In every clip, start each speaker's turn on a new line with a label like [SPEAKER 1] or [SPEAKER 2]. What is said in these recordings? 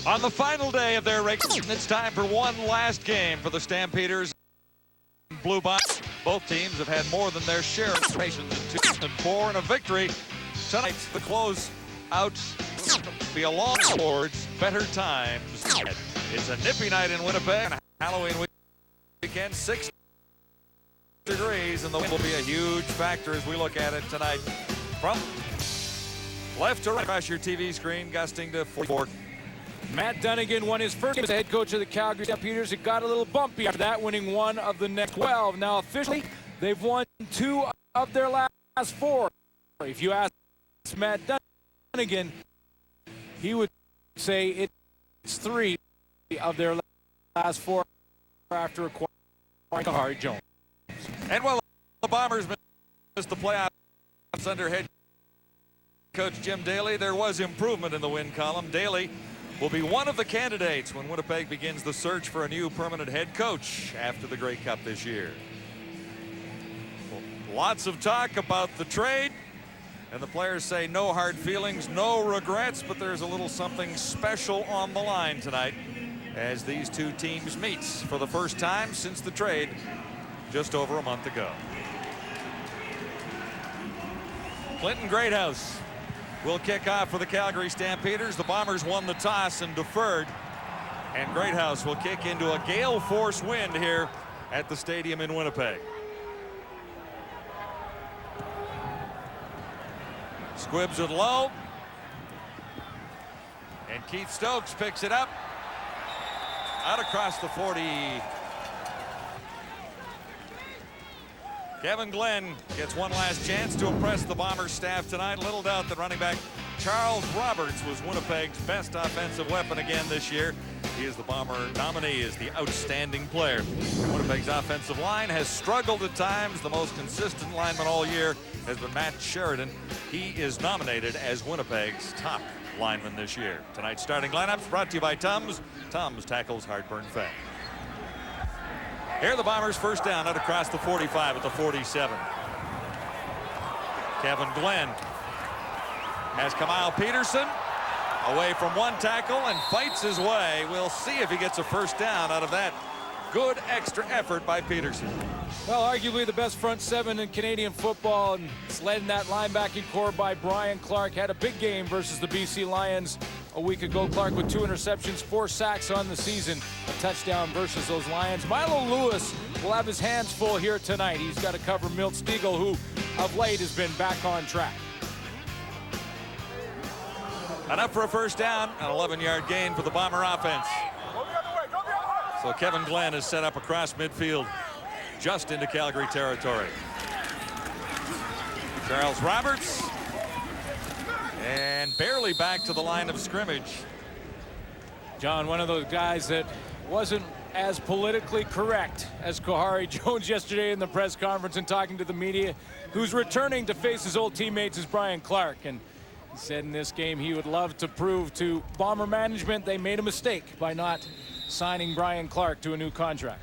[SPEAKER 1] On the final day of their race, it's time for one last game for the Stampeders. Blue Box. Both teams have had more than their share of patience in 2 and 4 and a victory. Tonight, the close out be a long towards better times. It's a nippy night in Winnipeg. Halloween weekend, 60 degrees, and the wind will be a huge factor as we look at it tonight. From left to right across your TV screen, gusting to 44.
[SPEAKER 2] Matt Dunnigan won his first game as the head coach of the Calgary Stampeders. It got a little bumpy after that, winning 1 of the next 12. Now officially, they've won 2 of their last 4. If you ask Matt Dunnigan, he would say it's 3 of their last 4 after acquiring Calgary Jones.
[SPEAKER 1] And while the Bombers missed the playoffs under head coach Jim Daly, there was improvement in the win column. Daly will be one of the candidates when Winnipeg begins the search for a new permanent head coach after the Grey Cup this year. Lots of talk about the trade, and the players say no hard feelings, no regrets, but there's a little something special on the line tonight as these two teams meet for the first time since the trade just over a month ago. Clinton Greathouse will kick off for the Calgary Stampeders. The Bombers won the toss and deferred, and Greathouse will kick into a gale force wind here at the stadium in Winnipeg. Squibs it low, and Keith Stokes picks it up out across the 40. Kevin Glenn gets one last chance to impress the Bombers staff tonight. Little doubt that running back Charles Roberts was Winnipeg's best offensive weapon again this year. He is the Bomber nominee as the outstanding player. Winnipeg's offensive line has struggled at times. The most consistent lineman all year has been Matt Sheridan. He is nominated as Winnipeg's top lineman this year. Tonight's starting lineups brought to you by Tums. Tums tackles heartburn fast. Here the Bombers first down out across the 45 at the 47. Kevin Glenn has Kamil Peterson away from one tackle and fights his way. We'll see if he gets a first down out of that good extra effort by Peterson.
[SPEAKER 2] Well, arguably the best front 7 in Canadian football, and it's led in that linebacking core by Brian Clark. Had a big game versus the BC Lions a week ago. Clark with 2 interceptions, 4 sacks on the season, a touchdown versus those Lions. Milo Lewis will have his hands full here tonight. He's got to cover Milt Stegall, who of late has been back on track.
[SPEAKER 1] Enough for a first down, an 11-yard gain for the Bomber offense. So Kevin Glenn is set up across midfield, just into Calgary territory. Charles Roberts, and barely back to the line of scrimmage.
[SPEAKER 2] John, one of those guys that wasn't as politically correct as Calgary Jones yesterday in the press conference and talking to the media, who's returning to face his old teammates, is Brian Clark. And he said in this game he would love to prove to Bomber management they made a mistake by not signing Brian Clark to a new contract.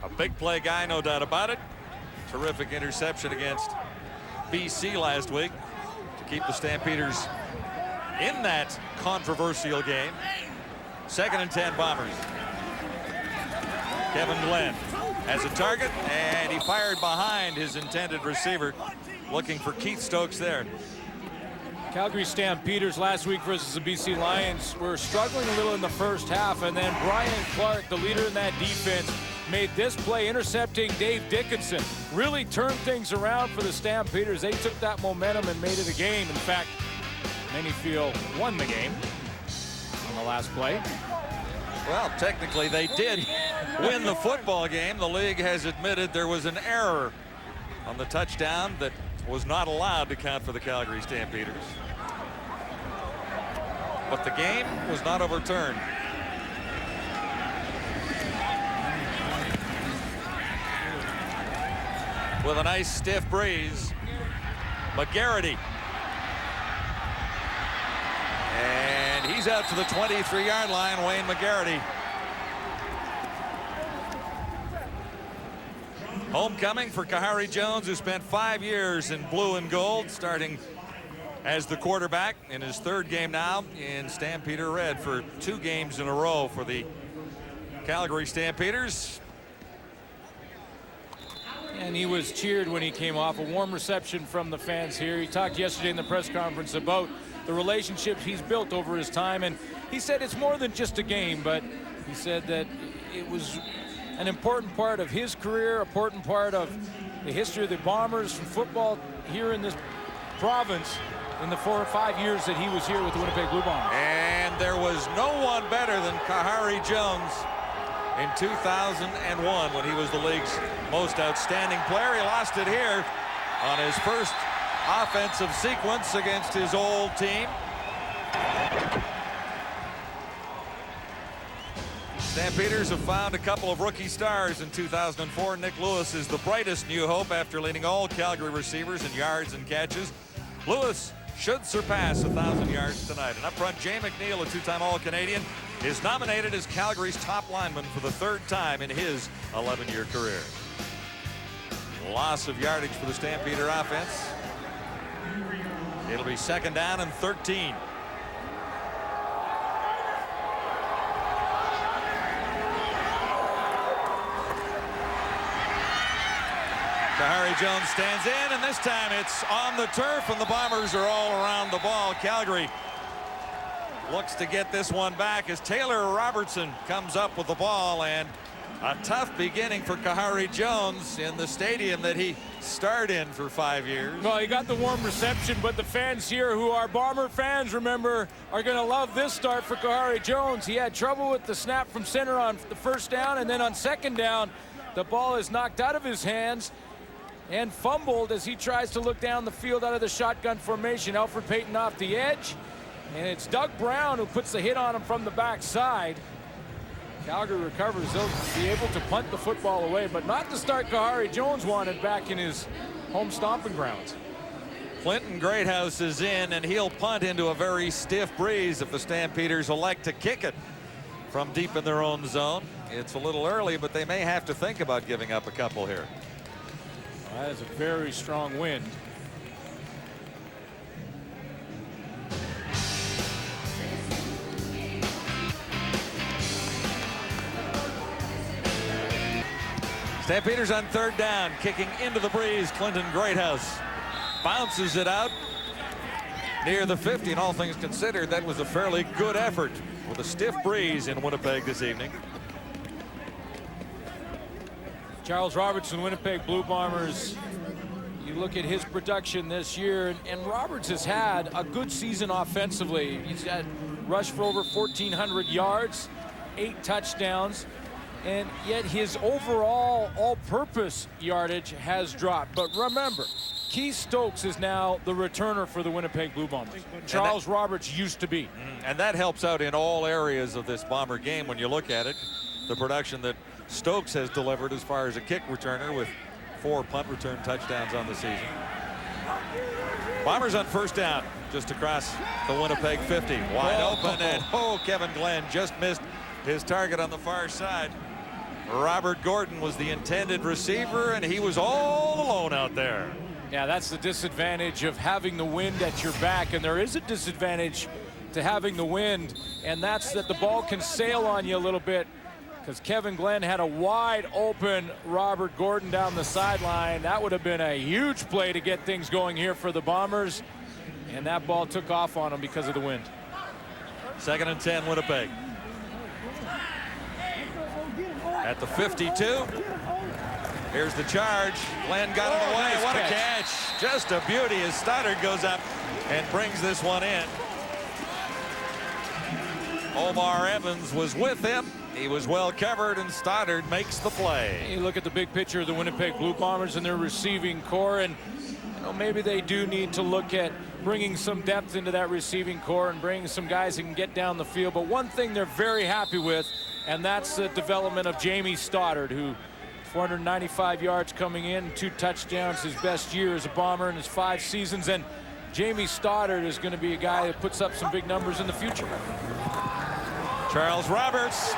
[SPEAKER 1] A big play guy, no doubt about it. Terrific interception against BC last week to keep the Stampeders in that controversial game. 2nd and 10 Bombers. Kevin Glenn has a target, and he fired behind his intended receiver, looking for Keith Stokes there.
[SPEAKER 2] Calgary Stampeders last week versus the BC Lions were struggling a little in the first half, and then Brian Clark, the leader in that defense, made this play intercepting Dave Dickinson. Really turned things around for the Stampeders. They took that momentum and made it a game. In fact, many feel won the game on the last play.
[SPEAKER 1] Well, technically they did win the football game. The league has admitted there was an error on the touchdown that was not allowed to count for the Calgary Stampeders. But the game was not overturned. With a nice stiff breeze, McGarity. And he's out to the 23-yard line, Wayne McGarity. Homecoming for Calgary Jones, who spent 5 years in blue and gold, starting as the quarterback in his third game now in Stampeder red for 2 games in a row for the Calgary Stampeders.
[SPEAKER 2] And he was cheered when he came off. A warm reception from the fans here. He talked yesterday in the press conference about the relationships he's built over his time, and he said it's more than just a game, but he said that it was an important part of his career, important part of the history of the Bombers from football here in this province in the 4 or 5 years that he was here with the Winnipeg Blue Bombers.
[SPEAKER 1] And there was no one better than Kahari Jones in 2001 when he was the league's most outstanding player. He lost it here on his first offensive sequence against his old team. Stampeders have found a couple of rookie stars in 2004. Nick Lewis is the brightest new hope after leading all Calgary receivers in yards and catches. Lewis should surpass 1,000 yards tonight. And up front, Jay McNeil, a 2-time All-Canadian, is nominated as Calgary's top lineman for the 3rd time in his 11-year career. Loss of yardage for the Stampeder offense. It'll be 2nd down and 13. Kahari Jones stands in, and this time it's on the turf, and the Bombers are all around the ball. Calgary looks to get this one back as Taylor Robertson comes up with the ball, and a tough beginning for Kahari Jones in the stadium that he starred in for 5 years.
[SPEAKER 2] Well, he got the warm reception, but the fans here who are Bomber fans, remember, are going to love this start for Kahari Jones. He had trouble with the snap from center on the 1st down, and then on 2nd down, the ball is knocked out of his hands and fumbled as he tries to look down the field out of the shotgun formation. Alfred Payton off the edge, and it's Doug Brown who puts the hit on him from the backside. Calgary recovers. They'll be able to punt the football away, but not the start Kahari Jones wanted back in his home stomping grounds.
[SPEAKER 1] Clinton Greathouse is in, and he'll punt into a very stiff breeze if the Stampeders elect to kick it from deep in their own zone. It's a little early, but they may have to think about giving up a couple here.
[SPEAKER 2] That is a very strong wind.
[SPEAKER 1] Stampeders on 3rd down, kicking into the breeze. Clinton Greathouse bounces it out near the 50, and all things considered, that was a fairly good effort with a stiff breeze in Winnipeg this evening.
[SPEAKER 2] Charles Robertson, Winnipeg Blue Bombers. You look at his production this year, and Roberts has had a good season offensively. He's had rushed for over 1,400 yards, 8 touchdowns, and yet his overall all-purpose yardage has dropped. But remember, Keith Stokes is now the returner for the Winnipeg Blue Bombers. Charles Roberts used to be.
[SPEAKER 1] And that helps out in all areas of this Bomber game when you look at it. The production that Stokes has delivered as far as a kick returner with 4 punt return touchdowns on the season. Bombers on 1st down just across the Winnipeg 50. Wide open, and Kevin Glenn just missed his target on the far side. Robert Gordon was the intended receiver, and he was all alone out there.
[SPEAKER 2] Yeah, that's the disadvantage of having the wind at your back, and there is a disadvantage to having the wind, and that's that the ball can sail on you a little bit, because Kevin Glenn had a wide open Robert Gordon down the sideline. That would have been a huge play to get things going here for the Bombers, and that ball took off on him because of the wind.
[SPEAKER 1] 2nd and 10, Winnipeg. At the 52. Here's the charge. Glenn got it away.
[SPEAKER 2] Nice
[SPEAKER 1] what
[SPEAKER 2] catch.
[SPEAKER 1] a catch. Just a beauty as Stoddard goes up and brings this one in. Omar Evans was with him. He was well covered, and Stoddard makes the play.
[SPEAKER 2] You look at the big picture of the Winnipeg Blue Bombers and their receiving core, and you know, maybe they do need to look at bringing some depth into that receiving core and bringing some guys that can get down the field. But one thing they're very happy with, and that's the development of Jamie Stoddard, who 495 yards coming in, 2 touchdowns, his best year as a Bomber in his 5 seasons. And Jamie Stoddard is going to be a guy that puts up some big numbers in the future.
[SPEAKER 1] Charles Roberts.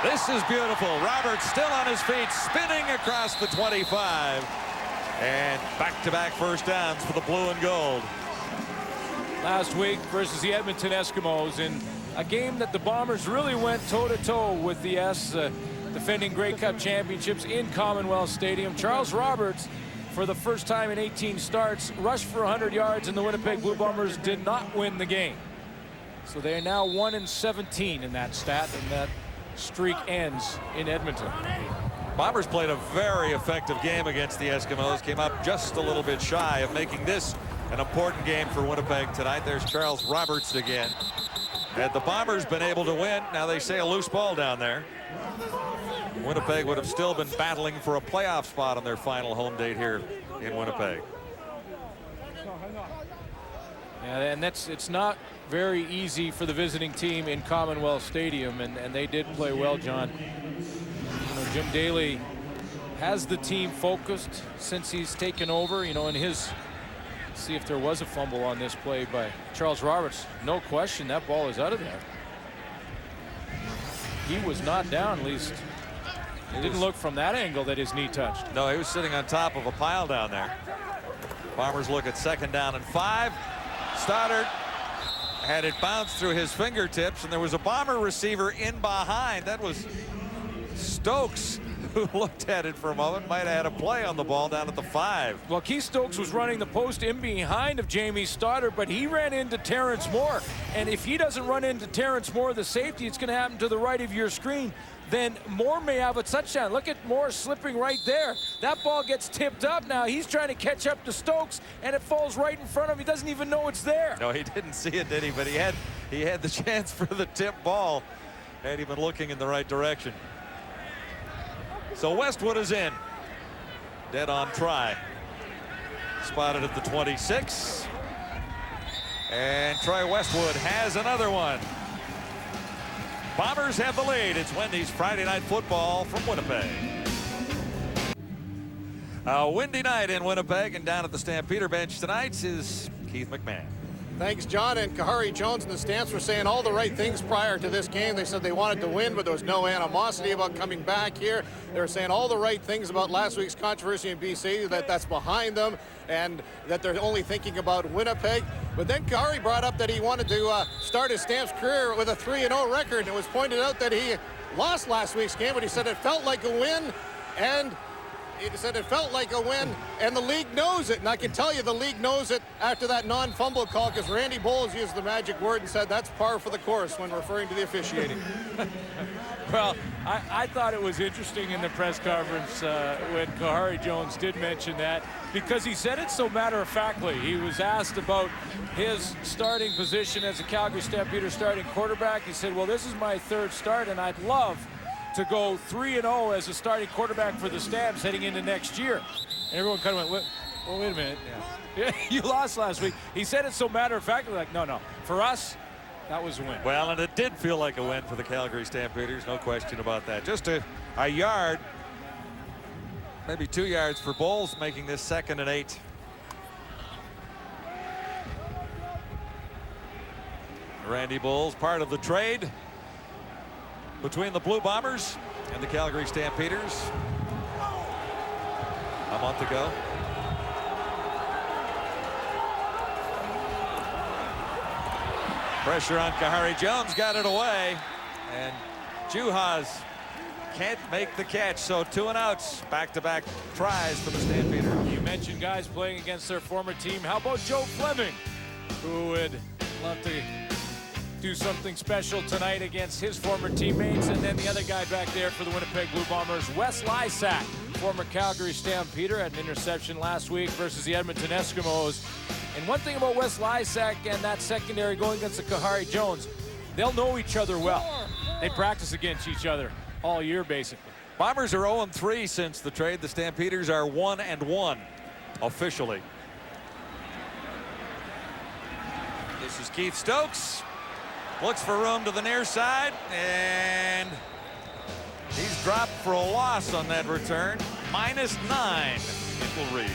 [SPEAKER 1] This is beautiful. Roberts still on his feet, spinning across the 25. And back-to-back 1st downs for the blue and gold.
[SPEAKER 2] last week versus the Edmonton Eskimos in a game that the Bombers really went toe-to-toe with the defending Grey Cup championships in Commonwealth Stadium. Charles Roberts, for the first time in 18 starts, rushed for 100 yards, and the Winnipeg Blue Bombers did not win the game. So they are now 1-17 in that stat, and that streak ends in Edmonton.
[SPEAKER 1] Bombers played a very effective game against the Eskimos, came up just a little bit shy of making this an important game for Winnipeg tonight. There's Charles Roberts again. Had the Bombers been able to win, now they say a loose ball down there, Winnipeg would have still been battling for a playoff spot on their final home date here in Winnipeg.
[SPEAKER 2] Yeah, and it's not very easy for the visiting team in Commonwealth Stadium, and they did play well, John. You know, Jim Daly has the team focused since he's taken over. You know, in his, see if there was a fumble on this play by Charles Roberts. No question, that ball is out of there. He was not down, at least. It didn't look from that angle that his knee touched.
[SPEAKER 1] No, he was sitting on top of a pile down there. Bombers look at 2nd down and 5. Stoddard had it bounce through his fingertips, and there was a Bomber receiver in behind. That was Stokes, who looked at it for a moment, might have had a play on the ball down at the 5.
[SPEAKER 2] Well, Keith Stokes was running the post in behind of Jamie Stoddard, but he ran into Terrence Moore. And if he doesn't run into Terrence Moore, the safety, it's going to happen to the right of your screen. Then Moore may have a touchdown. Look at Moore slipping right there. That ball gets tipped up now. He's trying to catch up to Stokes, and it falls right in front of him. He doesn't even know it's there.
[SPEAKER 1] No, he didn't see it, did he? But he had the chance for the tip ball had he been looking in the right direction. So Westwood is in. Dead on try. Spotted at the 26. And Troy Westwood has another one. Bombers have the lead. It's Wendy's Friday Night Football from Winnipeg. A windy night in Winnipeg, and down at the Stampeder bench tonight is Keith McMahon.
[SPEAKER 3] Thanks, John. And Kahari Jones and the Stamps were saying all the right things prior to this game. They said they wanted to win, but there was no animosity about coming back here. They were saying all the right things about last week's controversy in BC, that's behind them, and that they're only thinking about Winnipeg. But then Kahari brought up that he wanted to start his Stamps career with a 3-0 record. And it was pointed out that he lost last week's game, but he said it felt like a win, and he said it felt like a win, and the league knows it. And I can tell you the league knows it after that non-fumble call, because Randy Bowles used the magic word and said that's par for the course when referring to the officiating.
[SPEAKER 2] Well, I thought it was interesting in the press conference when Kahari Jones did mention that, because he said it so matter-of-factly. He was asked about his starting position as a Calgary Stampeders starting quarterback. He said, well, this is my 3rd start, and I'd love to go 3-0 as a starting quarterback for the Stamps heading into next year. And everyone kind of went, well, wait a minute. Yeah. You lost last week. He said it so matter-of-factly, like, no. For us, that was a win.
[SPEAKER 1] Well, and it did feel like a win for the Calgary Stampeders, no question about that. Just a yard, maybe 2 yards for Bowles, making this 2nd and 8. Randy Bowles, part of the trade between the Blue Bombers and the Calgary Stampeders a month ago. Pressure on Kahari Jones, got it away, and Juhas can't make the catch. So 2 and outs, back-to-back tries for the Stampeders.
[SPEAKER 2] You mentioned guys playing against their former team. How about Joe Fleming, who would love to do something special tonight against his former teammates? And then the other guy back there for the Winnipeg Blue Bombers, Wes Lysak, former Calgary Stampeder, had an interception last week versus the Edmonton Eskimos. And one thing about Wes Lysak and that secondary going against the Kahari Jones, they'll know each other well. They practice against each other all year, basically.
[SPEAKER 1] Bombers are 0-3 since the trade. The Stampeders are 1-1 officially. This is Keith Stokes. Looks for room to the near side, and he's dropped for a loss on that return. -9, it will read.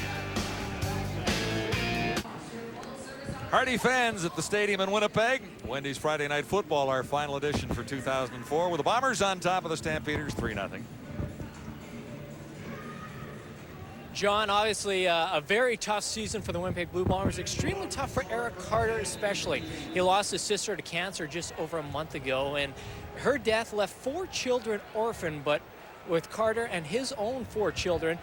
[SPEAKER 1] Hardy fans at the stadium in Winnipeg. Wendy's Friday Night Football, our final edition for 2004, with the Bombers on top of the Stampeders 3-0.
[SPEAKER 4] John, obviously a very tough season for the Winnipeg Blue Bombers. Extremely tough for Eric Carter especially. He lost his sister to cancer just over a month ago, and her death left 4 children orphaned. But with Carter and his own 4 children,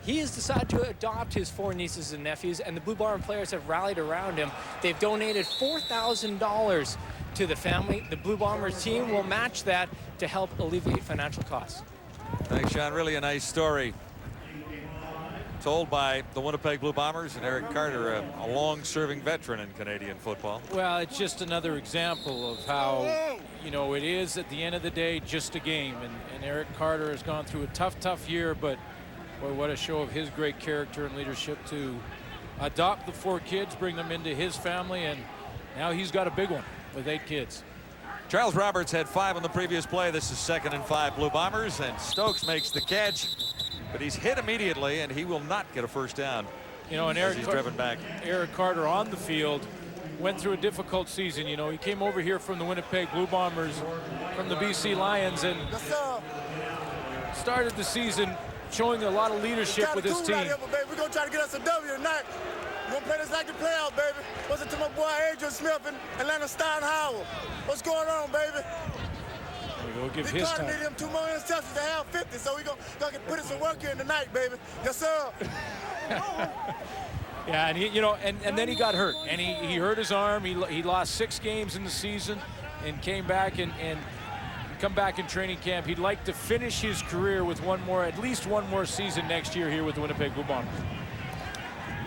[SPEAKER 4] he has decided to adopt his 4 nieces and nephews, and the Blue Bomber players have rallied around him. They've donated $4,000 to the family. The Blue Bombers team will match that to help alleviate financial costs.
[SPEAKER 1] Thanks, Sean. Really a nice story told by the Winnipeg Blue Bombers and Eric Carter, a long-serving veteran in Canadian football.
[SPEAKER 2] Well, it's just another example of how, you know, it is at the end of the day just a game. And Eric Carter has gone through a tough year, but boy, what a show of his great character and leadership to adopt the 4 kids, bring them into his family, and now he's got a big one with 8 kids.
[SPEAKER 1] Charles Roberts had 5 on the previous play. This is 2nd and 5 Blue Bombers, and Stokes makes the catch, but he's hit immediately, and he will not get a first down.
[SPEAKER 2] You know, and
[SPEAKER 1] he's driven back.
[SPEAKER 2] Eric Carter on the field went through a difficult season. You know, he came over here from the Winnipeg Blue Bombers, from the BC Lions, and started the season showing a lot of leadership with his team.
[SPEAKER 5] We're going to try to get us a W tonight. We're going to play this like the playoffs, baby. What's it to my boy Adrian Smith and Atlanta Steinhauer? What's going on, baby?
[SPEAKER 2] We'll give his time.
[SPEAKER 5] We need him 2 more interceptions to have 50, so we're going to put in some work here tonight, baby. Yes, sir.
[SPEAKER 2] Yeah, and he, you know, and then he got hurt, and he hurt his arm. He lost 6 games in the season, and came back and come back in training camp. He'd like to finish his career with at least one more season next year here with the Winnipeg Blue Bombers.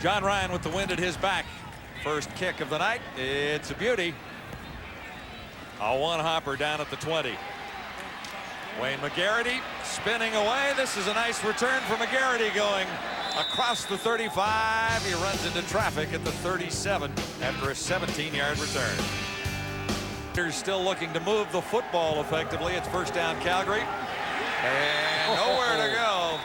[SPEAKER 1] John Ryan with the wind at his back. First kick of the night. It's a beauty. A one-hopper down at the 20. Wayne McGarity spinning away. This is a nice return for McGarity going across the 35. He runs into traffic at the 37 after a 17-yard return. Stampeders still looking to move the football effectively. It's first down Calgary. And nowhere to go.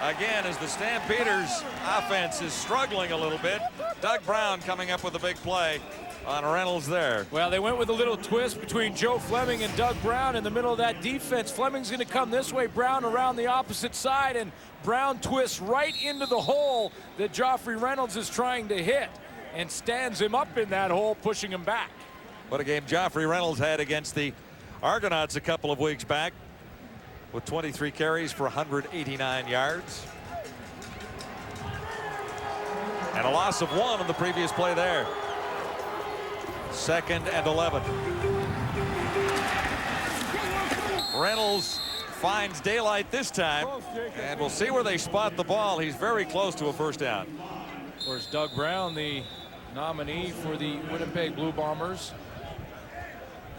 [SPEAKER 1] Again, as the Stampeders offense is struggling a little bit. Doug Brown coming up with a big play on Reynolds there.
[SPEAKER 2] Well, they went with a little twist between Joe Fleming and Doug Brown in the middle of that defense. Fleming's going to come this way, Brown around the opposite side, and Brown twists right into the hole that Joffrey Reynolds is trying to hit and stands him up in that hole, pushing him back.
[SPEAKER 1] What a game Joffrey Reynolds had against the Argonauts a couple of weeks back, with 23 carries for 189 yards. And a loss of 1 on the previous play there. 2nd and 11. Reynolds finds daylight this time, and we'll see where they spot the ball. He's very close to a first down.
[SPEAKER 2] Of course, Doug Brown, the nominee for the Winnipeg Blue Bombers,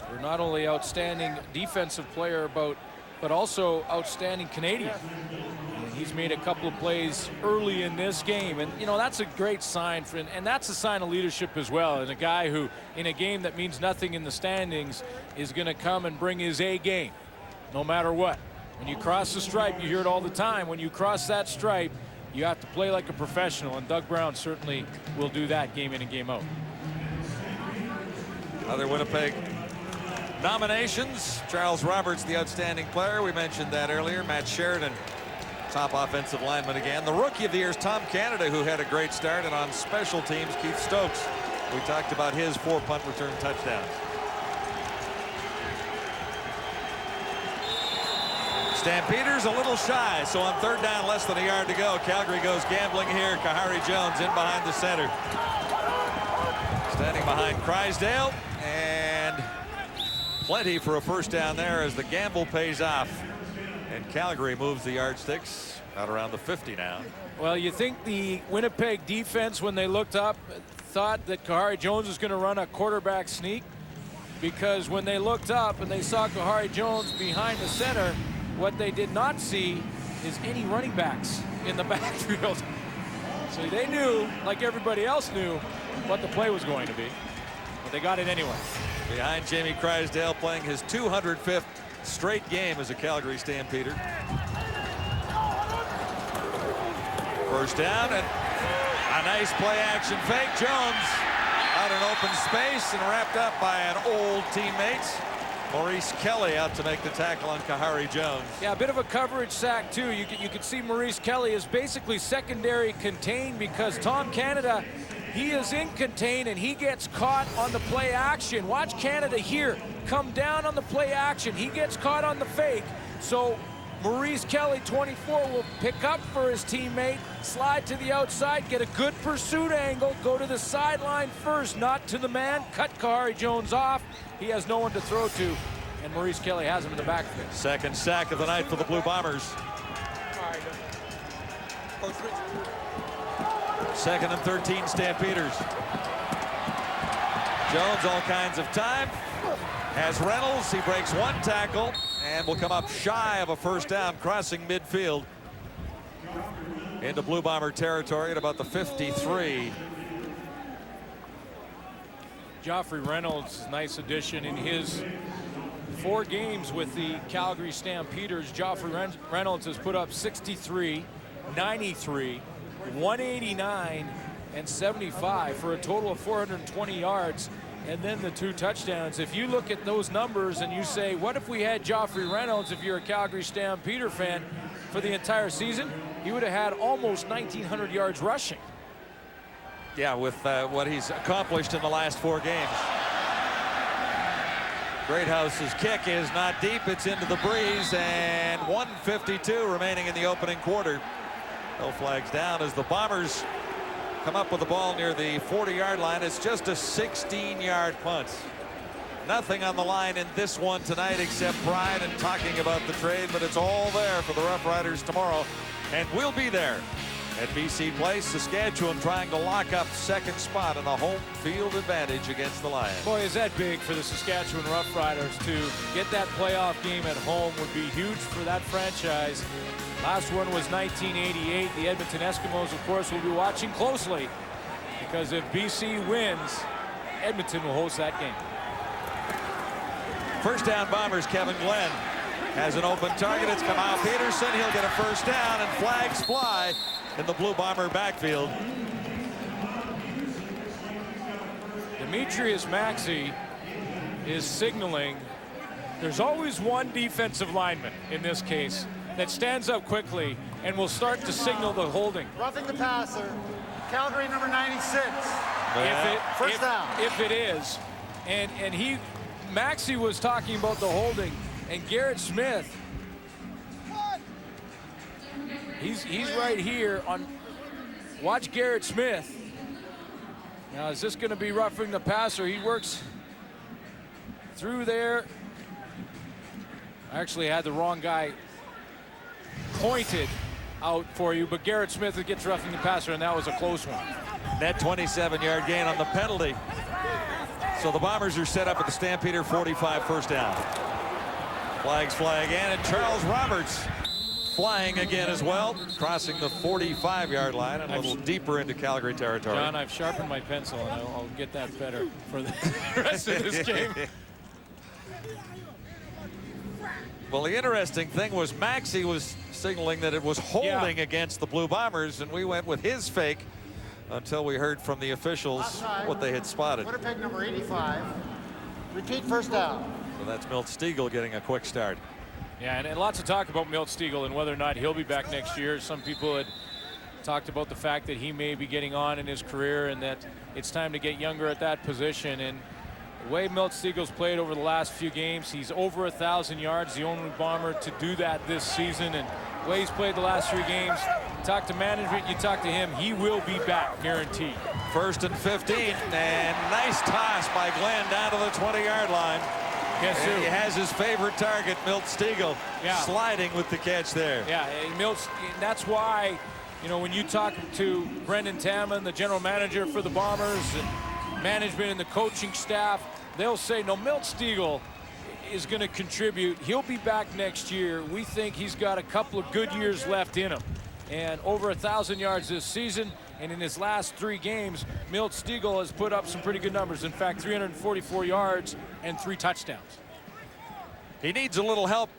[SPEAKER 2] for not only outstanding defensive player, but also outstanding Canadian. And he's made a couple of plays early in this game, and you know, that's a great sign for, and that's a sign of leadership as well, and a guy who in a game that means nothing in the standings is going to come and bring his A game no matter what. When you cross the stripe, you hear it all the time, when you cross that stripe you have to play like a professional, and Doug Brown certainly will do that game in and game out.
[SPEAKER 1] Other Winnipeg nominations: Charles Roberts, the outstanding player. We mentioned that earlier. Matt Sheridan, top offensive lineman again. The rookie of the year is Tom Canada, who had a great start. And on special teams, Keith Stokes. We talked about his 4 punt return touchdowns. Stampeders a little shy, so on 3rd down, less than a yard to go. Calgary goes gambling here. Kahari Jones in behind the center. Standing behind Crysdale, and plenty for a first down there as the gamble pays off. And Calgary moves the yardsticks out around the 50 now.
[SPEAKER 2] Well, you think the Winnipeg defense, when they looked up, thought that Kahari Jones was going to run a quarterback sneak, because when they looked up and they saw Kahari Jones behind the center, what they did not see is any running backs in the backfield. So they knew, like everybody else knew, what the play was going to be, but they got it anyway.
[SPEAKER 1] Behind Jamie Crysdale, playing his 205th straight game as a Calgary Stampeder. First down, and a nice play action fake. Jones out in open space and wrapped up by an old teammate. Maurice Kelly out to make the tackle on Kahari Jones.
[SPEAKER 2] Yeah, a bit of a coverage sack too. You can see Maurice Kelly is basically secondary contained because Tom Canada, he is in contain and he gets caught on the play action. Watch Canada here come down on the play action. He gets caught on the fake. So Maurice Kelly, 24, will pick up for his teammate, slide to the outside, get a good pursuit angle, go to the sideline first, not to the man, cut Kahari Jones off. He has no one to throw to, and Maurice Kelly has him in the backfield.
[SPEAKER 1] Second sack of the night for the Blue Bombers. 2nd and 13, Stampeders. Jones all kinds of time. Has Reynolds, he breaks one tackle and will come up shy of a first down, crossing midfield into Blue Bomber territory at about the 53.
[SPEAKER 2] Joffrey Reynolds, nice addition in his 4 games with the Calgary Stampeders. Joffrey Reynolds has put up 63, 93, 189, and 75 for a total of 420 yards. And then the 2 touchdowns. If you look at those numbers and you say, what if we had Joffrey Reynolds, if you're a Calgary Stampeder fan, for the entire season, he would have had almost 1,900 yards rushing.
[SPEAKER 1] Yeah, with what he's accomplished in the last 4 games. Greathouse's kick is not deep. It's into the breeze, and 1:52 remaining in the opening quarter. No flags down as the Bombers come up with the ball near the 40-yard line. It's just a 16-yard punt. Nothing on the line in this one tonight except pride and talking about the trade, but it's all there for the Rough Riders tomorrow, and we'll be there at BC Place. Saskatchewan trying to lock up 2nd spot and a home field advantage against the Lions.
[SPEAKER 2] Boy, is that big for the Saskatchewan Rough Riders to get that playoff game at home. Would be huge for that franchise. Last one was 1988. The Edmonton Eskimos, of course, will be watching closely because if BC wins, Edmonton will host that game.
[SPEAKER 1] First down, Bombers. Kevin Glenn has an open target. It's Kamau Peterson. He'll get a first down, and flags fly in the Blue Bomber backfield.
[SPEAKER 2] Demetrius Maxey is signaling. There's always one defensive lineman in this case that stands up quickly and will start to signal the holding.
[SPEAKER 5] Roughing the passer. Calgary number 96.
[SPEAKER 2] First down. If it is, and Maxey was talking about the holding, and Garrett Smith, he's right here on. Watch Garrett Smith. Now, is this going to be roughing the passer? He works through there. I actually had the wrong guy pointed out for you, but Garrett Smith gets roughing the passer, and that was a close one.
[SPEAKER 1] Net 27-yard gain on the penalty. So the Bombers are set up at the Stampeder 45, first down. Flags fly again, and Charles Roberts flying again as well, crossing the 45-yard line and a little deeper into Calgary territory.
[SPEAKER 2] John, I've sharpened my pencil, and I'll get that better for the rest of this game.
[SPEAKER 1] Well, the interesting thing was Maxey was signaling that it was holding against the Blue Bombers, and we went with his fake until we heard from the officials what they had spotted.
[SPEAKER 5] Winnipeg number 85. Repeat first down.
[SPEAKER 1] So that's Milt Stegall getting a quick start.
[SPEAKER 2] Yeah, and lots of talk about Milt Stegall and whether or not he'll be back next year. Some people had talked about the fact that he may be getting on in his career and that it's time to get younger at that position. And the way Milt Stegall's played over the last few games, he's over 1,000 yards, the only Bomber to do that this season. And the way he's played the last 3 games, you talk to management, you talk to him, he will be back, guaranteed.
[SPEAKER 1] 1st and 15, and nice toss by Glenn down to the 20-yard line.
[SPEAKER 2] Guess who?
[SPEAKER 1] He has his favorite target, Milt Stegall, sliding with the catch there.
[SPEAKER 2] Yeah, Milt, that's why, you know, when you talk to Brendan Taman, the general manager for the Bombers, and management and the coaching staff, they'll say, no, Milt Stegall is going to contribute. He'll be back next year. We think he's got a couple of good years left in him. And over 1,000 yards this season, and in his last 3 games, Milt Stegall has put up some pretty good numbers. In fact, 344 yards and 3 touchdowns.
[SPEAKER 1] He needs a little help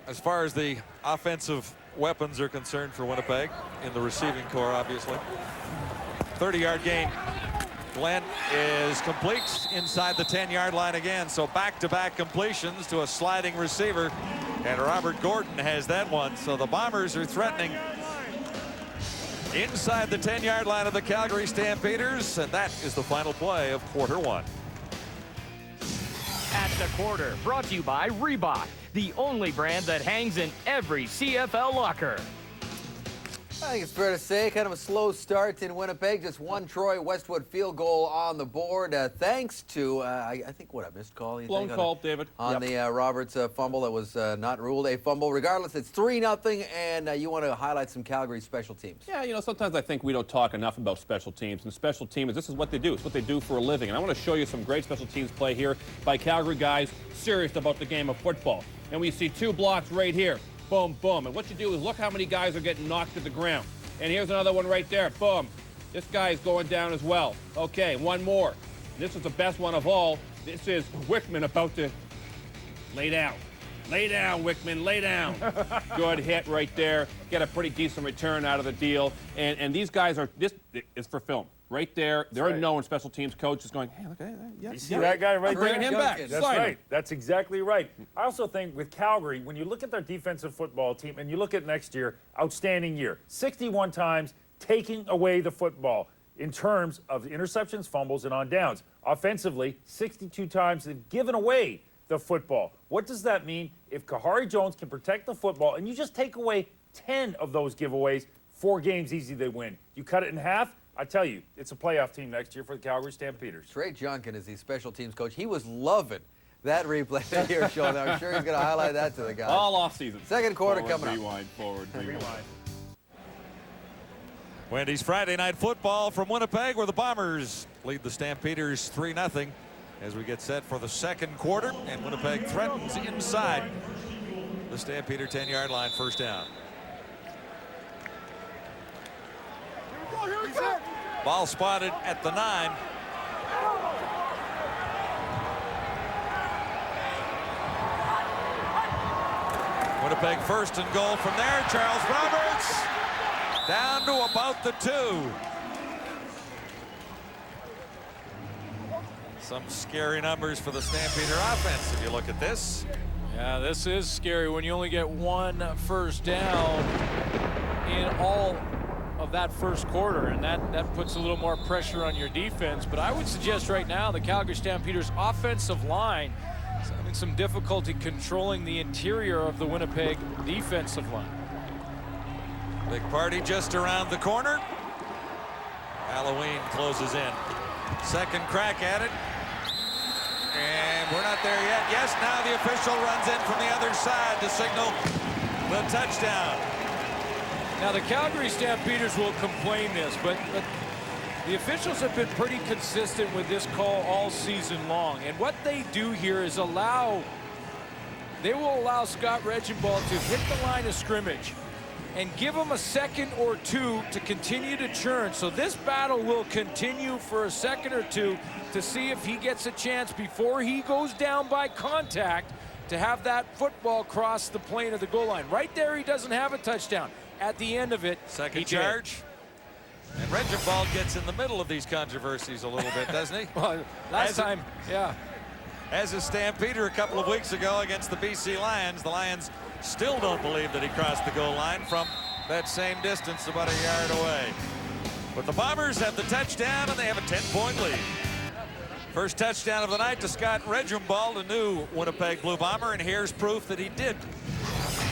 [SPEAKER 1] as far as the offensive weapons are concerned for Winnipeg in the receiving core, obviously. 30-yard gain Glenn is complete inside the 10-yard line again. So back-to-back completions to a sliding receiver. And Robert Gordon has that one. So the Bombers are threatening inside the 10-yard line of the Calgary Stampeders. And that is the final play of quarter one.
[SPEAKER 6] At the quarter, brought to you by Reebok, the only brand that hangs in every CFL locker.
[SPEAKER 7] I think it's fair to say kind of a slow start in Winnipeg. Just one Troy Westwood field goal on the board, thanks to, I think, what, a missed call?
[SPEAKER 8] Blown call, David.
[SPEAKER 7] On the Roberts fumble that was not ruled a fumble. Regardless, it's 3-0, and you want to highlight some Calgary special teams.
[SPEAKER 8] Yeah, you know, sometimes I think we don't talk enough about special teams. And special teams, this is what they do. It's what they do for a living. And I want to show you some great special teams play here by Calgary guys serious about the game of football. And we see two blocks right here. Boom, boom. And what you do is look how many guys are getting knocked to the ground. And here's another one right there. Boom. This guy is going down as well. Okay, one more. This is the best one of all. This is Wickman about to lay down. Lay down, Wickman, lay down. Good hit right there. Get a pretty decent return out of the deal. And these guys are, this is for film. Right there. They're a known special teams coach is going, hey, look at that.
[SPEAKER 9] You see that guy right there?
[SPEAKER 8] Bringing him back.
[SPEAKER 9] That's right. That's exactly right. I also think with Calgary, when you look at their defensive football team and you look at next year, outstanding year. 61 times taking away the football in terms of interceptions, fumbles, and on downs. Offensively, 62 times they've given away the football. What does that mean? If Kahari Jones can protect the football and you just take away 10 of those giveaways, 4 games easy they win. You cut it in half, I tell you, it's a playoff team next year for the Calgary Stampeders.
[SPEAKER 7] Trey Junkin is the special teams coach. He was loving that replay here, Sean. I'm sure he's going to highlight that to the guys.
[SPEAKER 8] All off season.
[SPEAKER 7] Second quarter
[SPEAKER 8] forward,
[SPEAKER 7] coming
[SPEAKER 8] rewind,
[SPEAKER 7] up.
[SPEAKER 8] Forward, rewind.
[SPEAKER 1] Wendy's Friday Night Football from Winnipeg, where the Bombers lead the Stampeders 3-0 as we get set for the second quarter. And Winnipeg threatens inside the Stampeder 10-yard line, first down. Ball spotted at the 9. Winnipeg first and goal from there. Charles Roberts down to about the 2. Some scary numbers for the Stampeder offense if you look at this.
[SPEAKER 2] Yeah, this is scary when you only get one first down in all of that first quarter, and that puts a little more pressure on your defense. But I would suggest right now the Calgary Stampeders offensive line is having some difficulty controlling the interior of the Winnipeg defensive line.
[SPEAKER 1] Big party just around the corner. Halloween closes in. Second crack at it. And we're not there yet. Yes, now the official runs in from the other side to signal the touchdown.
[SPEAKER 2] Now the Calgary Stampeders will complain this, but the officials have been pretty consistent with this call all season long. And what they do here is they will allow Scott Reginbald to hit the line of scrimmage and give him a second or two to continue to churn. So this battle will continue for a second or two to see if he gets a chance before he goes down by contact to have that football cross the plane of the goal line. Right there, he doesn't have a touchdown. At the end of it,
[SPEAKER 1] second charge. And Reginbald gets in the middle of these controversies a little bit, doesn't he?
[SPEAKER 2] Well, last time, yeah.
[SPEAKER 1] As a Stampeder a couple of weeks ago against the BC Lions, the Lions still don't believe that he crossed the goal line from that same distance, about a yard away. But the Bombers have the touchdown, and they have a 10-point lead. First touchdown of the night to Scott Reginbald, a new Winnipeg Blue Bomber, and here's proof that he did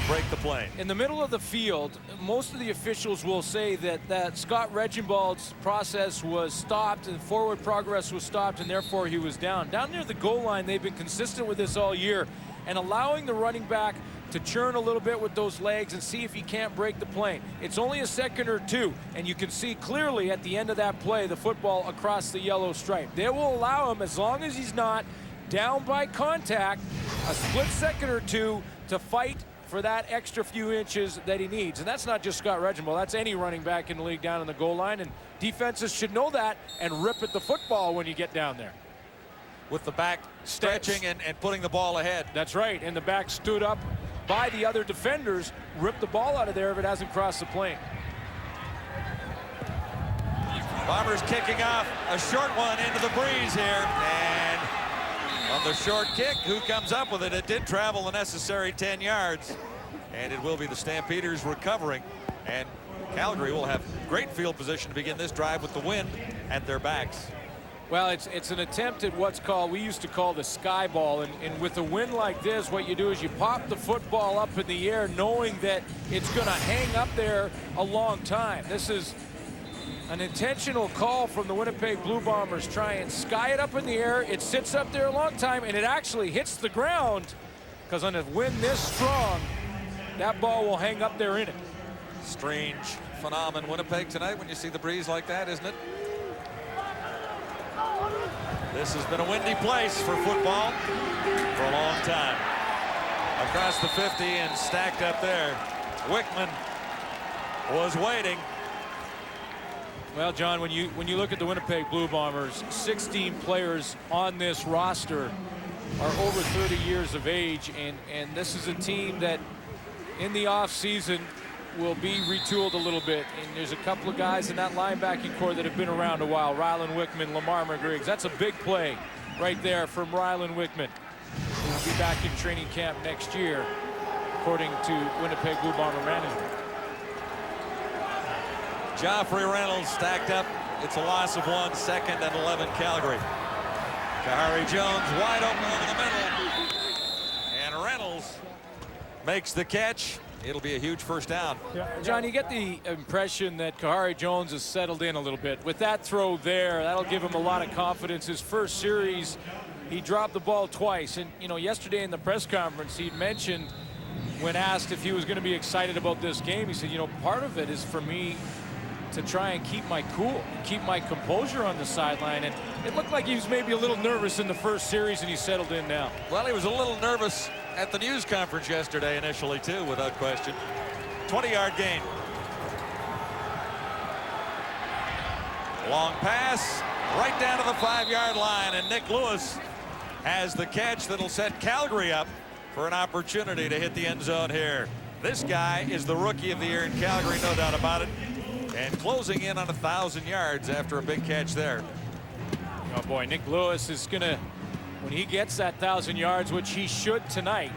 [SPEAKER 1] break the plane.
[SPEAKER 2] In the middle of the field, most of the officials will say that Scott Reginbald's process was stopped and forward progress was stopped, and therefore he was down. Down near the goal line, they've been consistent with this all year and allowing the running back to churn a little bit with those legs and see if he can't break the plane. It's only a second or two, and you can see clearly at the end of that play the football across the yellow stripe. They will allow him, as long as he's not down by contact, a split second or two to fight for that extra few inches that he needs. And that's not just Scott Reginbald, that's any running back in the league down in the goal line, and defenses should know that and rip at the football when you get down there.
[SPEAKER 1] With the back stretching and putting the ball ahead.
[SPEAKER 2] That's right, and the back stood up by the other defenders, ripped the ball out of there if it hasn't crossed the plane.
[SPEAKER 1] Bombers kicking off a short one into the breeze here. And on the short kick, who comes up with it? It did travel the necessary 10 yards. And it will be the Stampeders recovering. And Calgary will have great field position to begin this drive with the wind at their backs.
[SPEAKER 2] Well, it's an attempt at what's called, we used to call the sky ball. And with a wind like this, what you do is you pop the football up in the air knowing that it's going to hang up there a long time. This is an intentional call from the Winnipeg Blue Bombers. Try and sky it up in the air. It sits up there a long time, and it actually hits the ground, because on a wind this strong, that ball will hang up there in it.
[SPEAKER 1] Strange phenomenon Winnipeg tonight when you see the breeze like that, isn't it? This has been a windy place for football for a long time. Across the 50 and stacked up there. Wickman was waiting.
[SPEAKER 2] Well, John, when you look at the Winnipeg Blue Bombers, 16 players on this roster are over 30 years of age, and this is a team that in the offseason will be retooled a little bit. And there's a couple of guys in that linebacking core that have been around a while. Rylan Wickman, Lamar McGriggs. That's a big play right there from Rylan Wickman. He'll be back in training camp next year, according to Winnipeg Blue Bomber management.
[SPEAKER 1] Joffrey Reynolds stacked up. It's a loss of 1, 2nd and 11 Calgary. Kahari Jones wide open in the middle. And Reynolds makes the catch. It'll be a huge first down.
[SPEAKER 2] John, you get the impression that Kahari Jones has settled in a little bit. With that throw there, that'll give him a lot of confidence. His first series, he dropped the ball twice. And, you know, yesterday in the press conference, he mentioned when asked if he was going to be excited about this game, he said, you know, part of it is for me to try and keep my cool, keep my composure on the sideline. And it looked like he was maybe a little nervous in the first series, and he settled in now.
[SPEAKER 1] Well, he was a little nervous at the news conference yesterday initially, too, without question. 20-yard gain. Long pass right down to the 5-yard line, and Nick Lewis has the catch that'll set Calgary up for an opportunity to hit the end zone here. This guy is the rookie of the year in Calgary, no doubt about it. And closing in on 1,000 yards after a big catch there.
[SPEAKER 2] Oh boy, Nick Lewis is gonna, when he gets that 1,000 yards, which he should tonight,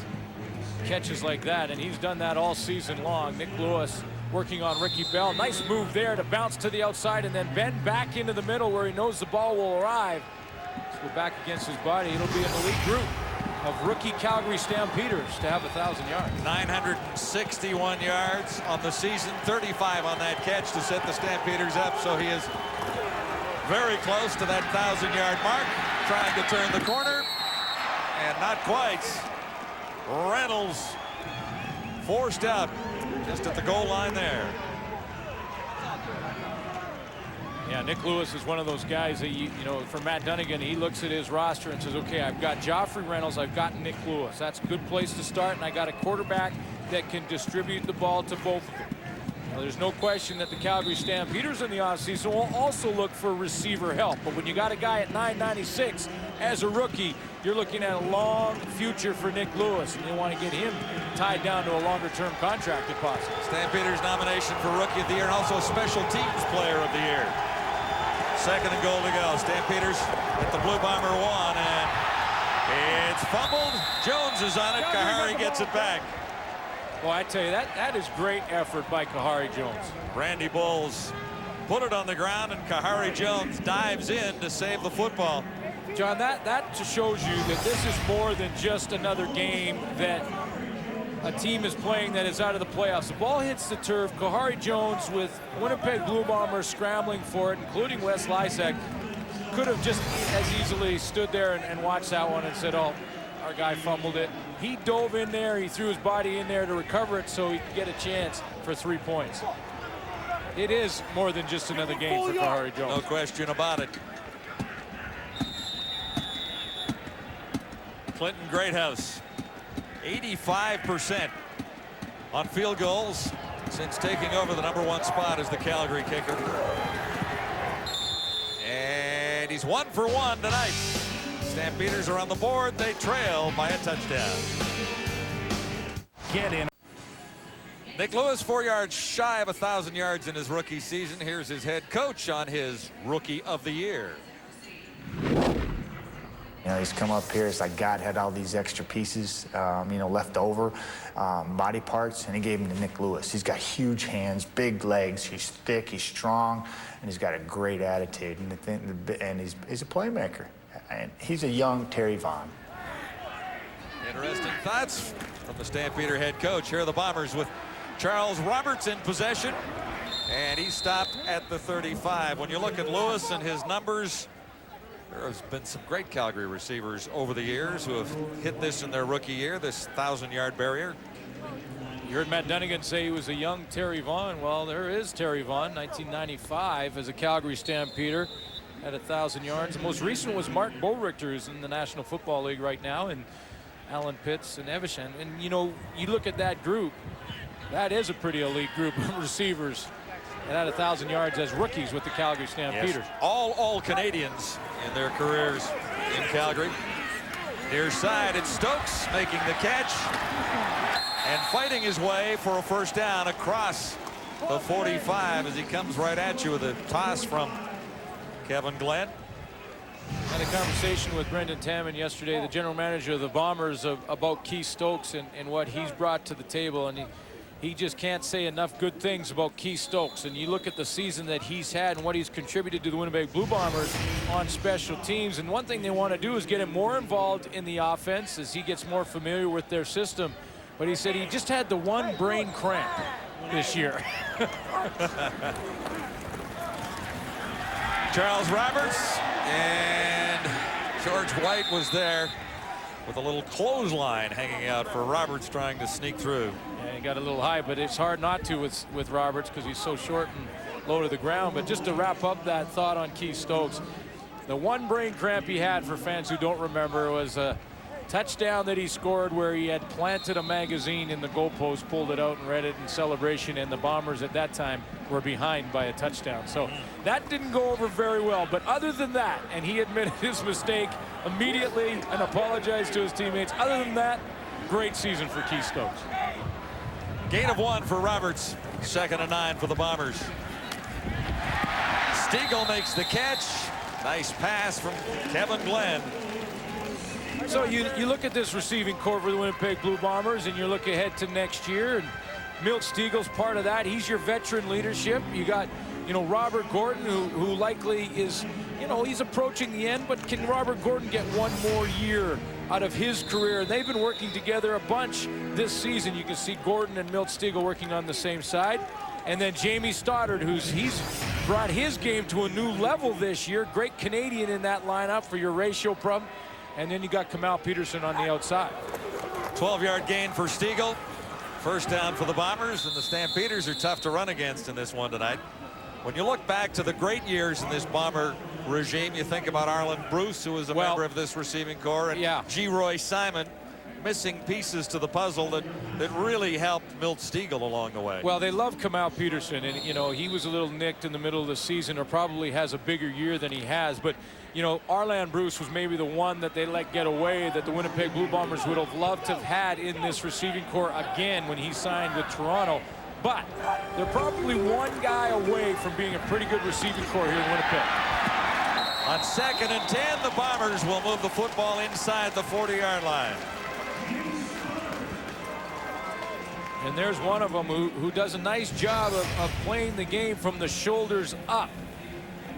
[SPEAKER 2] catches like that, and he's done that all season long. Nick Lewis working on Ricky Bell. Nice move there to bounce to the outside and then bend back into the middle where he knows the ball will arrive. So back against his body. It'll be an elite group of rookie Calgary Stampeders to have 1,000 yards.
[SPEAKER 1] 961 yards on the season, 35 on that catch to set the Stampeders up. So he is very close to that 1,000-yard mark, trying to turn the corner, and not quite. Reynolds forced out just at the goal line there.
[SPEAKER 2] Yeah, Nick Lewis is one of those guys that, you know, for Matt Dunnigan, he looks at his roster and says, okay, I've got Joffrey Reynolds, I've got Nick Lewis. That's a good place to start, and I got a quarterback that can distribute the ball to both of them. Now, there's no question that the Calgary Stampeders in the offseason will also look for receiver help. But when you got a guy at 996 as a rookie, you're looking at a long future for Nick Lewis, and you want to get him tied down to a longer-term contract if possible.
[SPEAKER 1] Stampeders nomination for Rookie of the Year and also Special Teams Player of the Year. 2nd and goal to go. Stampeders at the Blue Bomber 1, and it's fumbled. Jones is on it. Kahari gets it back.
[SPEAKER 2] Well, I tell you, that is great effort by Kahari Jones.
[SPEAKER 1] Randy Bowles put it on the ground, and Kahari Jones dives in to save the football.
[SPEAKER 2] John, that just shows you that this is more than just another game that a team is playing that is out of the playoffs. The ball hits the turf. Kahari Jones with Winnipeg Blue Bombers scrambling for it, including Wes Lysek, could have just as easily stood there and watched that one and said, oh, our guy fumbled it. He dove in there. He threw his body in there to recover it so he could get a chance for 3 points. It is more than just another game for Kahari Jones.
[SPEAKER 1] No question about it. Clinton Greathouse, 85% on field goals since taking over the #1 spot as the Calgary kicker. And he's 1 for 1 tonight. Stampeders are on the board. They trail by a touchdown.
[SPEAKER 2] Get in.
[SPEAKER 1] Nick Lewis, 4 yards shy of 1,000 yards in his rookie season. Here's his head coach on his Rookie of the Year.
[SPEAKER 10] You know, he's come up here, it's like God had all these extra pieces, you know, left over, body parts, and he gave them to Nick Lewis. He's got huge hands, big legs, he's thick, he's strong, and he's got a great attitude, and he's a playmaker. And he's a young Terry Vaughn.
[SPEAKER 1] Interesting thoughts from the Stampeder head coach. Here are the Bombers with Charles Roberts in possession, and he stopped at the 35. When you look at Lewis and his numbers, there has been some great Calgary receivers over the years who have hit this in their rookie year, this 1,000-yard barrier.
[SPEAKER 2] You heard Matt Dunnigan say he was a young Terry Vaughn. Well, there is Terry Vaughn, 1995 as a Calgary Stampeder at 1,000 yards. The most recent was Mark Boerichter, who's in the National Football League right now, and Alan Pitts and Evisham. And, you know, you look at that group, that is a pretty elite group of receivers. And at 1,000 yards as rookies with the Calgary Stampeders.
[SPEAKER 1] Yes. All Canadians in their careers in Calgary. Near side, it's Stokes making the catch and fighting his way for a first down across the 45 as he comes right at you with a toss from Kevin Glenn.
[SPEAKER 2] Had a conversation with Brendan Tamman yesterday, the general manager of the Bombers, about Keith Stokes and what he's brought to the table. And he just can't say enough good things about Keith Stokes. And you look at the season that he's had and what he's contributed to the Winnipeg Blue Bombers on special teams. And one thing they want to do is get him more involved in the offense as he gets more familiar with their system. But he said he just had the one brain cramp this year.
[SPEAKER 1] Charles Roberts and George White was there with a little clothesline hanging out for Roberts trying to sneak through.
[SPEAKER 2] Yeah, he got a little high, but it's hard not to with Roberts because he's so short and low to the ground. But just to wrap up that thought on Keith Stokes, the one brain cramp he had, for fans who don't remember, was a touchdown that he scored where he had planted a magazine in the goalpost, pulled it out and read it in celebration, and the Bombers at that time were behind by a touchdown. So that didn't go over very well. But other than that, and he admitted his mistake immediately and apologized to his teammates. Other than that, great season for Keith Stokes.
[SPEAKER 1] Gain of 1 for Roberts. 2nd and 9 for the Bombers. Stiegel makes the catch. Nice pass from Kevin Glenn.
[SPEAKER 2] So you look at this receiving corps for the Winnipeg Blue Bombers, and you look ahead to next year, and Milt Stiegel's part of that. He's your veteran leadership. You got, you know, Robert Gordon, who likely is, you know, he's approaching the end, but can Robert Gordon get one more year out of his career? They've been working together a bunch this season. You can see Gordon and Milt Stiegel working on the same side. And then Jamie Stoddard, he's brought his game to a new level this year. Great Canadian in that lineup for your ratio problem. And then you got Kamal Peterson on the outside.
[SPEAKER 1] 12-yard gain for Stiegel. First down for the Bombers, and the Stampeders are tough to run against in this one tonight. When you look back to the great years in this Bomber regime, you think about Arlen Bruce, who was a member of this receiving corps, and G. Roy Simon, missing pieces to the puzzle that really helped Milt Stiegel along the way.
[SPEAKER 2] Well, they love Kamal Peterson, and, you know, he was a little nicked in the middle of the season, or probably has a bigger year than he has. But, you know, Arlen Bruce was maybe the one that they let get away that the Winnipeg Blue Bombers would have loved to have had in this receiving corps again when he signed with Toronto. But they're probably one guy away from being a pretty good receiving corps here in Winnipeg.
[SPEAKER 1] On 2nd and 10, the Bombers will move the football inside the 40-yard line.
[SPEAKER 2] And there's one of them who does a nice job of playing the game from the shoulders up.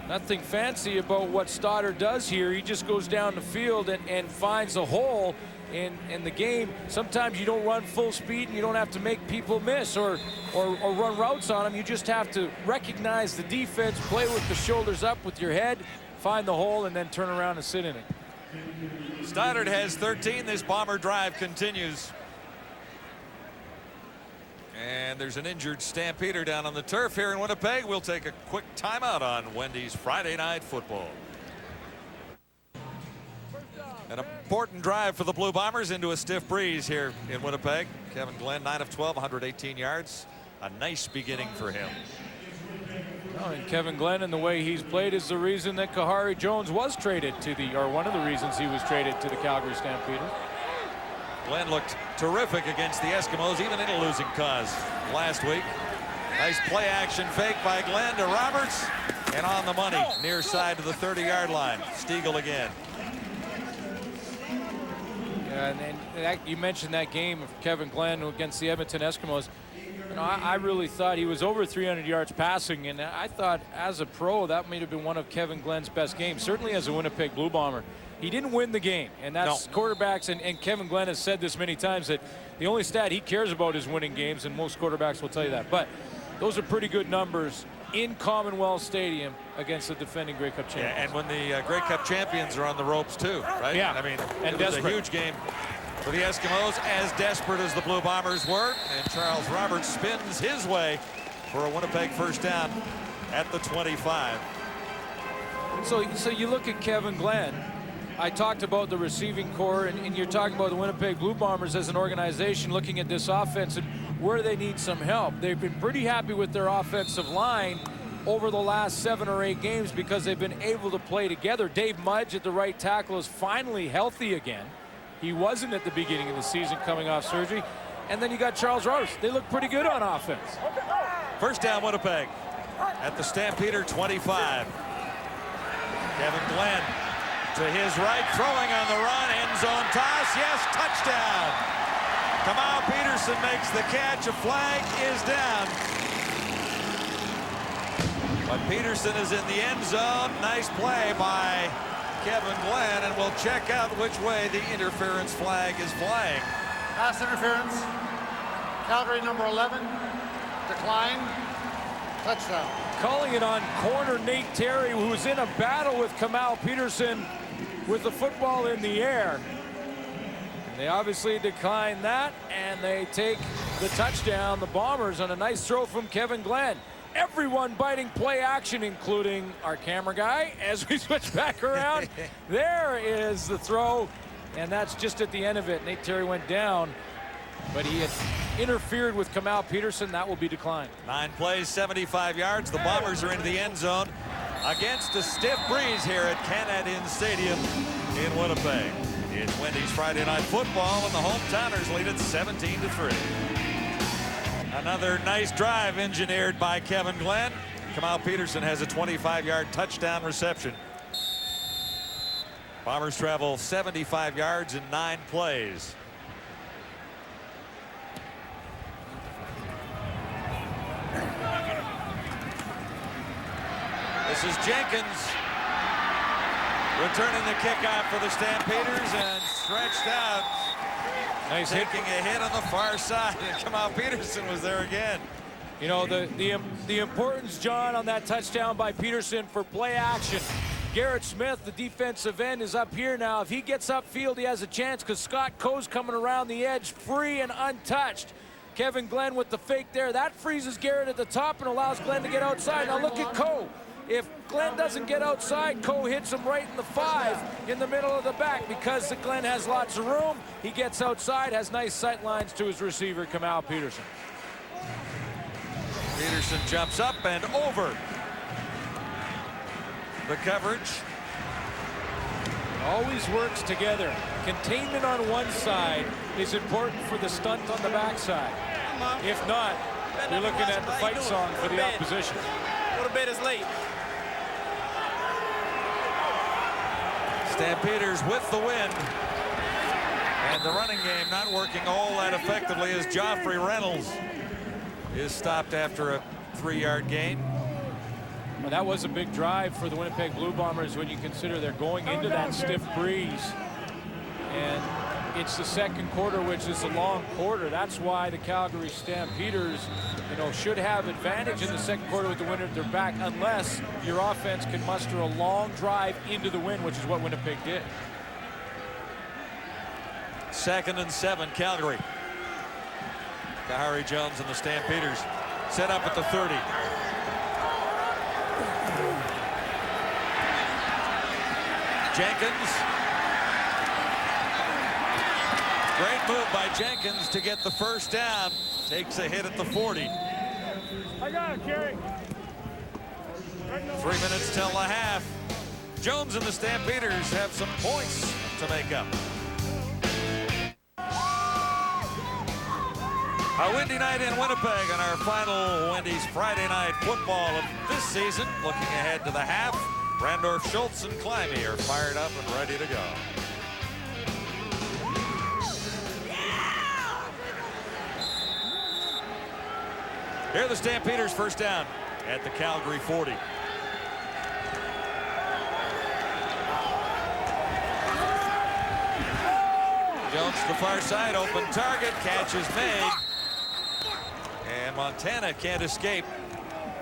[SPEAKER 2] Nothing fancy about what Stoddard does here. He just goes down the field and finds a hole in the game. Sometimes you don't run full speed and you don't have to make people miss or run routes on them. You just have to recognize the defense, play with the shoulders up with your head, find the hole, and then turn around and sit in it.
[SPEAKER 1] Stoddard has 13. This Bomber drive continues. And there's an injured Stampeder down on the turf here in Winnipeg. We'll take a quick timeout on Wendy's Friday Night Football. An important drive for the Blue Bombers into a stiff breeze here in Winnipeg. Kevin Glenn, 9 of 12, 118 yards. A nice beginning for him.
[SPEAKER 2] Oh, and Kevin Glenn and the way he's played is the reason that Kahari Jones was traded to or one of the reasons he was traded to the Calgary Stampeders.
[SPEAKER 1] Glenn looked terrific against the Eskimos, even in a losing cause last week. Nice play action fake by Glenn to Roberts, and on the money, near side to the 30-yard line. Stiegel again.
[SPEAKER 2] Yeah, and that, you mentioned that game of Kevin Glenn against the Edmonton Eskimos. You know, I really thought he was over 300 yards passing, and I thought as a pro that may have been one of Kevin Glenn's best games, certainly as a Winnipeg Blue Bomber. He didn't win the game, and that's quarterbacks, and Kevin Glenn has said this many times that the only stat he cares about is winning games, and most quarterbacks will tell you that. But those are pretty good numbers in Commonwealth Stadium against the defending Grey Cup champions.
[SPEAKER 1] Yeah, and when the Grey Cup champions are on the ropes too, right?
[SPEAKER 2] Yeah,
[SPEAKER 1] I mean,
[SPEAKER 2] and
[SPEAKER 1] it was a huge game for the Eskimos, as desperate as the Blue Bombers were, and Charles Roberts spins his way for a Winnipeg first down at the 25.
[SPEAKER 2] So you look at Kevin Glenn. I talked about the receiving core, and you're talking about the Winnipeg Blue Bombers as an organization looking at this offense and where they need some help. They've been pretty happy with their offensive line over the last 7 or 8 games because they've been able to play together. Dave Mudge at the right tackle is finally healthy again. He wasn't at the beginning of the season coming off surgery. And then you got Charles Roberts. They look pretty good on offense.
[SPEAKER 1] First down, Winnipeg at the Stampeder 25. Kevin Glenn to his right, throwing on the run, end zone toss, yes, touchdown. Kamau Peterson makes the catch, a flag is down. But Peterson is in the end zone, nice play by Kevin Glenn, and we'll check out which way the interference flag is flying.
[SPEAKER 3] Pass interference. Calgary number 11. Decline. Touchdown.
[SPEAKER 2] Calling it on corner Nate Terry, who was in a battle with Kamau Peterson with the football in the air. And they obviously decline that, and they take the touchdown. The Bombers on a nice throw from Kevin Glenn. Everyone biting play action, including our camera guy, as we switch back around. There is the throw, and that's just at the end of it. Nate Terry went down, but he had interfered with Kamau Peterson. That will be declined.
[SPEAKER 1] 9 plays, 75 yards. The Bombers are into the end zone against a stiff breeze here at Canadian Stadium in Winnipeg. It's Wendy's Friday Night Football, and the hometowners lead it 17-3. Another nice drive engineered by Kevin Glenn. Kamau Peterson has a 25-yard touchdown reception. Bombers travel 75 yards in 9 plays. This is Jenkins returning the kickoff for the Stampeders, and stretched out.
[SPEAKER 2] Nice
[SPEAKER 1] taking a hit on the far side, and Kamau Peterson was there again.
[SPEAKER 2] You know, the importance, John, on that touchdown by Peterson for play action. Garrett Smith, the defensive end, is up here now. If he gets upfield, he has a chance because Scott Coe's coming around the edge free and untouched. Kevin Glenn with the fake there. That freezes Garrett at the top and allows Glenn to get outside. Now look at Coe. If Glenn doesn't get outside, Coe hits him right in the 5 in the middle of the back. Because Glenn has lots of room, he gets outside, has nice sight lines to his receiver, Kamau Peterson.
[SPEAKER 1] Peterson jumps up and over the coverage.
[SPEAKER 2] Always works together. Containment on one side is important for the stunt on the backside. If not, you're looking at the fight song for the opposition.
[SPEAKER 11] A little bit is late.
[SPEAKER 1] Stampeders with the win. And the running game not working all that effectively as Joffrey Reynolds is stopped after a 3-yard gain.
[SPEAKER 2] Well, that was a big drive for the Winnipeg Blue Bombers when you consider they're going into that stiff breeze. And it's the second quarter, which is a long quarter. That's why the Calgary Stampeders, you know, should have advantage in the second quarter with the wind at their back, unless your offense can muster a long drive into the wind, which is what Winnipeg did.
[SPEAKER 1] 2nd and 7, Calgary. Kahari Jones and the Stampeders set up at the 30. Jenkins. Great move by Jenkins to get the first down. Takes a hit at the 40.
[SPEAKER 9] I got it, Kerry.
[SPEAKER 1] 3 minutes till the half. Jones and the Stampeders have some points to make up. A windy night in Winnipeg on our final Wendy's Friday night football of this season. Looking ahead to the half, Randorf, Schultz, and Climby are fired up and ready to go. Here are the Stampeders, first down at the Calgary 40. Jones to the far side, open target, catch is made. And Montana can't escape.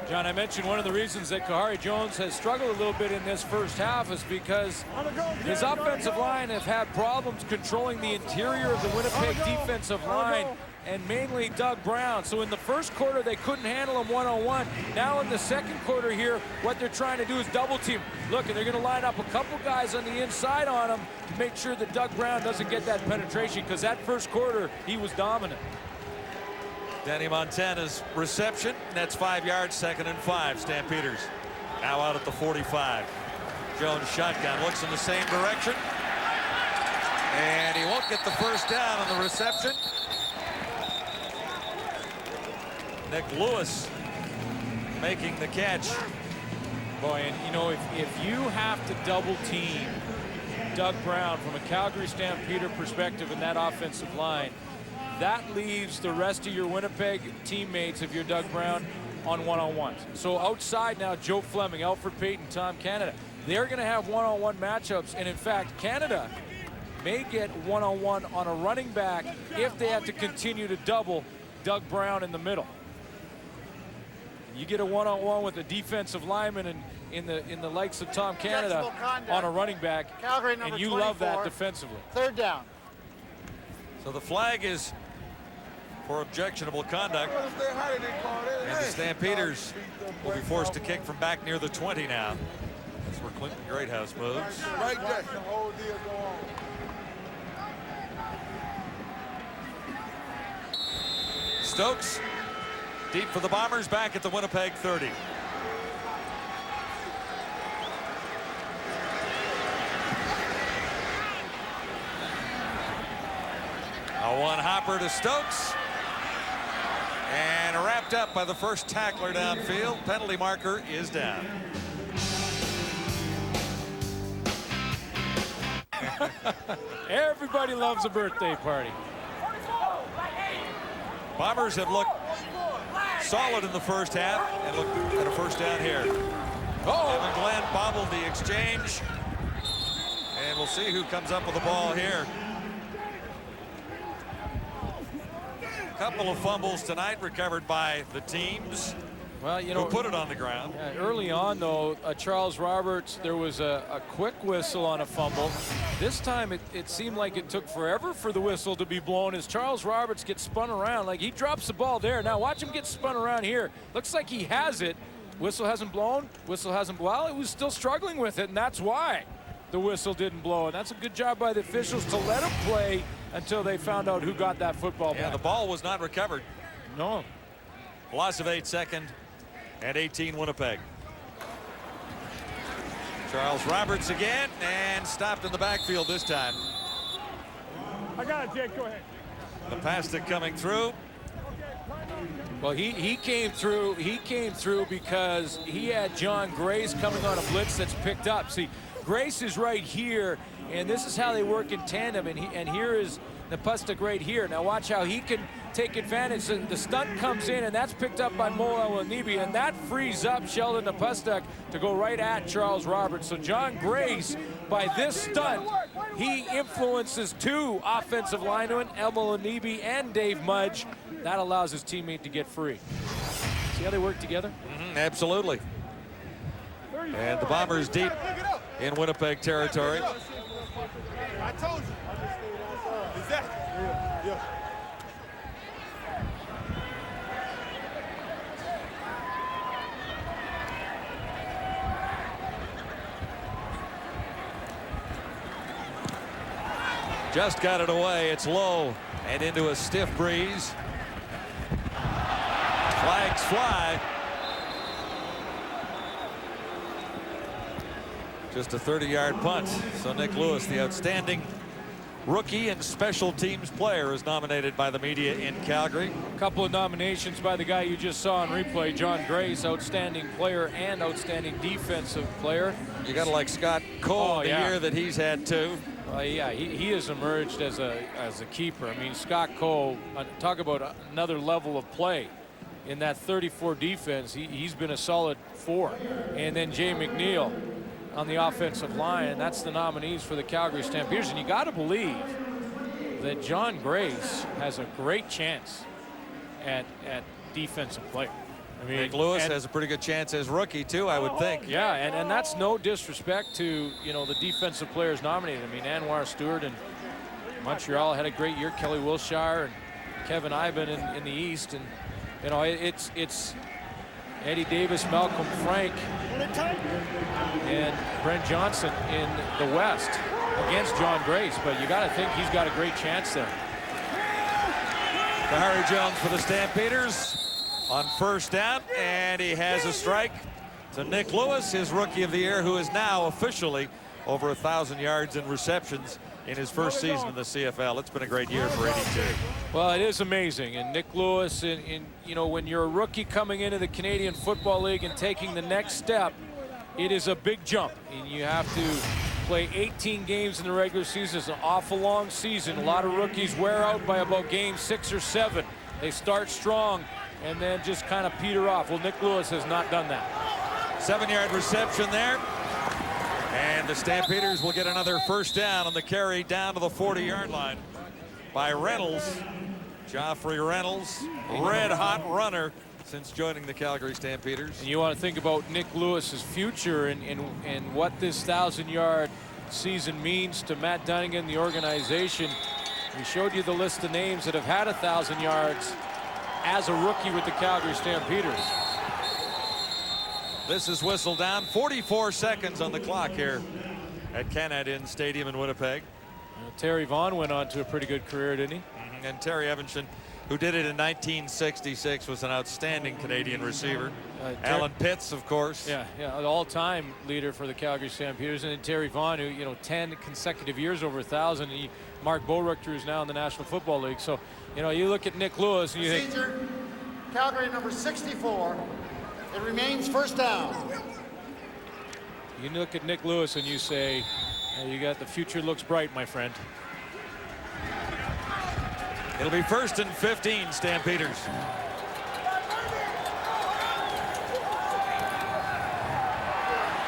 [SPEAKER 2] John, I mentioned one of the reasons that Kahari Jones has struggled a little bit in this first half is because his offensive line have had problems controlling the interior of the Winnipeg defensive line, and mainly Doug Brown. So in the first quarter, they couldn't handle him one-on-one. Now in the second quarter here, what they're trying to do is double team. Look, and they're going to line up a couple guys on the inside on him to make sure that Doug Brown doesn't get that penetration, because that first quarter, he was dominant.
[SPEAKER 1] Danny Montana's reception, that's 5 yards, 2nd and 5. Stampeders now out at the 45. Jones shotgun, looks in the same direction. And he won't get the first down on the reception. Nick Lewis making the catch.
[SPEAKER 2] Boy, and you know, if you have to double team Doug Brown from a Calgary Stampeder perspective in that offensive line, that leaves the rest of your Winnipeg teammates, if you're Doug Brown, on one-on-ones. So outside now, Joe Fleming, Alfred Payton, Tom Canada, they're going to have one-on-one matchups. And in fact, Canada may get one-on-one on a running back if they have to continue to double Doug Brown in the middle. You get a one-on-one with a defensive lineman and in the likes of Tom Canada on a running back,
[SPEAKER 5] Calgary,
[SPEAKER 2] and you love that defensively.
[SPEAKER 5] 3rd down.
[SPEAKER 1] So the flag is for objectionable conduct. And the Stampeders will be forced to kick from back near the 20 now. That's where Clinton Greathouse moves.
[SPEAKER 5] Right there.
[SPEAKER 1] Stokes deep for the Bombers, back at the Winnipeg 30. A one-hopper to Stokes. And wrapped up by the first tackler downfield. Penalty marker is down.
[SPEAKER 2] Everybody loves a birthday party.
[SPEAKER 1] Bombers have looked solid in the first half and look at a first down here. Evan Glenn bobbled the exchange. And we'll see who comes up with the ball here. A couple of fumbles tonight recovered by the teams.
[SPEAKER 2] Well, you know,
[SPEAKER 1] who put it on the ground.
[SPEAKER 2] Early on, though, Charles Roberts, there was a quick whistle on a fumble. This time, it seemed like it took forever for the whistle to be blown as Charles Roberts gets spun around. Like, he drops the ball there. Now, watch him get spun around here. Looks like he has it. Whistle hasn't blown. Whistle hasn't blown. Well, he was still struggling with it, and that's why the whistle didn't blow. And that's a good job by the officials to let him play until they found out who got that football back.
[SPEAKER 1] Yeah, the ball was not recovered.
[SPEAKER 2] No.
[SPEAKER 1] Loss of 8, 2nd and 18 Winnipeg. Charles Roberts again, and stopped in the backfield this time.
[SPEAKER 9] I got it, Jake. Go ahead.
[SPEAKER 1] The pasta coming through.
[SPEAKER 2] Well, he came through. He came through because he had John Grace coming on a blitz that's picked up. See, Grace is right here, and this is how they work in tandem. And here is Napustuk right here. Now watch how he can take advantage. The stunt comes in, and that's picked up by Mo Elwanibi, and that frees up Sheldon Napustuk to go right at Charles Roberts. So John Grace, by this stunt, he influences 2 offensive linemen, Elwanibi and Dave Mudge. That allows his teammate to get free. See how they work together?
[SPEAKER 1] Absolutely. And the Bombers deep in Winnipeg territory.
[SPEAKER 5] I told you. Exactly. Yeah.
[SPEAKER 1] Just got it away. It's low and into a stiff breeze. Flags fly. Just a 30-yard punt. So Nick Lewis, the outstanding Rookie and Special Teams Player is nominated by the media in Calgary.
[SPEAKER 2] A couple of nominations by the guy you just saw on replay, John Grace, Outstanding Player and Outstanding Defensive Player.
[SPEAKER 1] You got to like Scott Cole, the year that he's had too.
[SPEAKER 2] Yeah, he has emerged as a keeper. I mean, Scott Cole, talk about another level of play. In that 34 defense, he's been a solid 4. And then Jay McNeil on the offensive line. That's the nominees for the Calgary Stampeders. And you got to believe that John Grace has a great chance at defensive player. I mean,
[SPEAKER 1] Nick Lewis has a pretty good chance as rookie too, I would think.
[SPEAKER 2] Yeah, and that's no disrespect to, the defensive players nominated. I mean, Anwar Stewart and Montreal had a great year. Kelly Wilshire and Kevin Iben in the East, and it's Eddie Davis, Malcolm Frank, and Brent Johnson in the West against John Grace. But you got to think he's got a great chance there.
[SPEAKER 1] Harry Jones for the Stampeders on first down, and he has a strike to Nick Lewis, his Rookie of the Year, who is now officially over 1,000 yards in receptions in his first season in the CFL. It's been a great year for 82.
[SPEAKER 2] Well, it is amazing. And Nick Lewis, when you're a rookie coming into the Canadian Football League and taking the next step, it is a big jump. And you have to play 18 games in the regular season. It's an awful long season. A lot of rookies wear out by about game 6 or 7. They start strong and then just kind of peter off. Well, Nick Lewis has not done that.
[SPEAKER 1] 7-yard reception there. And the Stampeders will get another first down on the carry down to the 40-yard line by Reynolds. Joffrey Reynolds, red-hot runner since joining the Calgary Stampeders.
[SPEAKER 2] And you want to think about Nick Lewis's future and what this 1,000-yard season means to Matt Dunnigan, the organization. We showed you the list of names that have had 1,000 yards as a rookie with the Calgary Stampeders.
[SPEAKER 1] This is whistled down. 44 seconds on the clock here at Canadian Stadium in Winnipeg.
[SPEAKER 2] Terry Vaughn went on to a pretty good career, didn't he?
[SPEAKER 1] And Terry Evanson, who did it in 1966, was an outstanding Canadian receiver. Alan Pitts, of course.
[SPEAKER 2] Yeah, an all-time leader for the Calgary Stampeders. And then Terry Vaughn, who, 10 consecutive years over 1,000. Mark Bowrichter, who's now in the National Football League. So, you look at Nick Lewis and you think...
[SPEAKER 11] Calgary number 64. It remains first down.
[SPEAKER 2] You look at Nick Lewis and you say, you got the future looks bright, my friend.
[SPEAKER 1] It'll be 1st and 15, Stampeders.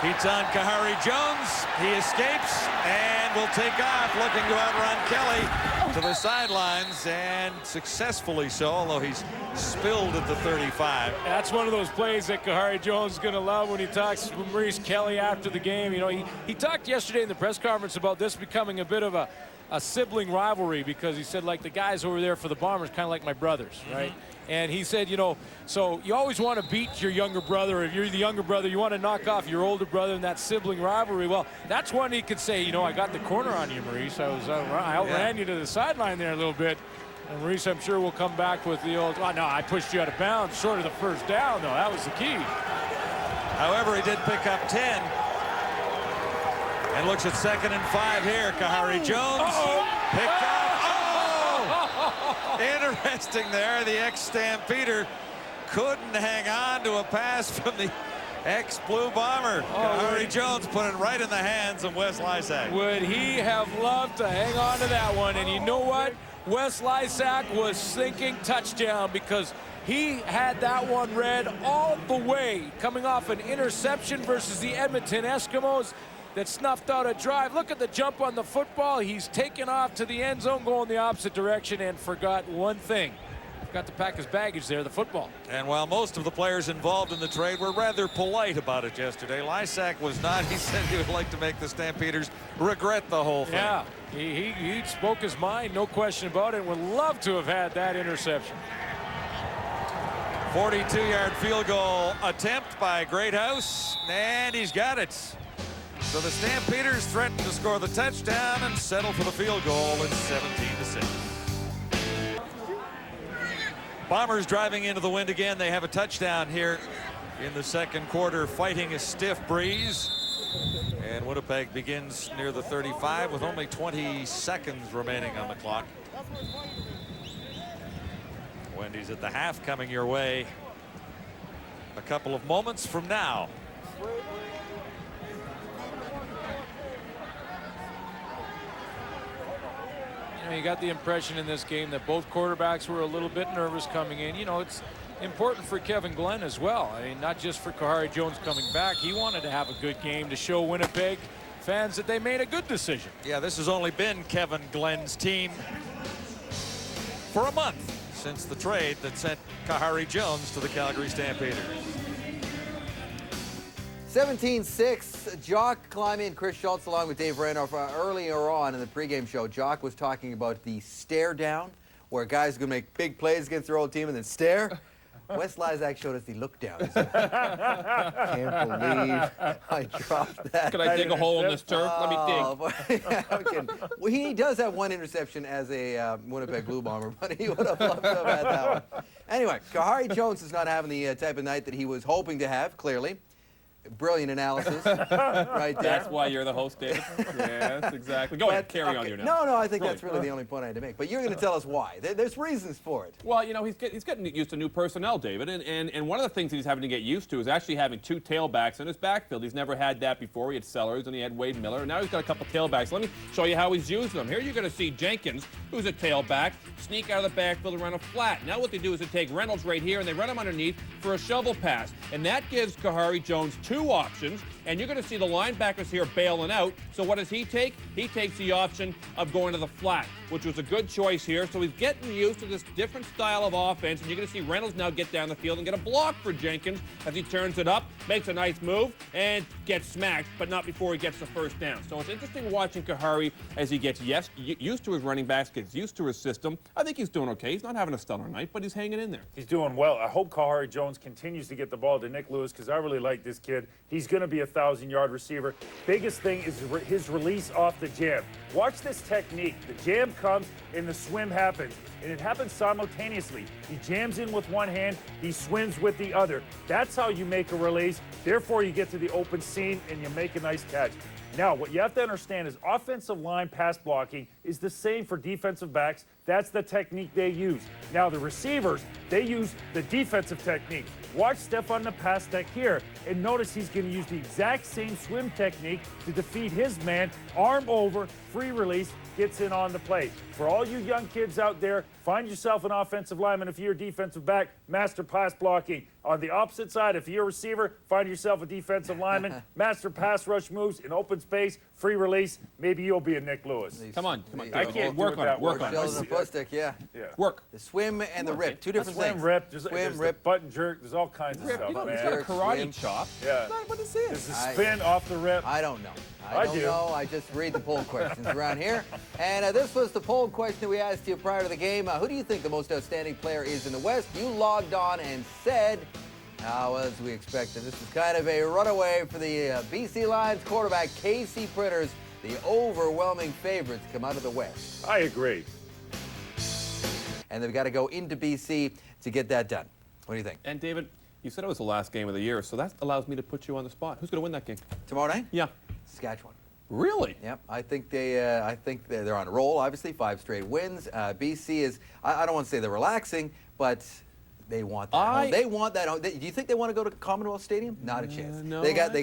[SPEAKER 1] He's on Kahari Jones. He escapes and will take off, looking to outrun Kelly to the sidelines, and successfully so, although he's spilled at the 35.
[SPEAKER 2] That's one of those plays that Kahari Jones is going to love when he talks to Maurice Kelly after the game. He talked yesterday in the press conference about this becoming a bit of a sibling rivalry, because he said, like, the guys over there for the Bombers kind of like my brothers, right? And he said, so you always want to beat your younger brother. If you're the younger brother, you want to knock off your older brother in that sibling rivalry. Well, that's one he could say, I got the corner on you, Maurice. I outran you to the sideline there a little bit. And Maurice, I'm sure, will come back with the old, no, I pushed you out of bounds, short of the first down, though. That was the key.
[SPEAKER 1] However, he did pick up 10. And looks at 2nd and 5 here. Kahari Jones picked up. Interesting there. The ex-Stampeder couldn't hang on to a pass from the ex-Blue Bomber. Kahari Jones put it right in the hands of Wes Lysak.
[SPEAKER 2] Would he have loved to hang on to that one? And you know what? Wes Lysak was thinking touchdown, because he had that one read all the way, coming off an interception versus the Edmonton Eskimos that snuffed out a drive. Look at the jump on the football. He's taken off to the end zone, going the opposite direction, and forgot one thing. Forgot to pack his baggage there, the football.
[SPEAKER 1] And while most of the players involved in the trade were rather polite about it yesterday, Lysak was not. He said he would like to make the Stampeders regret the whole thing.
[SPEAKER 2] Yeah, he spoke his mind, no question about it, and would love to have had that interception.
[SPEAKER 1] 42-yard field goal attempt by Greathouse, and he's got it. So the Stampeders threaten to score the touchdown and settle for the field goal. It's 17-6. Bombers driving into the wind again. They have a touchdown here in the second quarter, fighting a stiff breeze. And Winnipeg begins near the 35 with only 20 seconds remaining on the clock. Wendy's at the half coming your way a couple of moments from now.
[SPEAKER 2] You know, you got the impression in this game that both quarterbacks were a little bit nervous coming in. You know, it's important for Kevin Glenn as well. I mean, not just for Kahari Jones coming back. He wanted to have a good game to show Winnipeg fans that they made a good decision.
[SPEAKER 1] Yeah, this has only been Kevin Glenn's team for a month since the trade that sent Kahari Jones to the Calgary Stampeders.
[SPEAKER 7] 17-6, Jock climbing, Chris Schultz along with Dave Randolph. Earlier on in the pregame show, Jock was talking about the stare down, where guys are going to make big plays against their old team and then stare. Wes Lizak showed us the look down. Can't believe I dropped that.
[SPEAKER 8] Can I dig a hole in this turf? Let me dig.
[SPEAKER 7] Yeah, well, he does have one interception as a Winnipeg Blue Bomber, but he would have loved to have had that one. Anyway, Kahari Jones is not having the type of night that he was hoping to have, clearly. Brilliant analysis right there.
[SPEAKER 8] That's why you're the host, David. Yes, exactly. Go ahead, carry on your now.
[SPEAKER 7] No, I think that's really the only point I had to make. But you're going to tell us why. There's reasons for it.
[SPEAKER 8] Well, you know, he's getting used to new personnel, David. And one of the things that he's having to get used to is actually having two tailbacks in his backfield. He's never had that before. He had Sellers and he had Wade Miller. And now he's got a couple tailbacks. Let me show you how he's using them. Here you're going to see Jenkins, who's a tailback, sneak out of the backfield and run a flat. Now what they do is they take Reynolds right here and they run him underneath for a shovel pass. And that gives Kahari Jones two options. And you're going to see the linebackers here bailing out. So what does he take? He takes the option of going to the flat, which was a good choice here. So he's getting used to this different style of offense. And you're going to see Reynolds now get down the field and get a block for Jenkins as he turns it up, makes a nice move, and gets smacked, but not before he gets the first down. So it's interesting watching Kahari as he gets used to his running backs, gets used to his system. I think he's doing okay. He's not having a stellar night, but he's hanging in there.
[SPEAKER 9] He's doing well. I hope Kahari Jones continues to get the ball to Nick Lewis because I really like this kid. He's going to be a 1,000-yard receiver. Biggest thing is his release off the jam. Watch this technique. The jam comes and the swim happens, and it happens simultaneously. He jams in with one hand, he swims with the other. That's how you make a release. Therefore, you get to the open seam and you make a nice catch. Now, what you have to understand is offensive line pass blocking is the same for defensive backs. That's the technique they use. Now, the receivers, they use the defensive technique. Watch Stefan the pass deck here, and notice he's going to use the exact same swim technique to defeat his man, arm over, free release, gets in on the play. For all you young kids out there, find yourself an offensive lineman. If you're a defensive back, master pass blocking. On the opposite side, if you're a receiver, find yourself a defensive lineman, master pass rush moves in open space, free release. Maybe you'll be a Nick Lewis.
[SPEAKER 8] Come on.
[SPEAKER 9] I can't
[SPEAKER 8] work on it. Work on
[SPEAKER 7] it. Yeah.
[SPEAKER 8] Work.
[SPEAKER 7] The swim and the rip, two different
[SPEAKER 9] swim,
[SPEAKER 7] things.
[SPEAKER 9] Rip, there's
[SPEAKER 7] rip,
[SPEAKER 9] the button jerk. There's all kinds of stuff,
[SPEAKER 8] man.
[SPEAKER 9] man.
[SPEAKER 8] He's got a karate chop.
[SPEAKER 9] Yeah.
[SPEAKER 7] What is this?
[SPEAKER 9] There's a spin off the rip.
[SPEAKER 7] I don't know. I don't know. I just read the poll questions around here. And this was the poll question we asked you prior to the game. Who do you think the most outstanding player is in the West? You logged on and said, as we expected, this is kind of a runaway for the BC Lions quarterback, Casey Pritters, the overwhelming favorite to come out of the West.
[SPEAKER 9] I agree.
[SPEAKER 7] And they've got to go into BC to get that done. What do you think?
[SPEAKER 8] And David, you said it was the last game of the year, so that allows me to put you on the spot. Who's going to win that game?
[SPEAKER 7] Tomorrow night?
[SPEAKER 8] Yeah.
[SPEAKER 7] Saskatchewan.
[SPEAKER 8] Really?
[SPEAKER 7] Yep. I think they're on a roll. Obviously, 5 straight wins. BC is. I don't want to say they're relaxing, but they want that. They want that. Do you think they want to go to Commonwealth Stadium? Not a chance.
[SPEAKER 8] No.
[SPEAKER 7] They got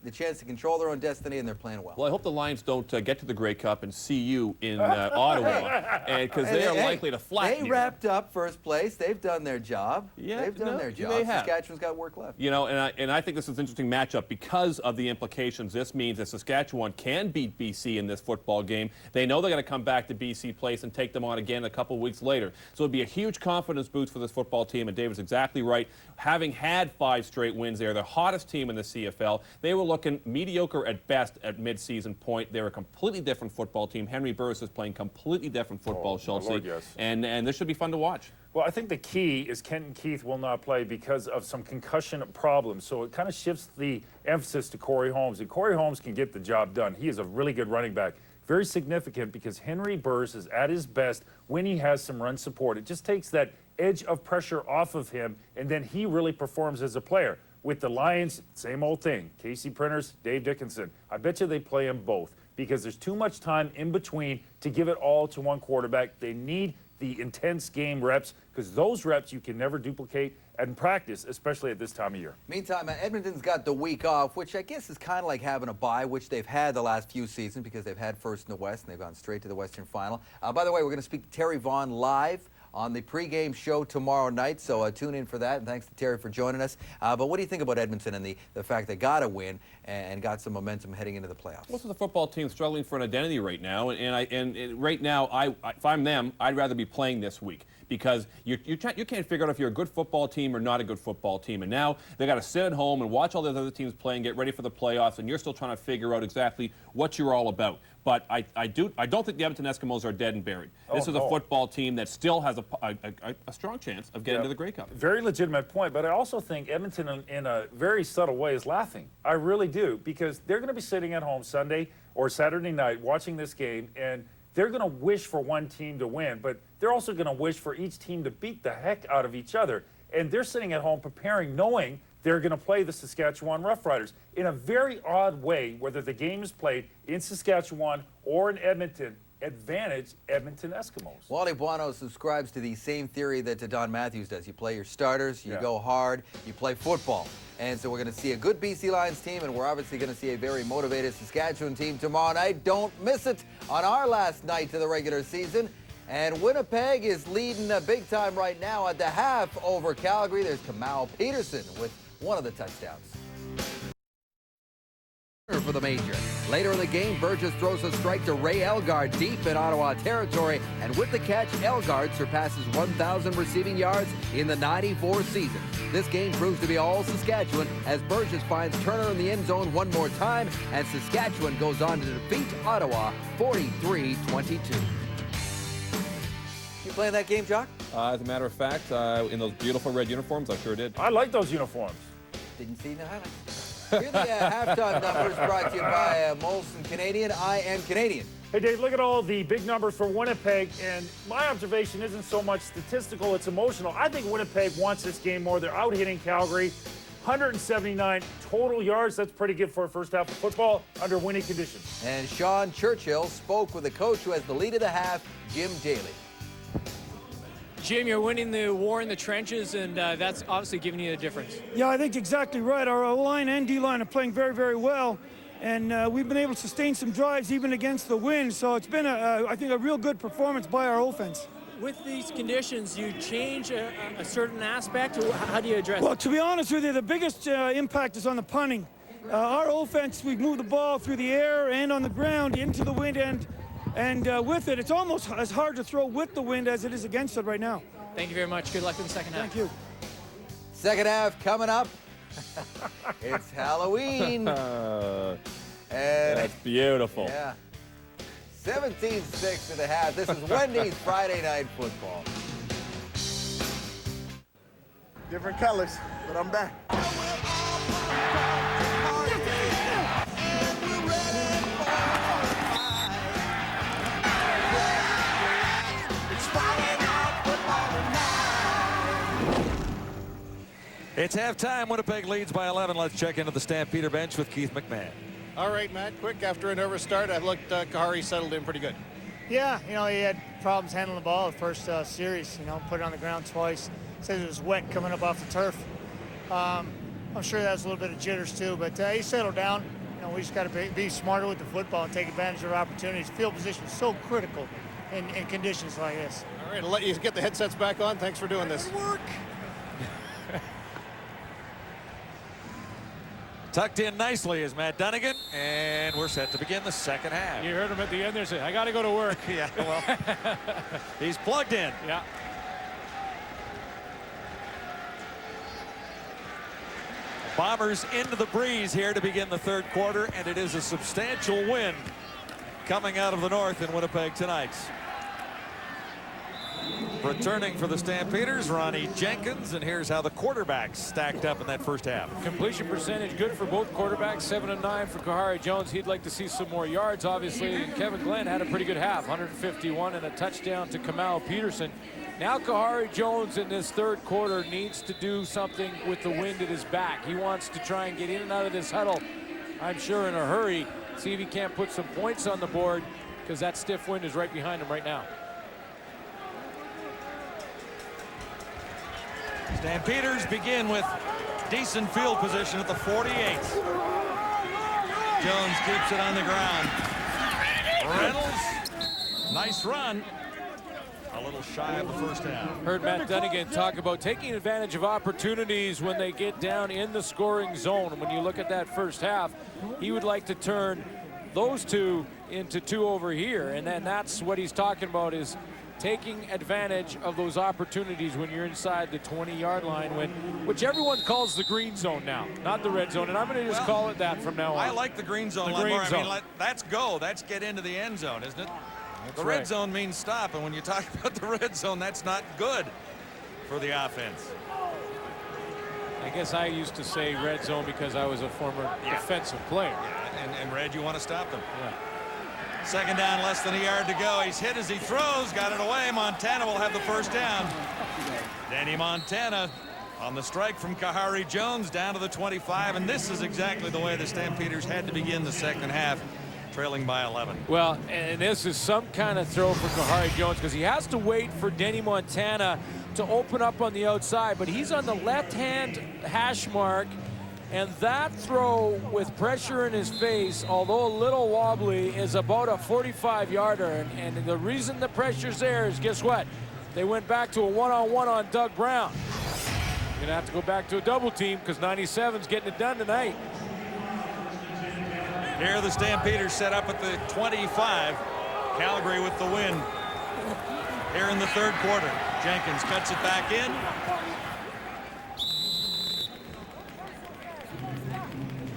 [SPEAKER 7] the chance to control their own destiny, and they're playing well.
[SPEAKER 8] Well, I hope the Lions don't get to the Grey Cup and see you in Ottawa, because they are likely to flatten you.
[SPEAKER 7] They wrapped up first place. They've done their job.
[SPEAKER 8] Yeah,
[SPEAKER 7] they've done their job.
[SPEAKER 8] They have.
[SPEAKER 7] Saskatchewan's got work left.
[SPEAKER 8] You know, and I think this is an interesting matchup because of the implications. This means that Saskatchewan can beat BC in this football game. They know they're going to come back to BC Place and take them on again a couple weeks later. So it'll be a huge confidence boost for this football team. And David's exactly right. Having had 5 straight wins, they're the hottest team in the CFL. They were looking mediocre at best at midseason point. They're a completely different football team. Henry Burris is playing completely different football, Schultz.
[SPEAKER 9] Yes.
[SPEAKER 8] And this should be fun to watch.
[SPEAKER 9] Well, I think the key is Kenton Keith will not play because of some concussion problems. So it kind of shifts the emphasis to Corey Holmes. And Corey Holmes can get the job done. He is a really good running back. Very significant because Henry Burris is at his best when he has some run support. It just takes that edge of pressure off of him, and then he really performs as a player. With the Lions, same old thing. Casey Printers, Dave Dickinson. I bet you they play them both because there's too much time in between to give it all to one quarterback. They need the intense game reps because those reps you can never duplicate and practice, especially at this time of year.
[SPEAKER 7] Meantime, Edmonton's got the week off, which I guess is kind of like having a bye, which they've had the last few seasons because they've had first in the West and they've gone straight to the Western Final. By the way, we're going to speak to Terry Vaughn live on the pregame show tomorrow night, so tune in for that, and thanks to Terry for joining us. But what do you think about Edmonton and the fact they got to win and got some momentum heading into the playoffs?
[SPEAKER 8] Most of the football team struggling for an identity right now, and right now, if I'm them, I'd rather be playing this week because you can't figure out if you're a good football team or not a good football team. And now they got to sit at home and watch all the other teams play and get ready for the playoffs, and you're still trying to figure out exactly what you're all about. But I don't think the Edmonton Eskimos are dead and buried. This is a football team that still has a strong chance of getting to the Grey Cup.
[SPEAKER 9] Very legitimate point, but I also think Edmonton, in a very subtle way, is laughing. I really do, because they're going to be sitting at home Sunday or Saturday night watching this game, and they're going to wish for one team to win, but they're also going to wish for each team to beat the heck out of each other. And they're sitting at home preparing, knowing they're going to play the Saskatchewan Roughriders in a very odd way, whether the game is played in Saskatchewan or in Edmonton. Advantage Edmonton Eskimos.
[SPEAKER 7] Wally Buono subscribes to the same theory that Don Matthews does. You play your starters, you go hard, you play football. And so we're going to see a good BC Lions team, and we're obviously going to see a very motivated Saskatchewan team tomorrow night. Don't miss it on our last night to the regular season. And Winnipeg is leading big time right now at the half over Calgary. There's Kamau Peterson with one of the touchdowns for the Major. Later in the game, Burgess throws a strike to Ray Elgard deep in Ottawa territory, and with the catch, Elgard surpasses 1,000 receiving yards in the '94 season. This game proves to be all Saskatchewan as Burgess finds Turner in the end zone one more time, and Saskatchewan goes on to defeat Ottawa 43-22. You playing that game, Jock?
[SPEAKER 8] As a matter of fact, in those beautiful red uniforms, I sure did.
[SPEAKER 9] I like those uniforms.
[SPEAKER 7] Didn't see the highlights. Here are the halftime numbers brought to you by Molson Canadian. I am Canadian.
[SPEAKER 9] Hey, Dave, look at all the big numbers for Winnipeg, and my observation isn't so much statistical, it's emotional. I think Winnipeg wants this game more. They're out-hitting Calgary. 179 total yards. That's pretty good for a first half of football under winning conditions.
[SPEAKER 7] And Sean Churchill spoke with the coach who has the lead of the half, Jim Daly.
[SPEAKER 4] Jim, you're winning the war in the trenches, and that's obviously giving you a difference.
[SPEAKER 12] Yeah, I think exactly right. Our O-line and D-line are playing very, very well, and we've been able to sustain some drives even against the wind. So it's been, I think, a real good performance by our offense.
[SPEAKER 4] With these conditions, you change a certain aspect. How do you address it?
[SPEAKER 12] Well, to be honest with you, the biggest impact is on the punting. Our offense, we've moved the ball through the air and on the ground into the wind end. And with it, it's almost as hard to throw with the wind as it is against it right now.
[SPEAKER 4] Thank you very much. Good luck in the second half.
[SPEAKER 12] Thank you.
[SPEAKER 7] Second half coming up. It's Halloween.
[SPEAKER 8] That's beautiful.
[SPEAKER 7] Yeah. 17-6 at the half. This is Wendy's Friday Night Football.
[SPEAKER 5] Different colors, but I'm back.
[SPEAKER 1] It's halftime. Winnipeg leads by 11. Let's check into the Stampeder bench with Keith McMahon.
[SPEAKER 3] All right, Matt, quick. After a nervous start, I looked Kahari settled in pretty good.
[SPEAKER 13] Yeah, you know, he had problems handling the ball the first series, you know, put it on the ground twice. Said it was wet coming up off the turf. I'm sure that was a little bit of jitters too, but he settled down. You know, we just got to be smarter with the football and take advantage of our opportunities. Field position is so critical in conditions like this.
[SPEAKER 3] All right, I'll let you get the headsets back on. Thanks for doing this.
[SPEAKER 13] Work.
[SPEAKER 1] Tucked in nicely is Matt Dunnigan, and we're set to begin the second half.
[SPEAKER 2] You heard him at the end there say, I got to go to work.
[SPEAKER 1] Yeah, well, he's plugged in.
[SPEAKER 2] Yeah.
[SPEAKER 1] Bombers into the breeze here to begin the third quarter, and it is a substantial win coming out of the north in Winnipeg tonight. Returning for the Stampeders, Ronnie Jenkins, and here's how the quarterbacks stacked up in that first half.
[SPEAKER 2] Completion percentage good for both quarterbacks, 7 and 9 for Kahari Jones. He'd like to see some more yards, obviously. Kevin Glenn had a pretty good half, 151 and a touchdown to Kamau Peterson. Now Kahari Jones in this third quarter needs to do something with the wind at his back. He wants to try and get in and out of this huddle, I'm sure in a hurry, see if he can't put some points on the board, because that stiff wind is right behind him right now.
[SPEAKER 1] Stampeders begin with decent field position at the 48. Jones keeps it on the ground. Reynolds, nice run. A little shy of the first half.
[SPEAKER 2] Heard Matt Dunnigan talk about taking advantage of opportunities when they get down in the scoring zone. And when you look at that first half, he would like to turn those two into two over here. And then that's what he's talking about, is taking advantage of those opportunities when you're inside the 20-yard line, which everyone calls the green zone now, not the red zone. And I'm going to just call it that from now on.
[SPEAKER 1] I like the green zone.
[SPEAKER 2] The green zone.
[SPEAKER 1] I mean, that's go. That's get into the end zone, isn't it?
[SPEAKER 2] That's
[SPEAKER 1] the
[SPEAKER 2] right.
[SPEAKER 1] red zone means stop, and when you talk about the red zone, that's not good for the offense.
[SPEAKER 2] I guess I used to say red zone because I was a former defensive player.
[SPEAKER 1] Yeah, and red, you want to stop them.
[SPEAKER 2] Yeah.
[SPEAKER 1] Second down, less than a yard to go. He's hit as he throws, got it away. Montana will have the first down. Danny Montana on the strike from Kahari Jones down to the 25, and this is exactly the way the Stampeders had to begin the second half, trailing by 11.
[SPEAKER 2] Well, and this is some kind of throw for Kahari Jones, because he has to wait for Denny Montana to open up on the outside, but he's on the left-hand hash mark, and that throw with pressure in his face, although a little wobbly, is about a 45-yarder, and the reason the pressure's there is, guess what? They went back to a one-on-one on Doug Brown. You're gonna have to go back to a double team, because 97's getting it done tonight.
[SPEAKER 1] Here the Stampeders set up at the 25. Calgary with the win. Here in the third quarter. Jenkins cuts it back in.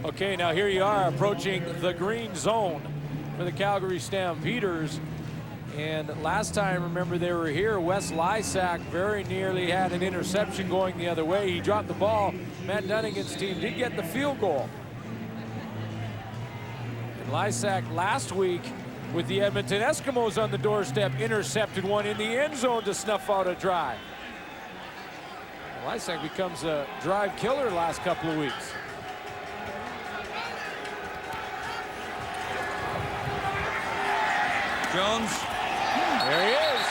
[SPEAKER 2] Okay, now here you are approaching the green zone for the Calgary Stampeders. And last time, remember, they were here, Wes Lysak very nearly had an interception going the other way. He dropped the ball. Matt Dunnigan's team did get the field goal. Lysak last week with the Edmonton Eskimos on the doorstep intercepted one in the end zone to snuff out a drive. Lysak becomes a drive killer last couple of weeks.
[SPEAKER 1] Jones.
[SPEAKER 2] There he is.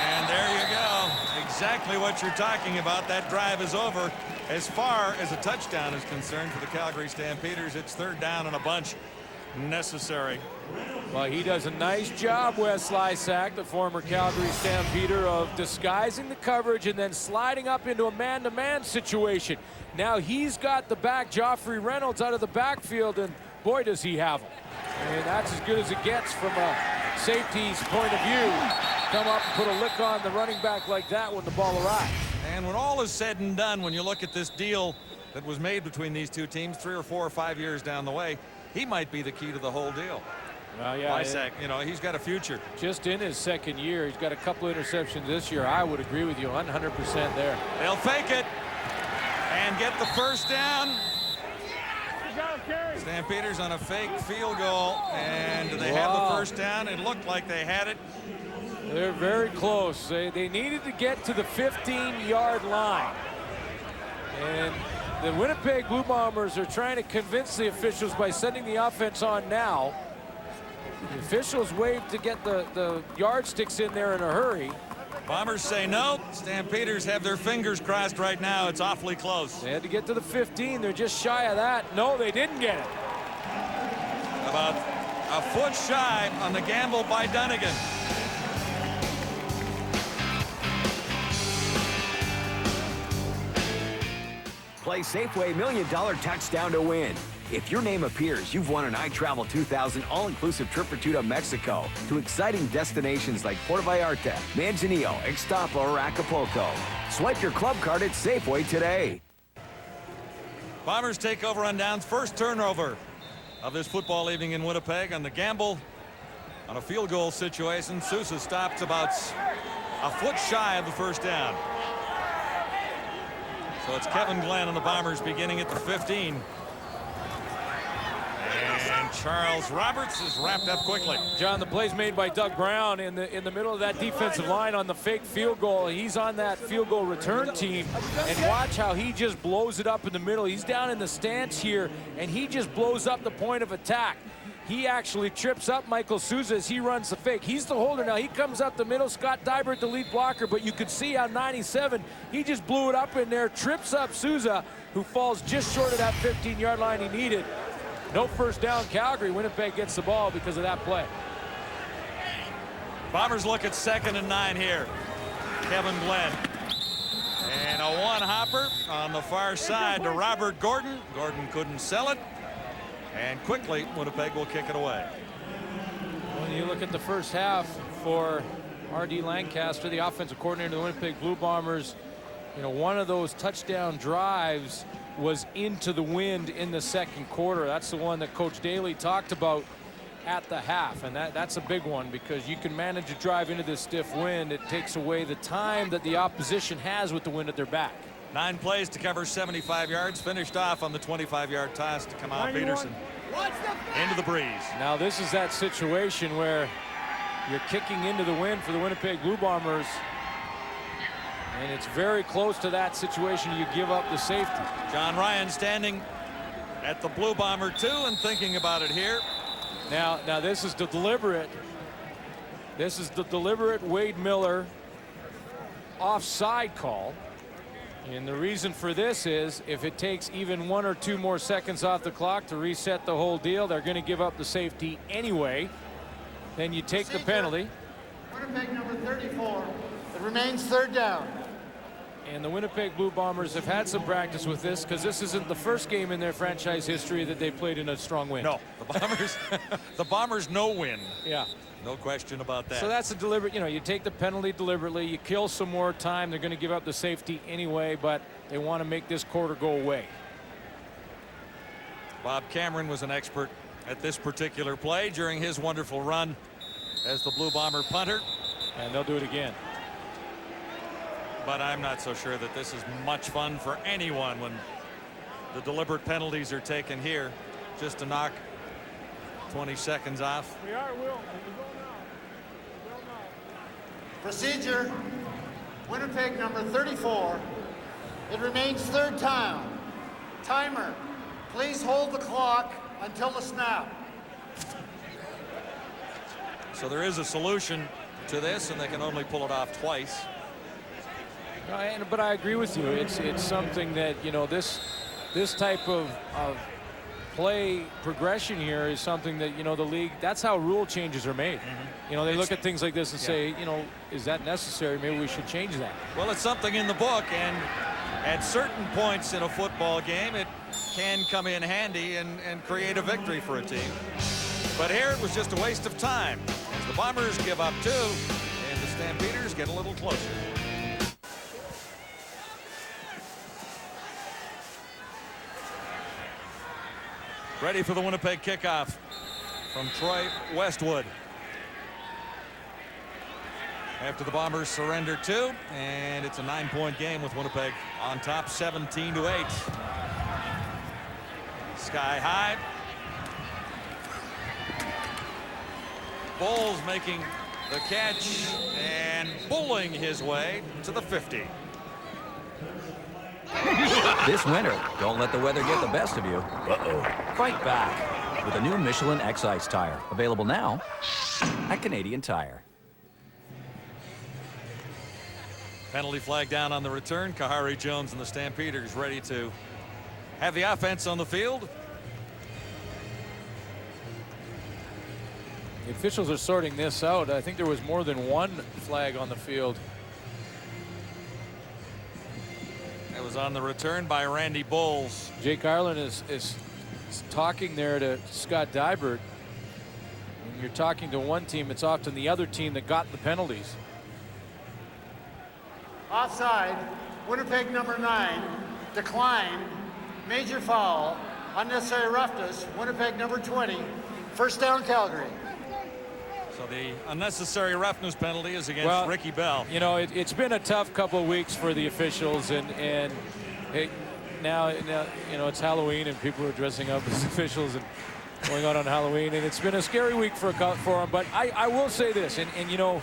[SPEAKER 1] And there you go. Exactly what you're talking about. That drive is over. As far as a touchdown is concerned for the Calgary Stampeders, it's third down and a bunch necessary.
[SPEAKER 2] Well, he does a nice job, Wes Lysak, the former Calgary Stampeder, of disguising the coverage and then sliding up into a man-to-man situation. Now he's got the back, Joffrey Reynolds, out of the backfield, and boy, does he have him. And that's as good as it gets from a safety's point of view. Come up and put a lick on the running back like that when the ball arrives.
[SPEAKER 1] And when all is said and done, when you look at this deal that was made between these two teams 3 or 4 or 5 years down the way, he might be the key to the whole deal.
[SPEAKER 2] Well, yeah,
[SPEAKER 1] Lysak, you know, he's got a future.
[SPEAKER 2] Just in his second year, he's got a couple of interceptions this year. I would agree with you 100% there.
[SPEAKER 1] They'll fake it and get the first down. Stampeders on a fake field goal, and they have the first down. It looked like they had it.
[SPEAKER 2] They're very close. They needed to get to the 15-yard line. And the Winnipeg Blue Bombers are trying to convince the officials by sending the offense on now. The officials waved to get the yardsticks in there in a hurry.
[SPEAKER 1] Bombers say no. Stampeders have their fingers crossed right now. It's awfully close.
[SPEAKER 2] They had to get to the 15. They're just shy of that. No, they didn't get it.
[SPEAKER 1] About a foot shy on the gamble by Dunnigan.
[SPEAKER 14] Play Safeway $1 Million Touchdown to win. If your name appears, you've won an iTravel 2000 all-inclusive trip or two to Mexico to exciting destinations like Puerto Vallarta, Manzanillo, Ixtapa, or Acapulco. Swipe your club card at Safeway today.
[SPEAKER 1] Bombers take over on downs. First turnover of this football evening in Winnipeg on the gamble on a field goal situation. Sousa stops about a foot shy of the first down. So it's Kevin Glenn and the Bombers beginning at the 15. And And Charles Roberts is wrapped up quickly.
[SPEAKER 2] John, the play's made by Doug Brown in the middle of that defensive line on the fake field goal. He's on that field goal return team, and watch how he just blows it up in the middle. He's down in the stance here, and he just blows up the point of attack. He actually trips up Michael Souza as he runs the fake. He's the holder now. He comes up the middle. Scott Dybert, the lead blocker, but you could see on 97, he just blew it up in there, trips up Souza, who falls just short of that 15-yard line he needed. No first down, Calgary. Winnipeg gets the ball because of that play.
[SPEAKER 1] Bombers look at 2nd and 9 here. Kevin Glenn. And a one-hopper on the far side to Robert Gordon. Gordon couldn't sell it. And quickly, Winnipeg will kick it away.
[SPEAKER 2] When you look at the first half for R.D. Lancaster, the offensive coordinator of the Winnipeg Blue Bombers, you know, one of those touchdown drives was into the wind in the second quarter. That's the one that Coach Daly talked about at the half, and that's a big one because you can manage a drive into this stiff wind. It takes away the time that the opposition has with the wind at their back.
[SPEAKER 1] 9 plays to cover 75 yards, finished off on the 25-yard toss to Kamal Peterson into the breeze.
[SPEAKER 2] Now this is that situation where you're kicking into the wind for the Winnipeg Blue Bombers, and it's very close to that situation. You give up the safety.
[SPEAKER 1] John Ryan standing at the Blue Bomber 2 and thinking about it here.
[SPEAKER 2] Now this is the deliberate. This is the deliberate Wade Miller offside call. And the reason for this is if it takes even 1 or 2 more seconds off the clock to reset the whole deal, they're going to give up the safety anyway. Then you take the penalty.
[SPEAKER 11] Winnipeg number 34. It remains 3rd down.
[SPEAKER 2] And the Winnipeg Blue Bombers have had some practice with this because this isn't the first game in their franchise history that they played in a strong wind.
[SPEAKER 1] No, the Bombers know wind.
[SPEAKER 2] Yeah.
[SPEAKER 1] No question about that.
[SPEAKER 2] So that's a deliberate, you know, you take the penalty deliberately, you kill some more time. They're going to give up the safety anyway, but they want to make this quarter go away.
[SPEAKER 1] Bob Cameron was an expert at this particular play during his wonderful run as the Blue Bomber punter.
[SPEAKER 2] And they'll do it again.
[SPEAKER 1] But I'm not so sure that this is much fun for anyone when the deliberate penalties are taken here just to knock 20 seconds off.
[SPEAKER 12] We are, Will.
[SPEAKER 11] Procedure, Winnipeg number 34. It remains 3rd down. Timer, please hold the clock until the snap.
[SPEAKER 1] So there is a solution to this, and they can only pull it off twice.
[SPEAKER 2] But I agree with you. It's something that, you know, this type of play progression here is something that, you know, the league, that's how rule changes are made. You know, they look at things like this and say, you know, is that necessary? Maybe we should change that.
[SPEAKER 1] Well, it's something in the book, and at certain points in a football game, it can come in handy and create a victory for a team. But here it was just a waste of time as the Bombers give up 2 and the Stampeders get a little closer. Ready for the Winnipeg kickoff from Troy Westwood. After the Bombers surrender 2, and it's a 9-point game with Winnipeg on top 17-8. Sky high. Bowles making the catch and bowling his way to the 50.
[SPEAKER 15] This winter, don't let the weather get the best of you. Fight back with a new Michelin X-Ice tire. Available now at Canadian Tire.
[SPEAKER 1] Penalty flag down on the return. Kahari Jones and the Stampeders ready to have the offense on the field.
[SPEAKER 2] The officials are sorting this out. I think there was more than 1 flag on the field.
[SPEAKER 1] It was on the return by Randy Bowles.
[SPEAKER 2] Jake Ireland is talking there to Scott Dybert. When you're talking to one team, it's often the other team that got the penalties.
[SPEAKER 11] Offside, Winnipeg number 9, declined, major foul, unnecessary roughness, Winnipeg number 20, 1st down Calgary.
[SPEAKER 1] So the unnecessary roughness penalty is against Ricky Bell.
[SPEAKER 2] You know, it's been a tough couple of weeks for the officials, and now you know it's Halloween and people are dressing up as officials, and going on Halloween, and it's been a scary week for him. But I will say this, and you know,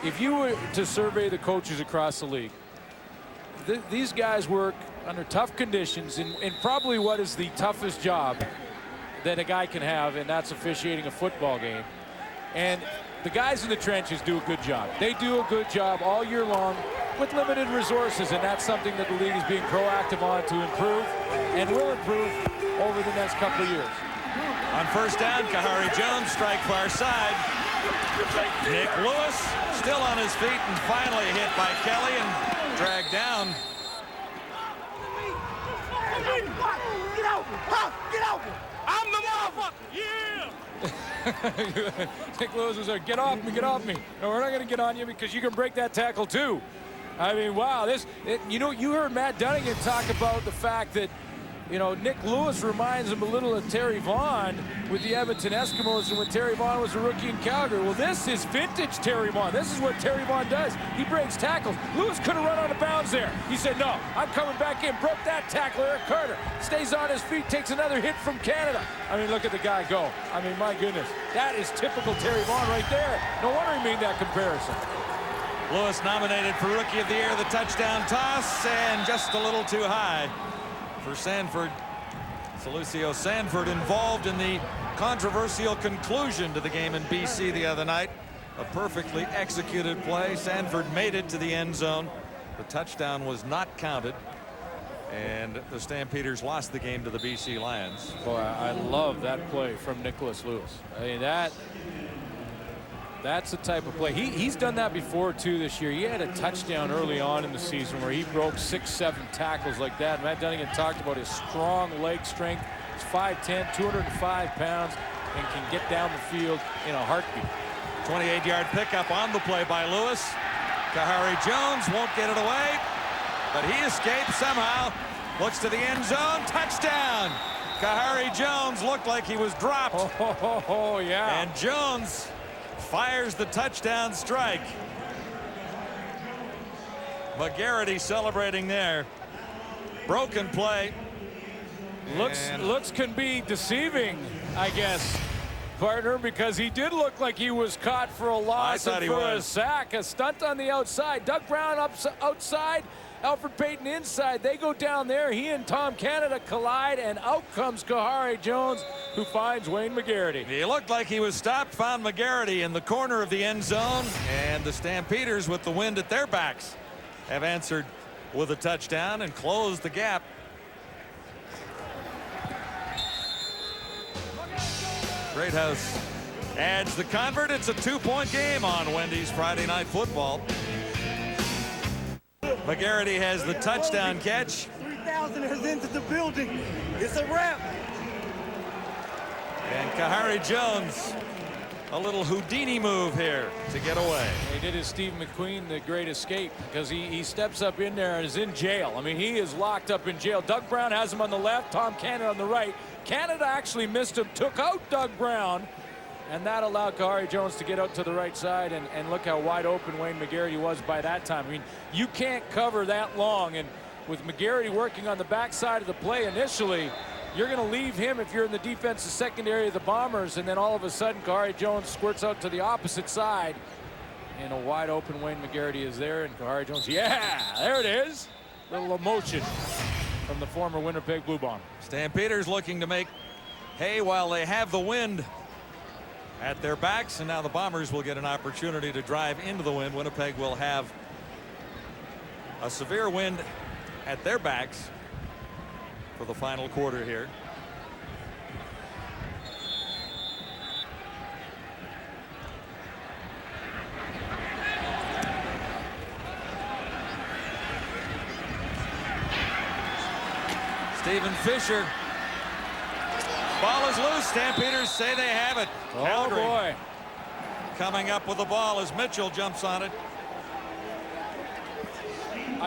[SPEAKER 2] if you were to survey the coaches across the league, these guys work under tough conditions in probably what is the toughest job that a guy can have, and that's officiating a football game. And the guys in the trenches do a good job. They do a good job all year long with limited resources, and that's something that the league is being proactive on to improve and will improve over the next couple of years.
[SPEAKER 1] On first down, Kahari Jones, strike far side. Nick Lewis still on his feet and finally hit by Kelly and dragged down.
[SPEAKER 5] Get out! Get out! I'm the motherfucker!
[SPEAKER 2] Yeah! Nick Lewis was like, get off me, get off me. No, we're not going to get on you because you can break that tackle too. I mean, wow, you know, you heard Matt Dunnigan talk about the fact that, you know, Nick Lewis reminds him a little of Terry Vaughn with the Edmonton Eskimos and when Terry Vaughn was a rookie in Calgary. Well, this is vintage Terry Vaughn. This is what Terry Vaughn does. He breaks tackles. Lewis could have run out of bounds there. He said, no, I'm coming back in. Broke that tackle. Eric Carter stays on his feet, takes another hit from Canada. I mean, look at the guy go. I mean, my goodness. That is typical Terry Vaughn right there. No wonder he made that comparison.
[SPEAKER 1] Lewis nominated for Rookie of the Year, the touchdown toss, and just a little too high for Sanford. Lucio Sanford involved in the controversial conclusion to the game in BC the other night. A perfectly executed play. Sanford made it to the end zone. The touchdown was not counted, and the Stampeders lost the game to the BC Lions.
[SPEAKER 2] Boy, I love that play from Nicholas Lewis. I mean, that's the type of play. He's done that before too this year. He had a touchdown early on in the season where he broke 6-7 tackles like that. Matt Dunnigan talked about his strong leg strength. He's 5'10", 205 pounds, and can get down the field in a heartbeat.
[SPEAKER 1] 28-yard pickup on the play by Lewis. Kahari Jones won't get it away, but he escapes somehow. Looks to the end zone. Touchdown! Kahari Jones looked like he was dropped.
[SPEAKER 2] Oh, yeah.
[SPEAKER 1] And Jones fires the touchdown strike. McGarity celebrating there. Broken play.
[SPEAKER 2] Looks can be deceiving, I guess, partner, because he did look like he was caught for a loss and for a sack. A stunt on the outside. Doug Brown outside. Alfred Payton inside. They go down there. He and Tom Canada collide, and out comes Kahari Jones, who finds Wayne McGarity.
[SPEAKER 1] He looked like he was stopped, found McGarity in the corner of the end zone, and the Stampeders, with the wind at their backs, have answered with a touchdown and closed the gap. Greathouse adds the convert. It's a 2-point game on Wendy's Friday Night Football. McGarity has the touchdown catch.
[SPEAKER 5] 3,000 has entered the building. It's a wrap.
[SPEAKER 1] And Kahari Jones, a little Houdini move here to get away.
[SPEAKER 2] He did his Steve McQueen, the great escape, because he steps up in there and is in jail. I mean, he is locked up in jail. Doug Brown has him on the left, Tom Canada on the right. Canada actually missed him, took out Doug Brown, and that allowed Kahari Jones to get out to the right side, and look how wide open Wayne McGarity was by that time. I mean, you can't cover that long, and with McGarity working on the backside of the play initially, you're going to leave him if you're in the defensive secondary of the Bombers, and then all of a sudden Kahari Jones squirts out to the opposite side, and a wide open Wayne McGarity is there, and Kahari Jones, yeah, there it is. Little emotion from the former Winnipeg Blue Bomber.
[SPEAKER 1] Stampeders looking to make hay while they have the wind at their backs, and now the Bombers will get an opportunity to drive into the wind. Winnipeg will have a severe wind at their backs for the final quarter here. Stephen Fisher. Ball is loose. Stampeders say they have it.
[SPEAKER 2] Oh,
[SPEAKER 1] Calgary
[SPEAKER 2] boy.
[SPEAKER 1] coming up with the ball as Mitchell jumps on it.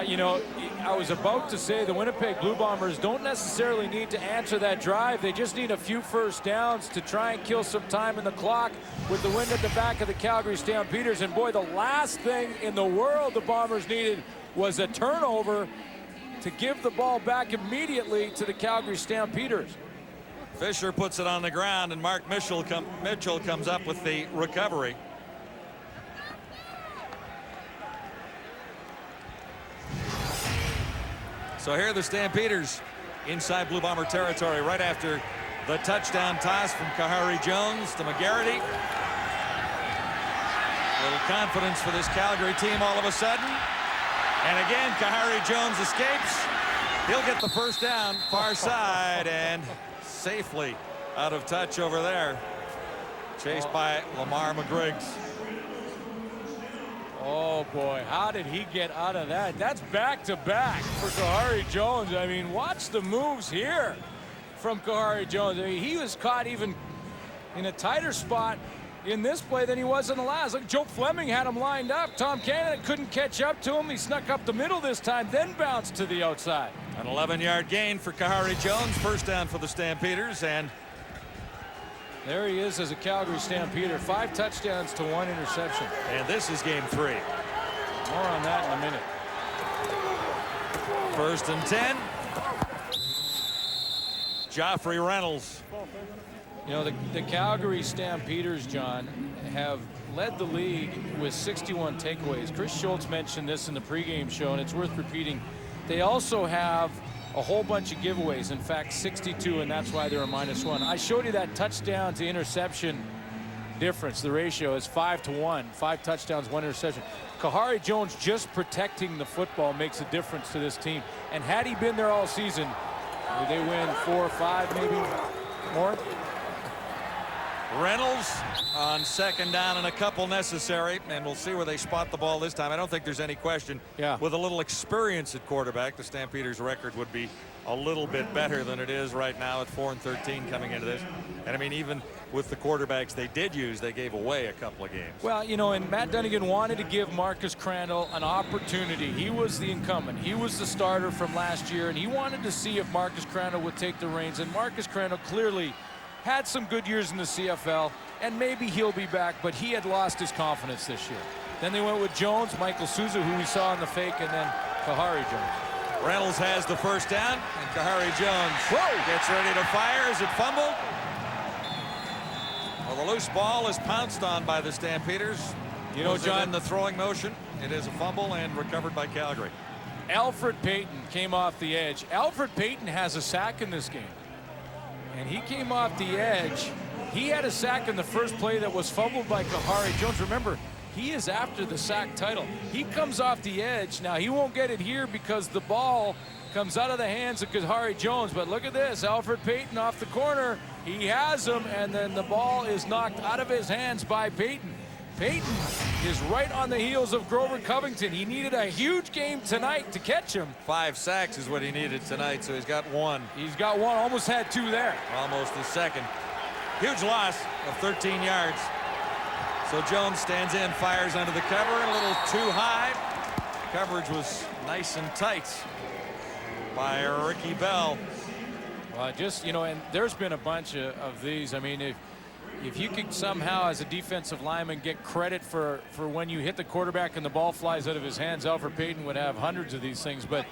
[SPEAKER 2] You know, I was about to say the Winnipeg Blue Bombers don't necessarily need to answer that drive. They just need a few first downs to try and kill some time in the clock with the wind at the back of the Calgary Stampeders. And boy, the last thing in the world the Bombers needed was a turnover to give the ball back immediately to the Calgary Stampeders.
[SPEAKER 1] Fisher puts it on the ground, and Mark Mitchell comes up with the recovery. So here are the Stampeders inside Blue Bomber territory right after the touchdown toss from Kahari Jones to McGarity. A little confidence for this Calgary team all of a sudden. And again, Kahari Jones escapes. He'll get the first down, far side, and safely out of touch over there. Chased by Lamar McGriggs.
[SPEAKER 2] Oh boy, how did he get out of that? That's back-to-back for Kahari Jones. I mean, watch the moves here from Kahari Jones. I mean, he was caught even in a tighter spot in this play than he was in the last. Look, Joe Fleming had him lined up. Tom Cannon couldn't catch up to him. He snuck up the middle this time, then bounced to the outside.
[SPEAKER 1] An 11-yard gain for Kahari Jones. First down for the Stampeders, and
[SPEAKER 2] there he is as a Calgary Stampeder. 5 touchdowns to 1 interception.
[SPEAKER 1] And this is game 3.
[SPEAKER 2] More on that in a minute.
[SPEAKER 1] First and 10. Joffrey Reynolds.
[SPEAKER 2] You know, the Calgary Stampeders, John, have led the league with 61 takeaways. Chris Schultz mentioned this in the pregame show, and it's worth repeating. They also have a whole bunch of giveaways. In fact, 62, and that's why they're a -1. I showed you that touchdown to interception difference. The ratio is 5 to 1. 5 touchdowns, 1 interception. Kahari Jones just protecting the football makes a difference to this team. And had he been there all season, would they win 4 or 5, maybe more?
[SPEAKER 1] Reynolds on second down and a couple necessary, and we'll see where they spot the ball this time. I don't think there's any question.
[SPEAKER 2] Yeah.
[SPEAKER 1] With a little experience at quarterback, the Stampeders' record would be a little bit better than it is right now at 4-13 coming into this. And I mean, even with the quarterbacks they did use, they gave away a couple of games.
[SPEAKER 2] Well, you know, and Matt Dunnigan wanted to give Marcus Crandall an opportunity. He was the incumbent. He was the starter from last year, and he wanted to see if Marcus Crandall would take the reins. And Marcus Crandall clearly had some good years in the CFL, and maybe he'll be back, but he had lost his confidence this year. Then they went with Jones, Michael Souza, who we saw in the fake, and then Kahari Jones.
[SPEAKER 1] Reynolds has the first down, and Kahari Jones gets ready to fire. Is it fumbled? Well, the loose ball is pounced on by the Stampeders.
[SPEAKER 2] You know, John,
[SPEAKER 1] in the throwing motion, it is a fumble and recovered by Calgary.
[SPEAKER 2] Alfred Payton came off the edge. Alfred Payton has a sack in this game. And he came off the edge. He had a sack in the first play that was fumbled by Kahari Jones. Remember, he is after the sack title. He comes off the edge. Now, he won't get it here because the ball comes out of the hands of Kahari Jones. But look at this. Alfred Payton off the corner. He has him, and then the ball is knocked out of his hands by Payton. Payton is right on the heels of Grover Covington. He needed a huge game tonight to catch him.
[SPEAKER 1] 5 sacks is what he needed tonight, so he's got 1.
[SPEAKER 2] He's got 1, almost had 2 there.
[SPEAKER 1] Almost a second. Huge loss of 13 yards. So Jones stands in, fires under the cover, a little too high. Coverage was nice and tight by Ricky Bell.
[SPEAKER 2] Just, you know, and there's been a bunch of these. I mean, if you could somehow, as a defensive lineman, get credit for when you hit the quarterback and the ball flies out of his hands, Alfred Payton would have hundreds of these things. But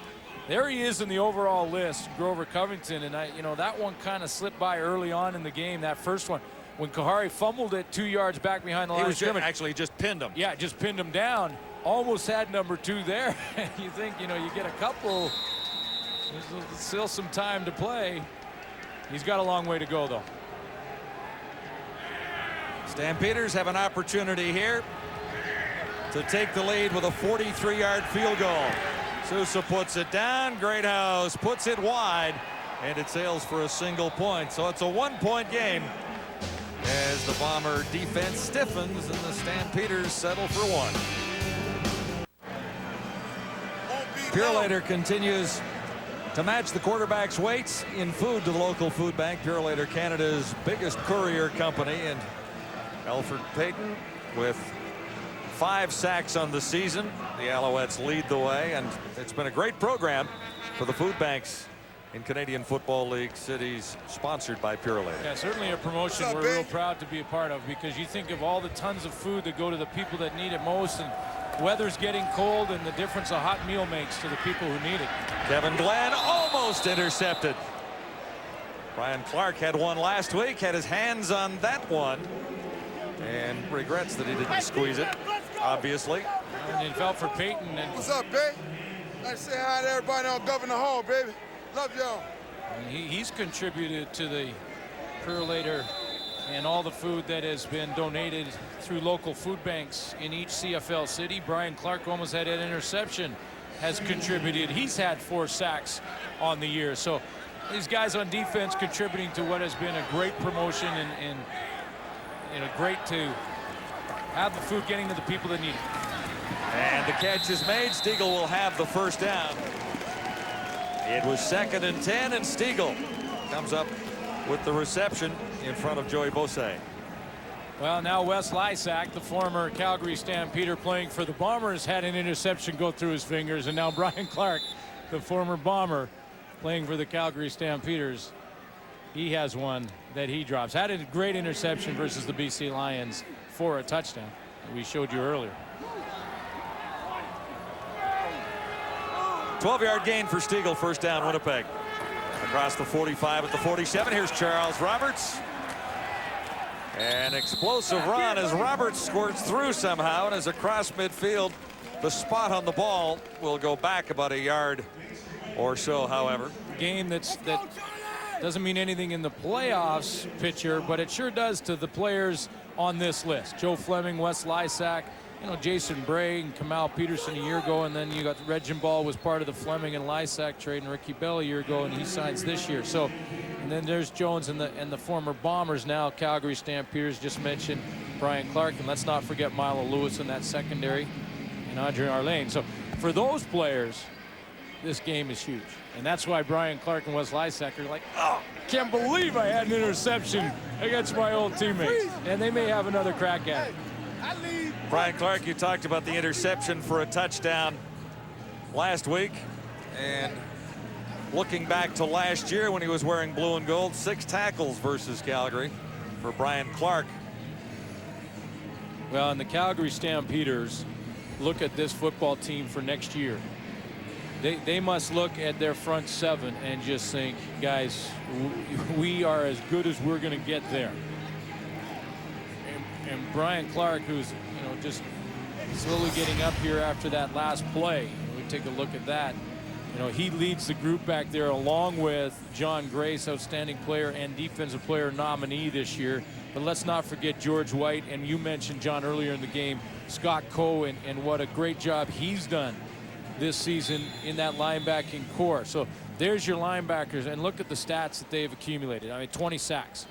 [SPEAKER 2] there he is in the overall list, Grover Covington. And, you know, that one kind of slipped by early on in the game, that first one. When Kahari fumbled it 2 yards back behind the line of scrimmage.
[SPEAKER 1] Actually just pinned him.
[SPEAKER 2] Yeah, just pinned him down. Almost had number 2 there. You think, you know, you get a couple. There's still some time to play. He's got a long way to go, though.
[SPEAKER 1] Stampeders have an opportunity here to take the lead with a 43-yard field goal. Sousa puts it down. Greathouse puts it wide, and it sails for a single point. So it's a 1-point game as the Bomber defense stiffens and the Stampeders settle for 1. Purelator continues to match the quarterback's weights in food to the local food bank. Purelator, Canada's biggest courier company, and Alfred Payton with 5 sacks on the season. The Alouettes lead the way, and it's been a great program for the food banks in Canadian Football League cities, sponsored by Purelator.
[SPEAKER 2] Yeah, certainly a promotion we're real proud to be a part of, because you think of all the tons of food that go to the people that need it most, and weather's getting cold, and the difference a hot meal makes to the people who need it.
[SPEAKER 1] Kevin Glenn almost intercepted. Brian Clark had one last week, had his hands on that one, and regrets that he didn't squeeze it, obviously.
[SPEAKER 2] And it fell for Peyton. And
[SPEAKER 5] what's up, babe? Nice to say hi to everybody on Governor Hall, baby. Love y'all.
[SPEAKER 2] He's contributed to the Perolator and all the food that has been donated through local food banks in each CFL city. Brian Clark almost had an interception, has contributed. He's had 4 sacks on the year. So these guys on defense contributing to what has been a great promotion and great to have the food getting to the people that need it.
[SPEAKER 1] And the catch is made. Stiegel will have the first down. It was 2nd and 10, and Stiegel comes up with the reception in front of Joey Bosse.
[SPEAKER 2] Well, now Wes Lysak, the former Calgary Stampeder playing for the Bombers, had an interception go through his fingers, and now Brian Clark, the former Bomber, playing for the Calgary Stampeders, he has one that he drops. Had a great interception versus the BC Lions for a touchdown that we showed you earlier.
[SPEAKER 1] 12-yard gain for Stiegel, first down, Winnipeg. Across the 45 at the 47. Here's Charles Roberts. An explosive run as Roberts squirts through somehow, and as across midfield, the spot on the ball will go back about a yard or so, however.
[SPEAKER 2] Game that doesn't mean anything in the playoffs picture, but it sure does to the players on this list. Joe Fleming, Wes Lysak, Jason Bray and Kamal Peterson a year ago, and then you got Regin Ball was part of the Fleming and Lysak trade, and Ricky Bell a year ago, and he signs this year. So, and then there's Jones and the former Bombers, now Calgary Stampeders. Just mentioned Brian Clark, and let's not forget Milo Lewis in that secondary, and Andre Arlane. So for those players, this game is huge, and that's why Brian Clark and Wes Lysak are like, oh, can't believe I had an interception against my old teammates, and they may have another crack at it.
[SPEAKER 1] Brian Clark, you talked about the interception for a touchdown last week, and looking back to last year when he was wearing blue and gold, 6 tackles versus Calgary for Brian Clark.
[SPEAKER 2] Well, and the Calgary Stampeders look at this football team for next year. They must look at their front 7 and just think, guys, we are as good as we're going to get there. And Brian Clark, who's just slowly getting up here after that last play, we take a look at that. He leads the group back there along with John Grace, outstanding player and defensive player nominee this year. But let's not forget George White, and you mentioned John earlier in the game, Scott Coe, and what a great job he's done this season in that linebacking core. So there's your linebackers, and look at the stats that they've accumulated. 20 sacks,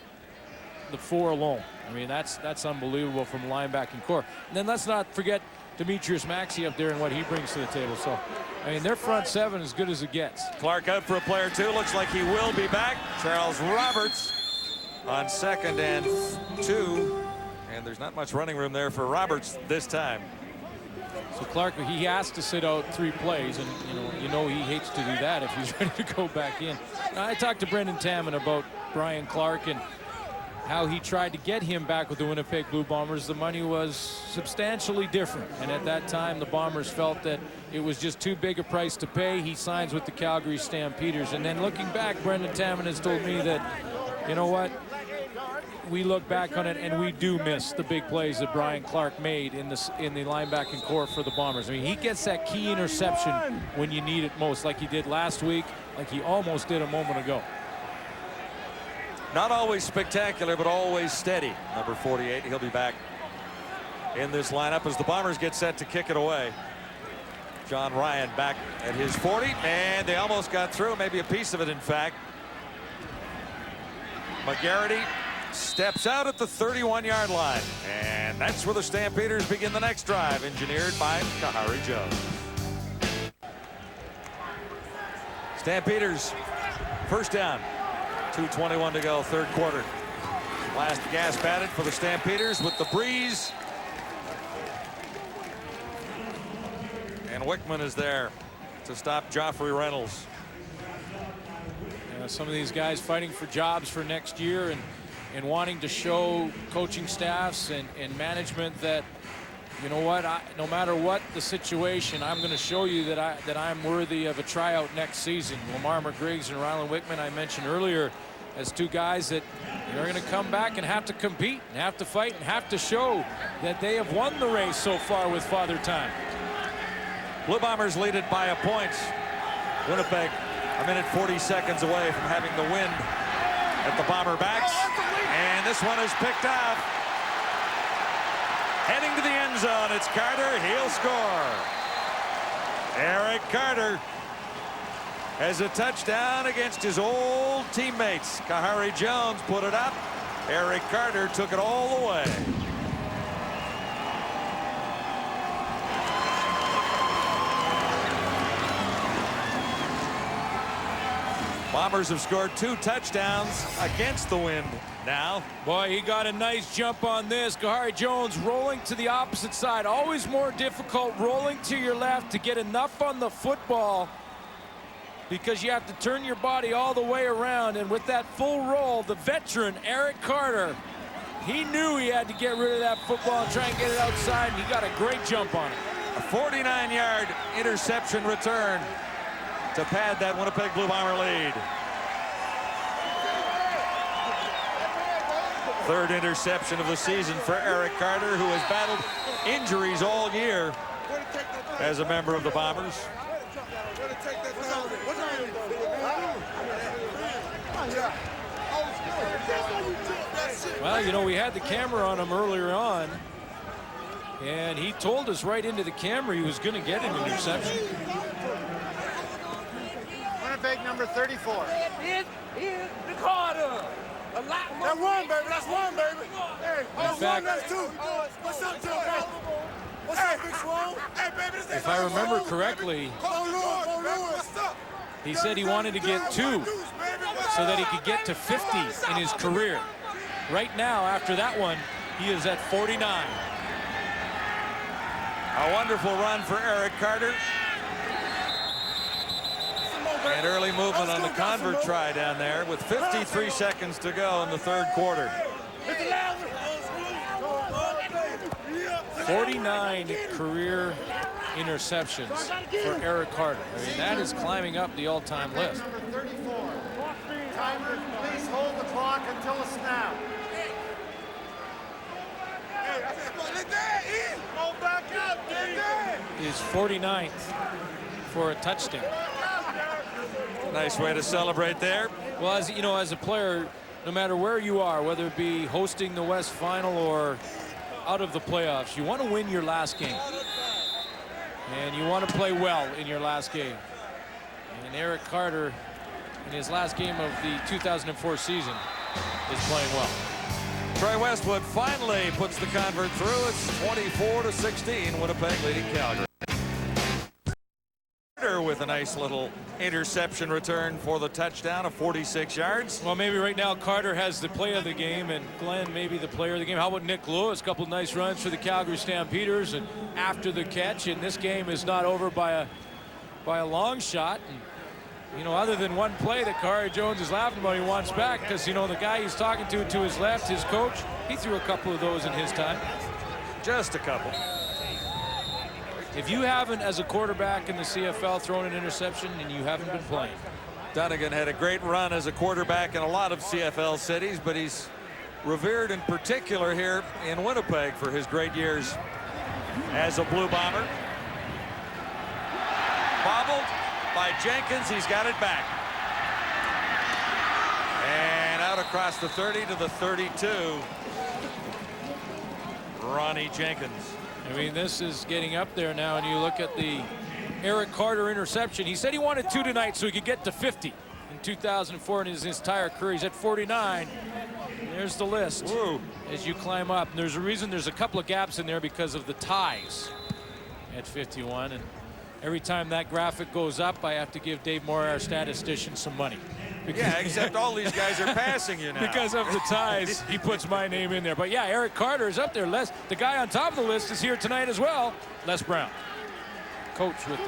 [SPEAKER 2] the 4 alone. That's unbelievable from the linebacking core. And then let's not forget Demetrius Maxey up there and what he brings to the table. So, their front 7 is good as it gets.
[SPEAKER 1] Clark out for a player 2. Looks like he will be back. Charles Roberts on 2nd and 2. And there's not much running room there for Roberts this time.
[SPEAKER 2] So Clark, he has to sit out 3 plays, and he hates to do that if he's ready to go back in. Now, I talked to Brendan Taman about Brian Clark and how he tried to get him back with the Winnipeg Blue Bombers. The money was substantially different, and at that time the Bombers felt that it was just too big a price to pay. He signs with the Calgary Stampeders, and then looking back, Brendan Taman has told me that, you know what, we look back on it and we do miss the big plays that Brian Clark made in the linebacking core for the Bombers. He gets that key interception when you need it most, like he did last week, like he almost did a moment ago.
[SPEAKER 1] Not always spectacular, but always steady. Number 48, he'll be back in this lineup as the Bombers get set to kick it away. John Ryan back at his 40, and they almost got through, maybe a piece of it, in fact. McGarity steps out at the 31-yard line, and that's where the Stampeders begin the next drive, engineered by Kahari Jones. Stampeders, first down. 2:21 to go, 3rd quarter. Last gas batted for the Stampeders with the breeze. And Wickman is there to stop Joffrey Reynolds.
[SPEAKER 2] Some of these guys fighting for jobs for next year and wanting to show coaching staffs and management that, you know what, no matter what the situation, I'm going to show you that I'm worthy of a tryout next season. Lamar McGriggs and Rylan Wickman, I mentioned earlier, as two guys that are going to come back and have to compete and have to fight and have to show that they have won the race so far with Father Time.
[SPEAKER 1] Blue Bombers lead it by a point. Winnipeg a minute 40 seconds away from having the win at the Bomber backs. And this one is picked off. Heading to the end zone, it's Carter. He'll score. Eric Carter has a touchdown against his old teammates. Kahari Jones put it up. Eric Carter took it all the way. Bombers have scored 2 touchdowns against the wind now.
[SPEAKER 2] Boy, he got a nice jump on this. Kahari Jones rolling to the opposite side. Always more difficult rolling to your left to get enough on the football, because you have to turn your body all the way around. And with that full roll, the veteran Eric Carter, he knew he had to get rid of that football and try and get it outside, and he got a great jump on it.
[SPEAKER 1] A 49-yard interception return to pad that Winnipeg Blue Bomber lead. Third interception of the season for Eric Carter, who has battled injuries all year as a member of the Bombers.
[SPEAKER 2] Well, you know, we had the camera on him earlier on, and he told us right into the camera he was going to get an interception.
[SPEAKER 11] Winnipeg number 34.
[SPEAKER 5] Here's the Carter. That's one, baby. That's one, baby. Hey, that's one, that's two. What's up, Joe? What's up, Big Swole? Hey, baby, this
[SPEAKER 2] If I remember correctly, he said he wanted to get 2 so that he could get to 50 in his career. Right now, after that one, he is at 49.
[SPEAKER 1] A wonderful run for Eric Carter. And early movement on the convert try down there with 53 seconds to go in the third quarter.
[SPEAKER 2] 49 career interceptions for Eric Carter. I mean, that is climbing up the all-time list.
[SPEAKER 11] Number 34. Timer, please hold the clock until a snap.
[SPEAKER 2] Is 49th for a touchdown.
[SPEAKER 1] Nice way to celebrate there.
[SPEAKER 2] Well, as you know, as a player, no matter where you are, whether it be hosting the West Final or out of the playoffs, you want to win your last game. And you want to play well in your last game. And Eric Carter, in his last game of the 2004 season, is playing well.
[SPEAKER 1] Troy Westwood finally puts the convert through. It's 24-16, Winnipeg leading Calgary. With a nice little interception return for the touchdown of 46 yards.
[SPEAKER 2] Well, maybe right now Carter has the play of the game, and Glenn maybe the player of the game. How about Nick Lewis? A couple of nice runs for the Calgary Stampeders, and after the catch, and this game is not over by a long shot. And, you know, other than one play that Kahari Jones is laughing about, he wants back, because, you know, the guy he's talking to his left, his coach, he threw a couple of those in his time.
[SPEAKER 1] Just a couple.
[SPEAKER 2] If you haven't, as a quarterback in the CFL, thrown an interception, and you haven't been playing.
[SPEAKER 1] Dunnigan had a great run as a quarterback in a lot of CFL cities, but he's revered in particular here in Winnipeg for his great years as a Blue Bomber. Bobbled by Jenkins. He's got it back. And out across the 30 to the 32. Ronnie Jenkins.
[SPEAKER 2] I mean, this is getting up there now, and you look at the Eric Carter interception. He said he wanted 2 tonight so he could get to 50 in 2004 in his entire career. He's at 49. There's the list.
[SPEAKER 1] Woo.
[SPEAKER 2] As you climb up. And there's a reason there's a couple of gaps in there because of the ties at 51. And every time that graphic goes up, I have to give Dave Moore, our statistician, some money.
[SPEAKER 1] Yeah, except all these guys are passing you now.
[SPEAKER 2] Because of the ties, he puts my name in there. But yeah, Eric Carter is up there. The guy on top of the list is here tonight as well. Les Brown, coach with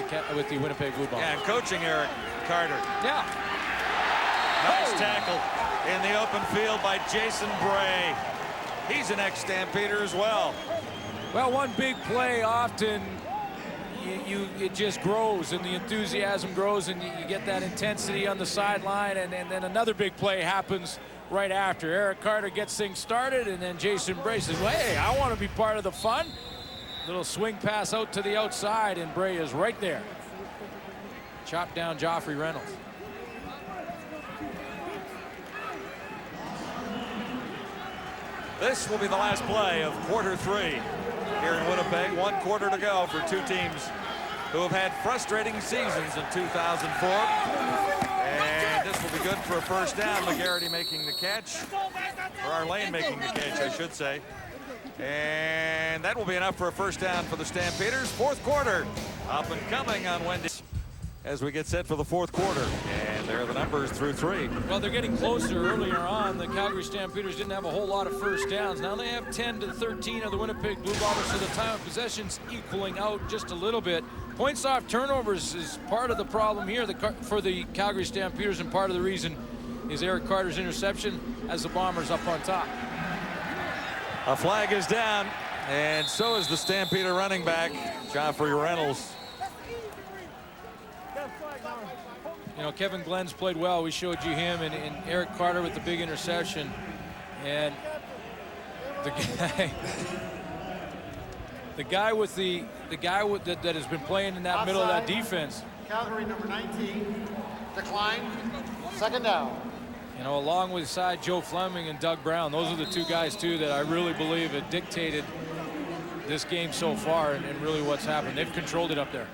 [SPEAKER 2] the Winnipeg Blue Bombers.
[SPEAKER 1] Yeah, and coaching Eric Carter.
[SPEAKER 2] Yeah.
[SPEAKER 1] Nice tackle in the open field by Jason Bray. He's an ex-Stampeder as well.
[SPEAKER 2] Well, one big play often, it just grows, and the enthusiasm grows, and you get that intensity on the sideline, and then another big play happens right after. Eric Carter gets things started, and then Jason Bray says, well, hey, I want to be part of the fun. Little swing pass out to the outside, and Bray is right there. Chop down Joffrey Reynolds.
[SPEAKER 1] This will be the last play of quarter 3 here in Winnipeg. 1 quarter to go for two teams who have had frustrating seasons in 2004. And this will be good for a first down. McGarity making the catch, or Arlane making the catch, I should say. And that will be enough for a first down for the Stampeders. 4th quarter up and coming on Wendy as we get set for the 4th quarter. And there are the numbers through 3.
[SPEAKER 2] Well, they're getting closer. Earlier on, the Calgary Stampeders didn't have a whole lot of first downs. Now they have 10 to 13 of the Winnipeg Blue Bombers, so the time of possession's equaling out just a little bit. Points off turnovers is part of the problem here for the Calgary Stampeders, and part of the reason is Eric Carter's interception as the Bombers up on top.
[SPEAKER 1] A flag is down, and so is the Stampeder running back, Joffrey Reynolds.
[SPEAKER 2] You know, Kevin Glenn's played well. We showed you him, and Eric Carter with the big interception. And the guy that has been playing in that middle of that defense.
[SPEAKER 11] Calgary number 19, decline, 2nd down.
[SPEAKER 2] You know, along with side Joe Fleming and Doug Brown, those are the two guys too that I really believe have dictated this game so far, and really what's happened. They've controlled it up there.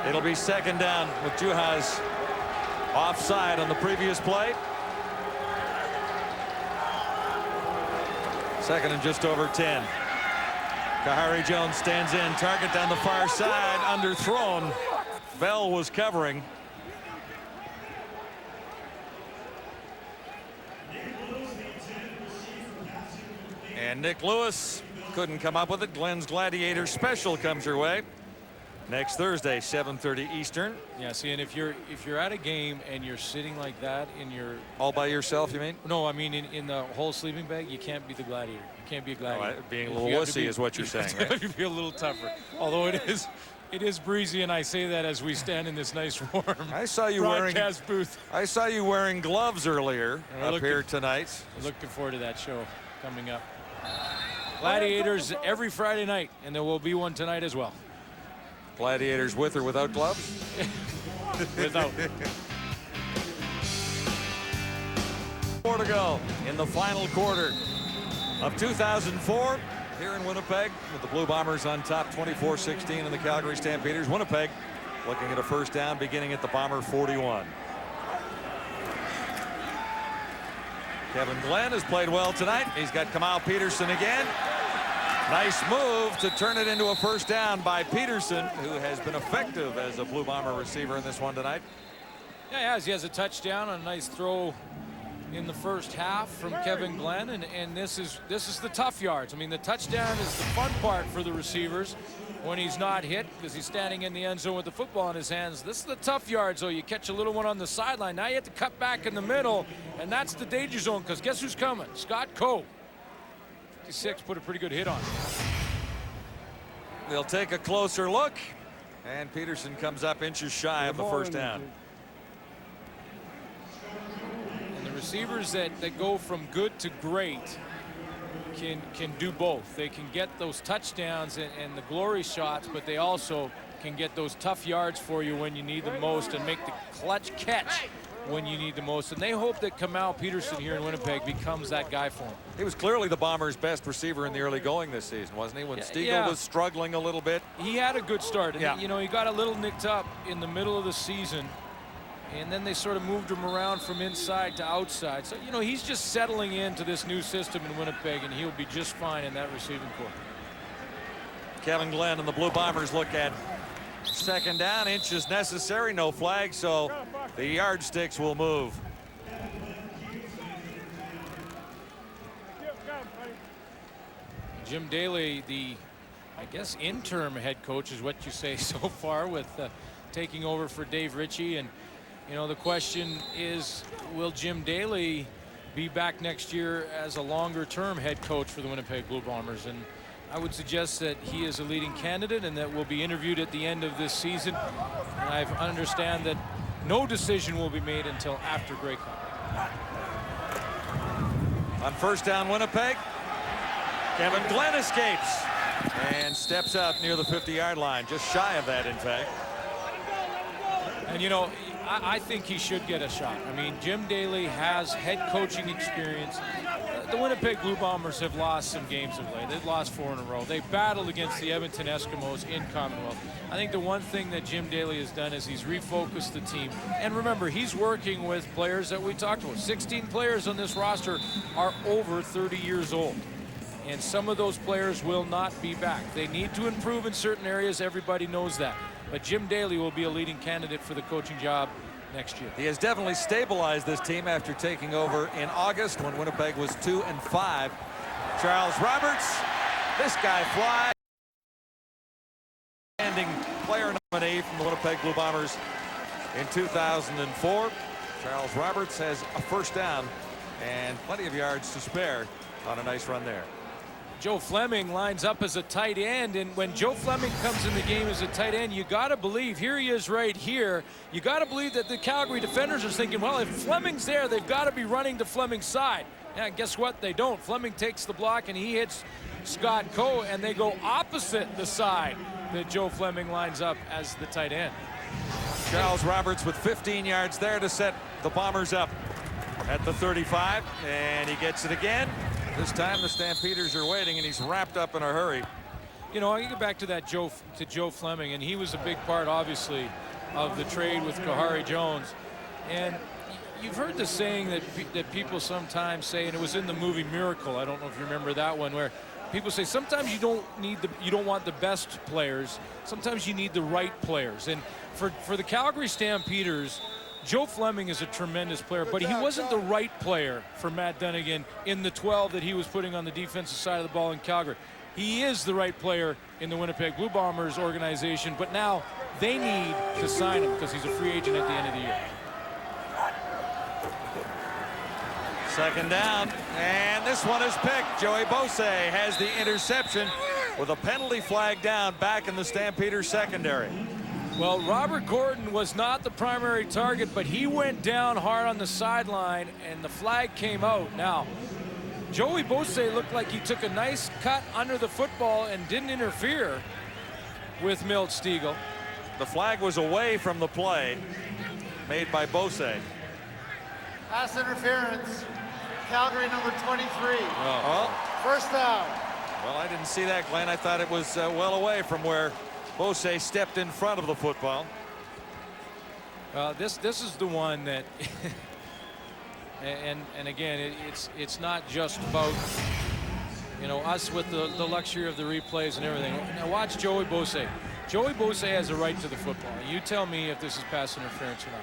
[SPEAKER 1] It'll be 2nd down with Juhas offside on the previous play. 2nd and just over 10. Kahari Jones stands in, target down the far side, underthrown. Bell was covering. And Nick Lewis couldn't come up with it. Glenn's Gladiator Special comes your way next Thursday, 7:30 Eastern.
[SPEAKER 2] Yeah, see, and if you're at a game and you're sitting like that in your...
[SPEAKER 1] All by yourself, you mean?
[SPEAKER 2] No, I mean in the whole sleeping bag, you can't be the Gladiator. You can't be a Gladiator.
[SPEAKER 1] Being a little wussy is what you're saying, right?
[SPEAKER 2] You feel a little tougher. Although it is breezy, and I say that as we stand in this nice warm broadcast booth.
[SPEAKER 1] I saw you wearing gloves earlier up here tonight.
[SPEAKER 2] Looking forward to that show coming up. Gladiators every Friday night, and there will be one tonight as well.
[SPEAKER 1] Gladiators with or without gloves?
[SPEAKER 2] Without.
[SPEAKER 1] 4 to go in the final quarter of 2004 here in Winnipeg, with the Blue Bombers on top 24-16 and the Calgary Stampeders. Winnipeg looking at a first down beginning at the Bomber 41. Kevin Glenn has played well tonight. He's got Kamal Peterson again. Nice move to turn it into a first down by Peterson, who has been effective as a Blue Bomber receiver in this one tonight.
[SPEAKER 2] Yeah, he has a touchdown, a nice throw in the first half from Kevin Glenn, and this is the tough yards. I mean, the touchdown is the fun part for the receivers when he's not hit, because he's standing in the end zone with the football in his hands. This is the tough yards, though. You catch a little one on the sideline. Now you have to cut back in the middle, and that's the danger zone, because guess who's coming? Scott Coe. 56 put a pretty good hit on.
[SPEAKER 1] They'll take a closer look, and Peterson comes up inches shy of the first down.
[SPEAKER 2] And the receivers that go from good to great can do both. They can get those touchdowns and the glory shots, but they also can get those tough yards for you when you need them most and make the clutch catch when you need the most. And they hope that Kamal Peterson here in Winnipeg becomes that guy for him.
[SPEAKER 1] He was clearly the Bombers' best receiver in the early going this season, wasn't he? When Stiegel was struggling a little bit.
[SPEAKER 2] He had a good start. And you know, he got a little nicked up in the middle of the season, and then they sort of moved him around from inside to outside. So, you know, he's just settling into this new system in Winnipeg, and he'll be just fine in that receiving corps.
[SPEAKER 1] Kevin Glenn and the Blue Bombers look at second down. Inches necessary, no flag, so the yardsticks will move.
[SPEAKER 2] Jim Daly, the, I guess, interim head coach is what you say so far, with taking over for Dave Ritchie. And, you know, the question is, will Jim Daly be back next year as a longer-term head coach for the Winnipeg Blue Bombers. And I would suggest that he is a leading candidate and that will be interviewed at the end of this season. And I understand that no decision will be made until after Grey Cup.
[SPEAKER 1] On first down, Winnipeg, Kevin Glenn escapes and steps out near the 50-yard line, just shy of that, in fact.
[SPEAKER 2] And, you know, I think he should get a shot. I mean, Jim Daly has head coaching experience. The Winnipeg Blue Bombers have lost some games of late. They've lost 4 in a row. They battled against the Edmonton Eskimos in Commonwealth. I think the one thing that Jim Daly has done is he's refocused the team. And remember, he's working with players that we talked about. 16 players on this roster are over 30 years old. And some of those players will not be back. They need to improve in certain areas. Everybody knows that. But Jim Daly will be a leading candidate for the coaching job next year.
[SPEAKER 1] He has definitely stabilized this team after taking over in August when Winnipeg was 2-5. Charles Roberts, this guy flies. Standing player nominee from the Winnipeg Blue Bombers in 2004. Charles Roberts has a first down and plenty of yards to spare on a nice run there.
[SPEAKER 2] Joe Fleming lines up as a tight end, and when Joe Fleming comes in the game as a tight end, you got to believe, here he is right here, you got to believe that the Calgary defenders are thinking, well, if Fleming's there, they've got to be running to Fleming's side. And guess what? They don't. Fleming takes the block and he hits Scott Coe, and they go opposite the side that Joe Fleming lines up as the tight end.
[SPEAKER 1] Charles Roberts with 15 yards there to set the Bombers up at the 35, and he gets it again. This time the Stampeders are waiting, and he's wrapped up in a hurry.
[SPEAKER 2] You know, I can get back to that Joe Fleming, and he was a big part, obviously, of the trade with Kahari Jones. And you've heard the saying that people sometimes say, and it was in the movie Miracle. I don't know if you remember that one, where people say sometimes you don't want the best players. Sometimes you need the right players. And for the Calgary Stampeders, Joe Fleming is a tremendous player, but he wasn't the right player for Matt Dunnigan in the 12 that he was putting on the defensive side of the ball in Calgary. He is the right player in the Winnipeg Blue Bombers organization, but now they need to sign him because he's a free agent at the end of the year.
[SPEAKER 1] Second down, and this one is picked. Joey Bose has the interception with a penalty flag down back in the Stampeders secondary.
[SPEAKER 2] Well, Robert Gordon was not the primary target, but he went down hard on the sideline, and the flag came out. Now, Joey Bose looked like he took a nice cut under the football and didn't interfere with Milt Stegall.
[SPEAKER 1] The flag was away from the play made by Bose.
[SPEAKER 11] Pass interference. Calgary number 23.
[SPEAKER 1] Oh.
[SPEAKER 11] First down.
[SPEAKER 1] Well, I didn't see that, Glenn. I thought it was well away from where Bose stepped in front of the football.
[SPEAKER 2] This is the one that, and again, it's not just about, you know, us with the luxury of the replays and everything. Now watch Joey Bose. Joey Bose has a right to the football. You tell me if this is pass interference or not.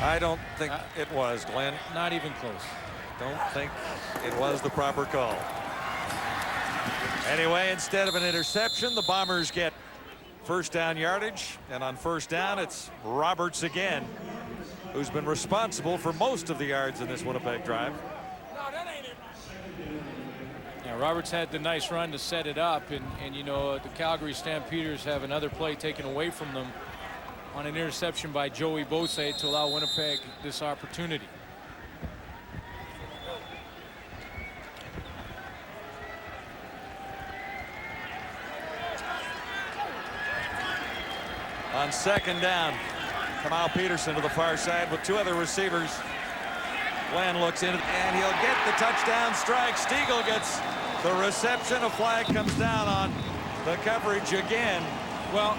[SPEAKER 1] I don't think it was, Glenn.
[SPEAKER 2] Not even close.
[SPEAKER 1] Don't think it was the proper call. Anyway, instead of an interception, the Bombers get first down yardage, and on first down it's Roberts again, who's been responsible for most of the yards in this Winnipeg drive.
[SPEAKER 2] Yeah, Roberts had the nice run to set it up, and you know, the Calgary Stampeders have another play taken away from them on an interception by Joey Bose to allow Winnipeg this opportunity.
[SPEAKER 1] On second down, Kamal Peterson to the far side with two other receivers. Glenn looks in, and he'll get the touchdown strike. Stegall gets the reception. A flag comes down on the coverage again.
[SPEAKER 2] Well,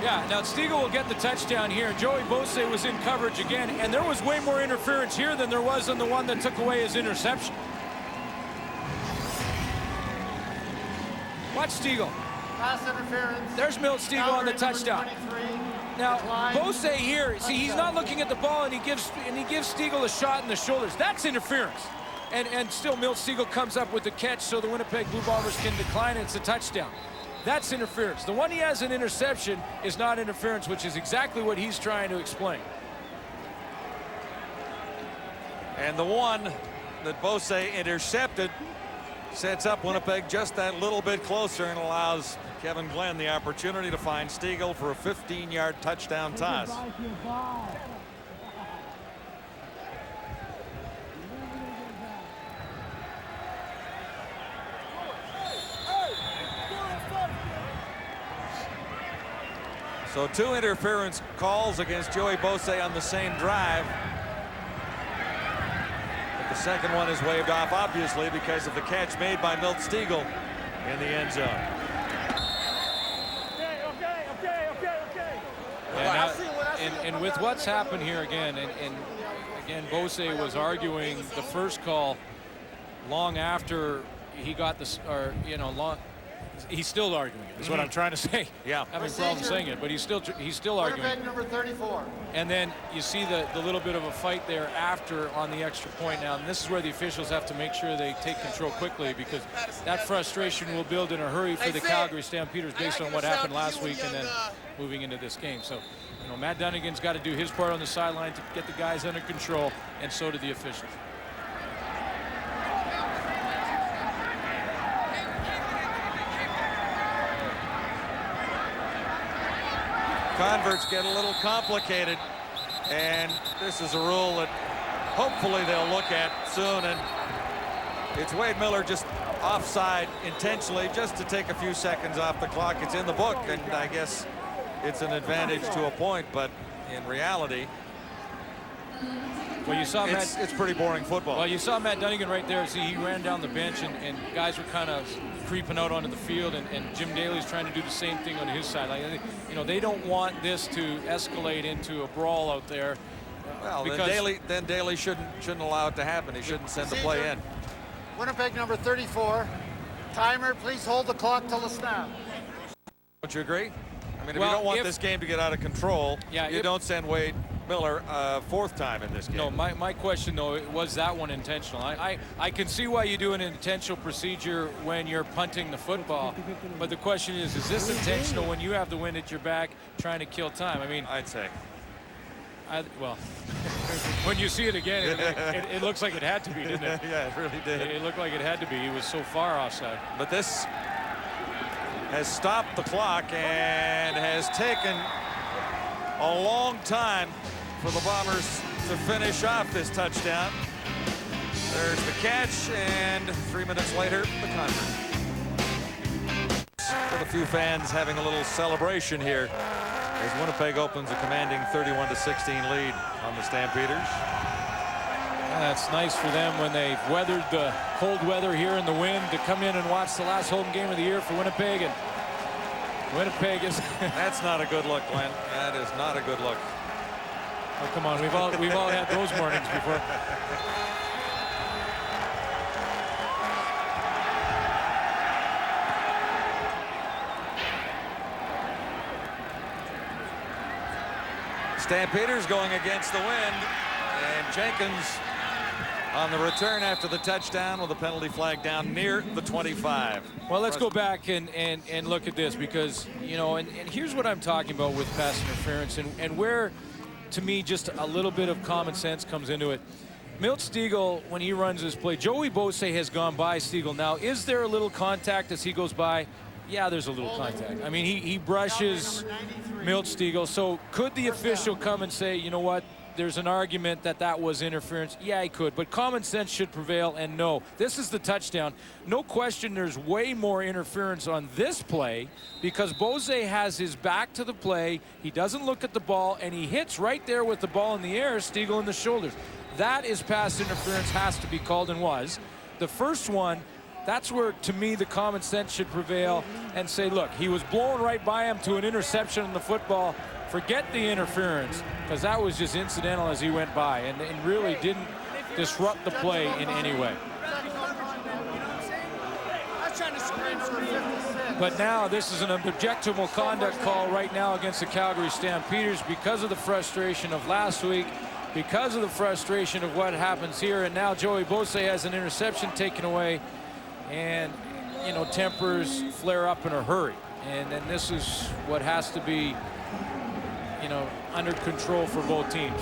[SPEAKER 2] yeah, now Stegall will get the touchdown here. Joey Bose was in coverage again, and there was way more interference here than there was on the one that took away his interception. Watch Stegall.
[SPEAKER 11] Pass interference.
[SPEAKER 2] There's Milt Stegall on the touchdown. Now, Bose here, see, he's not looking at the ball, and he gives Stegall a shot in the shoulders. That's interference. And still Milt Stegall comes up with the catch, so the Winnipeg Blue Bombers can decline it. It's a touchdown. that's interference. The one he has an interception is not interference, which is exactly what he's trying to explain.
[SPEAKER 1] And the one that Bose intercepted sets up Winnipeg just that little bit closer and allows Kevin Glenn the opportunity to find Stiegel for a 15-yard touchdown toss. So 2 interference calls against Joey Bose on the same drive. But the second one is waved off, obviously, because of the catch made by Milt Stiegel in the end zone.
[SPEAKER 2] And with what's happened here again, and again, Bose was arguing the first call long after he got this, or he's still arguing it, is what I'm trying to say.
[SPEAKER 1] Yeah.
[SPEAKER 2] Having problems saying it, but he's still arguing.
[SPEAKER 11] Winnipeg number 34.
[SPEAKER 2] And then you see the little bit of a fight there after on the extra point now. And this is where the officials have to make sure they take control quickly, because that frustration will build in a hurry for the Calgary Stampeders based on what happened last week and then moving into this game. So, Matt Dunnigan's got to do his part on the sideline to get the guys under control, and so do the officials.
[SPEAKER 1] Converts get a little complicated, and this is a rule that hopefully they'll look at soon. And it's Wade Miller just offside intentionally just to take a few seconds off the clock. It's in the book, and I guess it's an advantage to a point, but in reality,
[SPEAKER 2] well, you saw
[SPEAKER 1] it's pretty boring football.
[SPEAKER 2] Well, you saw Matt Dunnigan right there. See, he ran down the bench, and guys were kind of creeping out onto the field, and Jim Daly's trying to do the same thing on his side. Like, they don't want this to escalate into a brawl out there.
[SPEAKER 1] Well, then Daly shouldn't allow it to happen. He shouldn't send the play in.
[SPEAKER 11] Winnipeg number 34. Timer, please hold the clock till the snap.
[SPEAKER 1] Don't you agree? I mean, if you don't want this game to get out of control, you don't send Wade Miller a 4th time in this game.
[SPEAKER 2] No, my question, though, was that one intentional? I can see why you do an intentional procedure when you're punting the football, but the question is this intentional when you have the wind at your back trying to kill time? I mean,
[SPEAKER 1] I'd say.
[SPEAKER 2] Well, when you see it again, it looks like it had to be, didn't it?
[SPEAKER 1] Yeah, it really did.
[SPEAKER 2] It looked like it had to be. He was so far offside.
[SPEAKER 1] But this has stopped the clock and has taken a long time for the Bombers to finish off this touchdown. There's the catch, and 3 minutes later, the convert. With a few fans having a little celebration here as Winnipeg opens a commanding 31-16 lead on the Stampeders.
[SPEAKER 2] That's nice for them when they've weathered the cold weather here in the wind to come in and watch the last home game of the year for Winnipeg. And Winnipeg is
[SPEAKER 1] that's not a good look, Glenn. That is not a good look.
[SPEAKER 2] Oh, come on, we've all had those mornings before.
[SPEAKER 1] Stampeders going against the wind, and Jenkins on the return after the touchdown with a penalty flag down near the 25.
[SPEAKER 2] Well, let's go back and look at this, because, and here's what I'm talking about with pass interference and where, to me, just a little bit of common sense comes into it. Milt Stiegel, when he runs his play, Joey Bose has gone by Stiegel. Now, is there a little contact as he goes by? Yeah, there's a little contact. I mean, he brushes Milt Stiegel. So could the official come and say, you know what, there's an argument that was interference? Yeah, he could, but common sense should prevail, and no. This is the touchdown. No question there's way more interference on this play because Bose has his back to the play. He doesn't look at the ball, and he hits right there with the ball in the air, Stiegel in the shoulders. That is pass interference, has to be called, and was. The first one, that's where, to me, the common sense should prevail and say, look, he was blown right by him to an interception in the football. Forget the interference, because that was just incidental as he went by and really didn't disrupt the play in any way. But now this is an objectionable conduct call right now against the Calgary Stampeders because of the frustration of last week, because of the frustration of what happens here, and now Joey Bose has an interception taken away, and tempers flare up in a hurry. And then this is what has to be, you know, under control for both teams.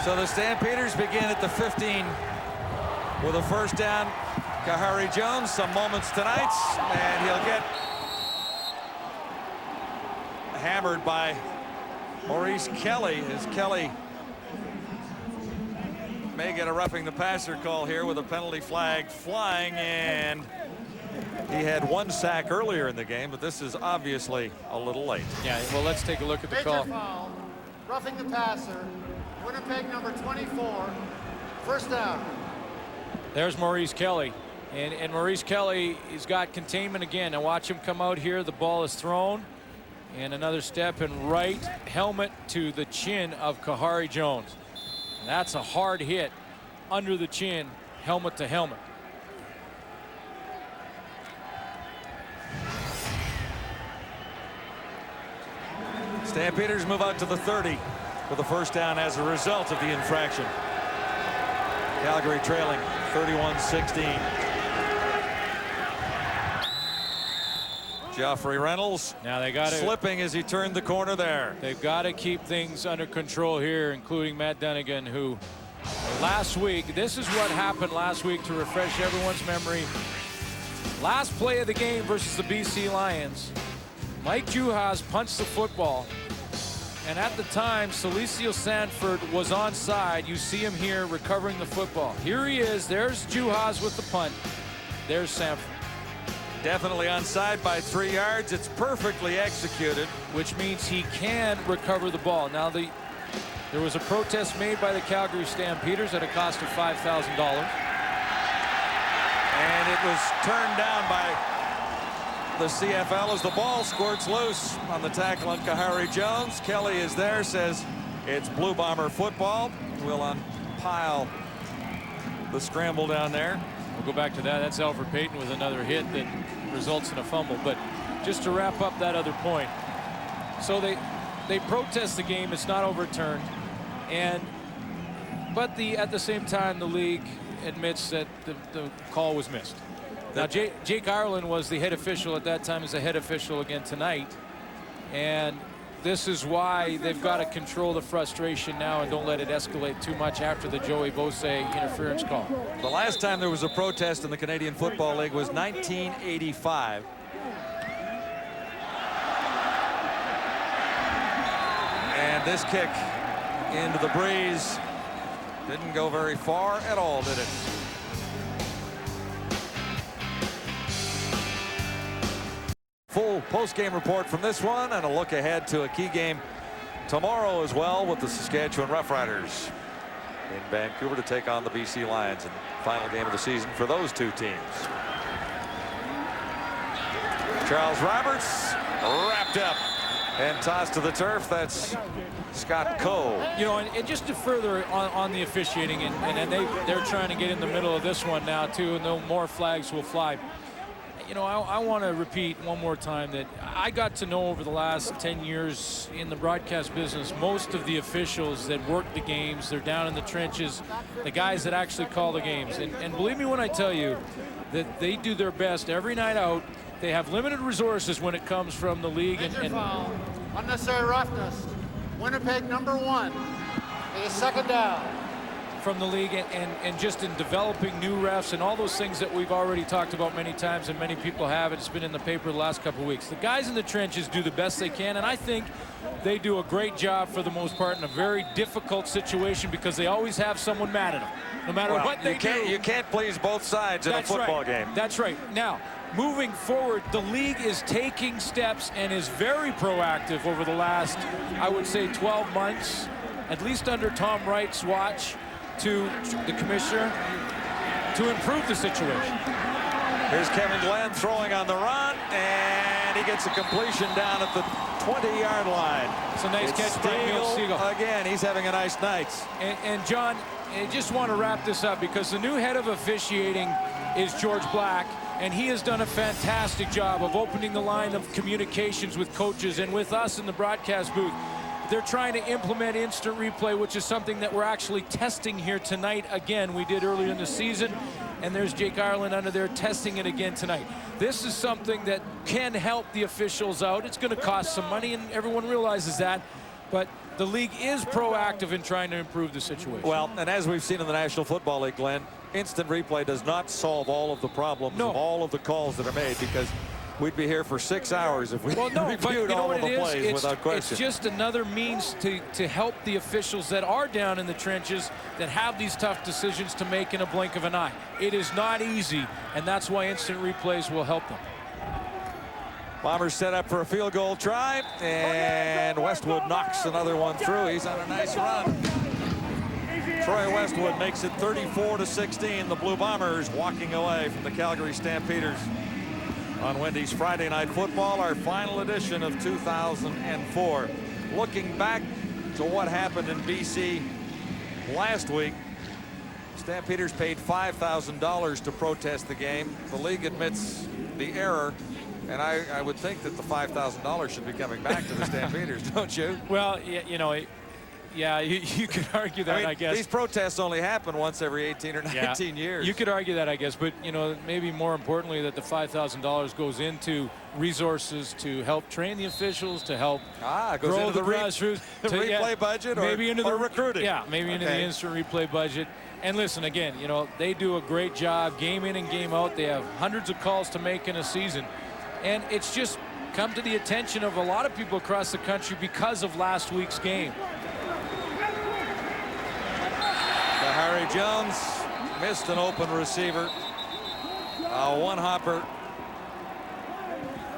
[SPEAKER 1] So the Stampeders begin at the 15 with a first down. Kahari Jones, some moments tonight, and he'll get hammered by Maurice Kelly, as Kelly may get a roughing the passer call here with a penalty flag flying, and he had 1 sack earlier in the game, but this is obviously a little late.
[SPEAKER 2] Yeah, well, let's take a look at the call.
[SPEAKER 11] Foul, roughing the passer, Winnipeg number 24, first down.
[SPEAKER 2] There's Maurice Kelly. And Maurice Kelly has got containment again. Now watch him come out here. The ball is thrown. And another step and right helmet to the chin of Kahari Jones. And that's a hard hit under the chin, helmet to helmet.
[SPEAKER 1] Stampeders move out to the 30 with the first down as a result of the infraction. Calgary trailing 31-16. Joffrey Reynolds
[SPEAKER 2] now they got
[SPEAKER 1] slipping as he turned the corner there.
[SPEAKER 2] They've got to keep things under control here, including Matt Dunnigan, who last week, this is what happened last week to refresh everyone's memory. Last play of the game versus the BC Lions, Mike Juhas punched the football, and at the time Celicio Sanford was onside. You see him here recovering the football. Here he is. There's Juhas with the punt. There's Sanford.
[SPEAKER 1] Definitely onside by 3 yards. It's perfectly executed,
[SPEAKER 2] which means he can recover the ball. Now there was a protest made by the Calgary Stampeders at a cost of $5,000.
[SPEAKER 1] And it was turned down by the CFL as the ball squirts loose on the tackle on Kahari Jones. Kelly is there, says it's Blue Bomber football. We'll unpile the scramble down there.
[SPEAKER 2] We'll go back to that. That's Alfred Payton with another hit that results in a fumble. But just to wrap up that other point, so they protest the game. It's not overturned, but at the same time the league admits that the call was missed. Now Jake Ireland was the head official at that time. Is the head official again tonight, and this is why they've got to control the frustration now and don't let it escalate too much after the Joey Bose interference call.
[SPEAKER 1] The last time there was a protest in the Canadian Football League was 1985. And this kick into the breeze didn't go very far at all, did it? Full post-game report from this one, and a look ahead to a key game tomorrow as well with the Saskatchewan Roughriders in Vancouver to take on the BC Lions in the final game of the season for those two teams. Charles Roberts wrapped up and tossed to the turf. That's Scott Coe.
[SPEAKER 2] You know, and just to further on the officiating, and they're trying to get in the middle of this one now too, and no more flags will fly. You know, I want to repeat one more time that I got to know over the last 10 years in the broadcast business most of the officials that work the games. They're down in the trenches, the guys that actually call the games. And believe me when I tell you that they do their best every night out. They have limited resources when it comes from the league.
[SPEAKER 11] Major foul, unnecessary roughness. Winnipeg number 1. It is second down.
[SPEAKER 2] From the league and just in developing new refs and all those things that we've already talked about many times, and many people have. It's been in the paper the last couple of weeks. The guys in the trenches do the best they can, and I think they do a great job for the most part in a very difficult situation because they always have someone mad at them, no matter what they do.
[SPEAKER 1] You can't please both sides in a football game.
[SPEAKER 2] That's right. Now, moving forward, the league is taking steps and is very proactive over the last, I would say, 12 months, at least under Tom Wright's watch, to the commissioner to improve the situation.
[SPEAKER 1] Here's Kevin Glenn throwing on the run, and he gets a completion down at the 20-yard line.
[SPEAKER 2] It's a nice catch by Neil Siegel.
[SPEAKER 1] Again, he's having a nice night.
[SPEAKER 2] And John, I just want to wrap this up because the new head of officiating is George Black, and he has done a fantastic job of opening the line of communications with coaches and with us in the broadcast booth. they're trying to implement instant replay, which is something that we're actually testing here tonight again. We did earlier in the season, and there's Jake Ireland under there testing it again tonight. This is something that can help the officials out. It's going to cost some money, and everyone realizes that, but the league is proactive in trying to improve the situation.
[SPEAKER 1] Well, and as we've seen in the National Football League, Glenn, instant replay does not solve all of the problems of all of the calls that are made, because we'd be here for 6 hours if we reviewed all of the plays without question.
[SPEAKER 2] It's just another means to help the officials that are down in the trenches, that have these tough decisions to make in a blink of an eye. It is not easy, and that's why instant replays will help them.
[SPEAKER 1] Bombers set up for a field goal try, and Westwood knocks another one through. He's on a nice run. Troy Westwood makes it 34-16. The Blue Bombers walking away from the Calgary Stampeders on Wendy's Friday Night Football, our final edition of 2004. Looking back to what happened in BC last week, Stampeders paid $5,000 to protest the game. The league admits the error, and I would think that the $5,000 should be coming back to the Stampeders, don't you?
[SPEAKER 2] Well, you know, yeah, you could argue that, I guess.
[SPEAKER 1] These protests only happen once every 18 or 19 years.
[SPEAKER 2] You could argue that, I guess, but, you know, maybe more importantly that the $5,000 goes into resources to help train the officials, to help grow the grassroots.
[SPEAKER 1] The replay budget,
[SPEAKER 2] maybe into the
[SPEAKER 1] recruiting.
[SPEAKER 2] Yeah, maybe into the instant replay budget. And listen, again, you know, they do a great job game in and game out. They have hundreds of calls to make in a season. And it's just come to the attention of a lot of people across the country because of last week's game.
[SPEAKER 1] Harry Jones missed an open receiver. One hopper.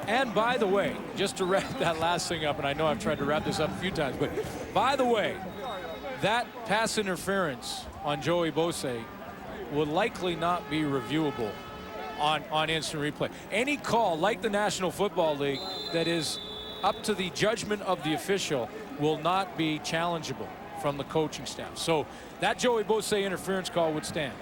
[SPEAKER 2] And by the way, just to wrap that last thing up, and I know I've tried to wrap this up a few times, but by the way, that pass interference on Joey Bosse will likely not be reviewable on instant replay. Any call like the National Football League that is up to the judgment of the official will not be challengeable from the coaching staff. So that Joey Bosse interference call would stand.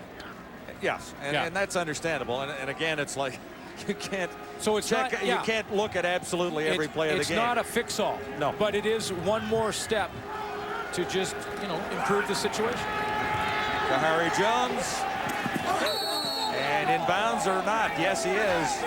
[SPEAKER 1] Yes, and that's understandable. And again, it's like you can't.
[SPEAKER 2] So it's
[SPEAKER 1] check.
[SPEAKER 2] not,
[SPEAKER 1] you can't look at absolutely every play of the game.
[SPEAKER 2] It's not a fix-all.
[SPEAKER 1] No,
[SPEAKER 2] but it is one more step to just, you know, improve the situation.
[SPEAKER 1] Harry Jones, and in bounds or not? Yes, he is.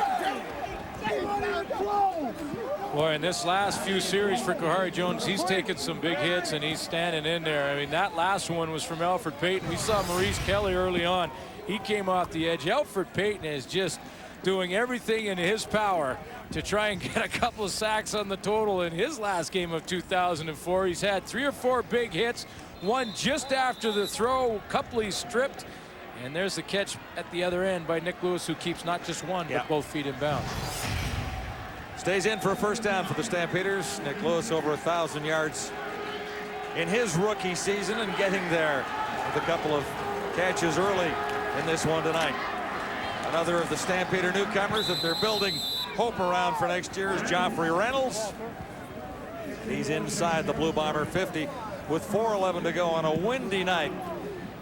[SPEAKER 2] Boy, in this last few series for Kahari Jones, he's taken some big hits and he's standing in there. I mean, that last one was from Alfred Payton. We saw Maurice Kelly early on. He came off the edge. Alfred Payton is just doing everything in his power to try and get a couple of sacks on the total in his last game of 2004. He's had 3 or 4 big hits, one just after the throw, a couple he stripped, and there's the catch at the other end by Nick Lewis, who keeps not just one, but both feet in bounds.
[SPEAKER 1] Stays in for a first down for the Stampeders. Nick Lewis over 1,000 yards in his rookie season and getting there with a couple of catches early in this one tonight. Another of the Stampeder newcomers that they're building hope around for next year is Joffrey Reynolds. He's inside the Blue Bomber 50 with 4:11 to go on a windy night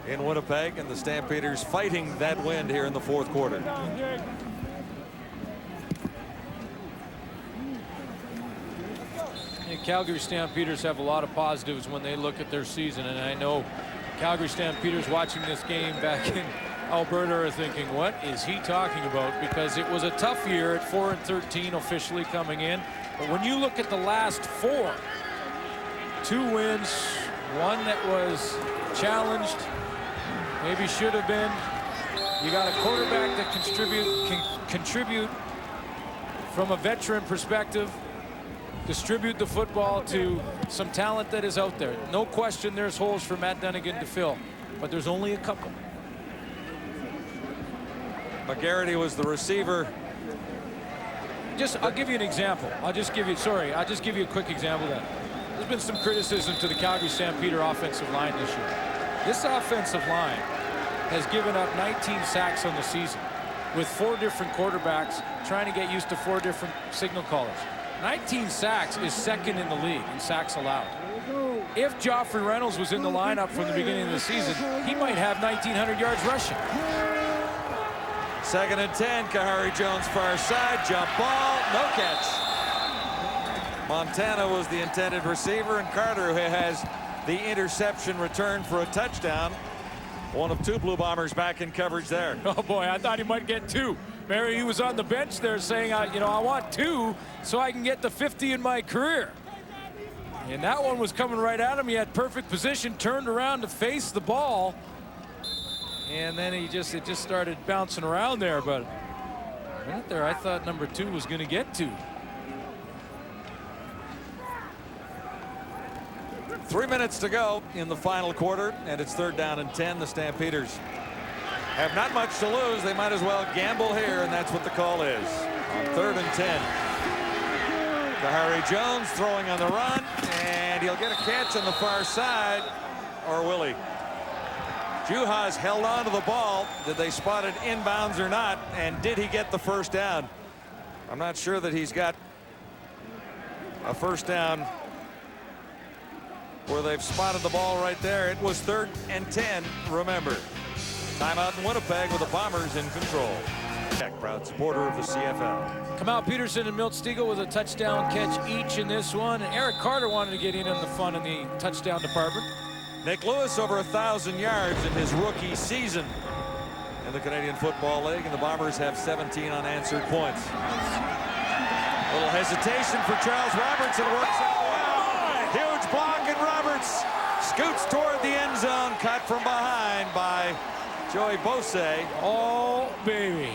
[SPEAKER 1] in Winnipeg, and the Stampeders fighting that wind here in the fourth quarter.
[SPEAKER 2] Calgary Stampeders have a lot of positives when they look at their season, and I know Calgary Stampeders watching this game back in Alberta are thinking, what is he talking about? Because it was a tough year at 4-13 officially coming in, but when you look at the last 4, 2 wins, one that was challenged, maybe should have been. You got a quarterback that can contribute from a veteran perspective, distribute the football to some talent that is out there. No question there's holes for Matt Dunnigan to fill, but there's only a couple.
[SPEAKER 1] McGarity was the receiver.
[SPEAKER 2] I'll give you an example. I'll just give you a quick example of that. There's been some criticism to the Calgary Stampeder offensive line this year. This offensive line has given up 19 sacks on the season with 4 different quarterbacks trying to get used to 4 different signal callers. 19 sacks is second in the league in sacks allowed. If Joffrey Reynolds was in the lineup from the beginning of the season, he might have 1,900 yards rushing.
[SPEAKER 1] 2nd and 10, Kahari Jones far side, jump ball, no catch. Montana was the intended receiver, and Carter, who has the interception return for a touchdown. One of two Blue Bombers back in coverage there.
[SPEAKER 2] Oh boy, I thought he might get two. Mary, he was on the bench there saying, you know, I want two so I can get the 50 in my career. And that one was coming right at him. He had perfect position, turned around to face the ball. And then it just started bouncing around there. But right there, I thought number 2 was going to get two.
[SPEAKER 1] 3 minutes to go in the final quarter, and it's 3rd down and 10. The Stampeders have not much to lose. They might as well gamble here, and that's what the call is. On 3rd and 10. Kahari Jones throwing on the run, and he'll get a catch on the far side, or will he? Juhas held on to the ball. Did they spot it inbounds or not? And did he get the first down? I'm not sure that he's got a first down where they've spotted the ball right there. It was 3rd and 10, remember. Timeout in Winnipeg with the Bombers in control. Proud supporter of the CFL.
[SPEAKER 2] Kamal Peterson and Milt Stegall with a touchdown catch each in this one. And Eric Carter wanted to get in on the fun in the touchdown department.
[SPEAKER 1] Nick Lewis over 1,000 yards in his rookie season in the Canadian Football League, and the Bombers have 17 unanswered points. Little hesitation for Charles Roberts, and it works out well. Huge block, and Roberts scoots toward the end zone, cut from behind by Joey Bose.
[SPEAKER 2] Oh, baby.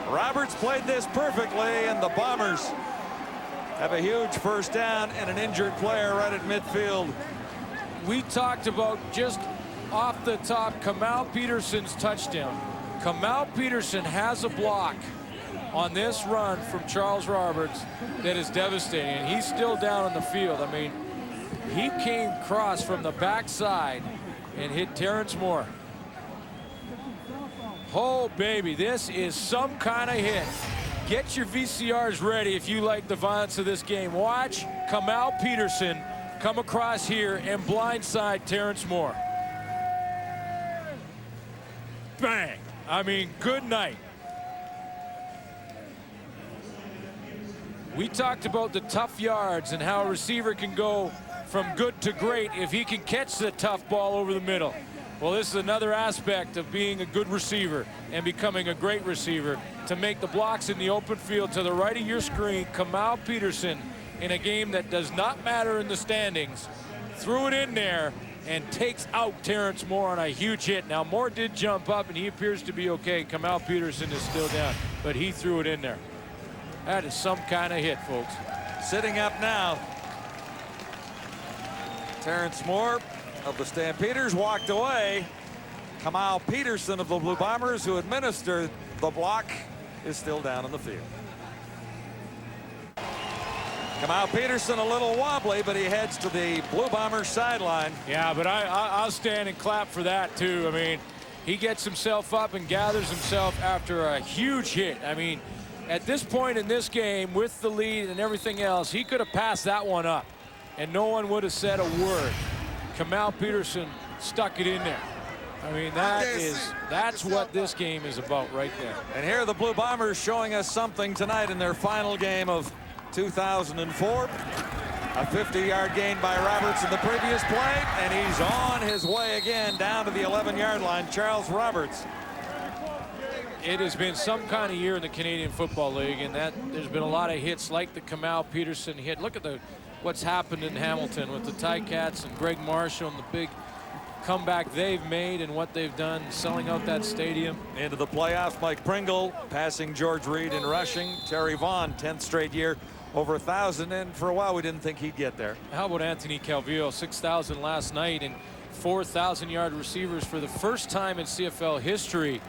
[SPEAKER 1] Roberts played this perfectly, and the Bombers have a huge first down and an injured player right at midfield.
[SPEAKER 2] We talked about just off the top Kamal Peterson's touchdown. Kamal Peterson has a block on this run from Charles Roberts that is devastating, and he's still down on the field. I mean, he came across from the backside and hit Terrence Moore. Oh, baby, this is some kind of hit. Get your VCRs ready if you like the violence of this game. Watch Kamal Peterson come across here and blindside Terrence Moore. Bang. I mean, good night. We talked about the tough yards and how a receiver can go from good to great if he can catch the tough ball over the middle. Well, this is another aspect of being a good receiver and becoming a great receiver. To make the blocks in the open field to the right of your screen, Kamal Peterson, in a game that does not matter in the standings, threw it in there and takes out Terrence Moore on a huge hit. Now, Moore did jump up, and he appears to be okay. Kamal Peterson is still down, but he threw it in there. That is some kind of hit, folks.
[SPEAKER 1] Sitting up now, Terrence Moore of the Stampeders walked away. Kamal Peterson of the Blue Bombers, who administered the block, is still down on the field. Kamal Peterson a little wobbly, but he heads to the Blue Bombers sideline.
[SPEAKER 2] Yeah, but I'll stand and clap for that, too. I mean, he gets himself up and gathers himself after a huge hit. I mean, at this point in this game, with the lead and everything else, he could have passed that one up, and no one would have said a word. Kamal Peterson stuck it in there. I mean, that's what this game is about right there.
[SPEAKER 1] And here are the Blue Bombers showing us something tonight in their final game of 2004. A 50-yard gain by Roberts in the previous play, and he's on his way again down to the 11-yard line. Charles Roberts.
[SPEAKER 2] It has been some kind of year in the Canadian Football League, and there's been a lot of hits like the Kamal Peterson hit. Look at what's happened in Hamilton with the Ticats and Greg Marshall and the big comeback they've made and what they've done selling out that stadium.
[SPEAKER 1] Into the playoffs, Mike Pringle passing George Reed in rushing. Terry Vaughn, 10th straight year over 1,000, and for a while we didn't think he'd get there.
[SPEAKER 2] How about Anthony Calvillo? 6,000 last night, and 4,000-yard receivers for the first time in CFL history.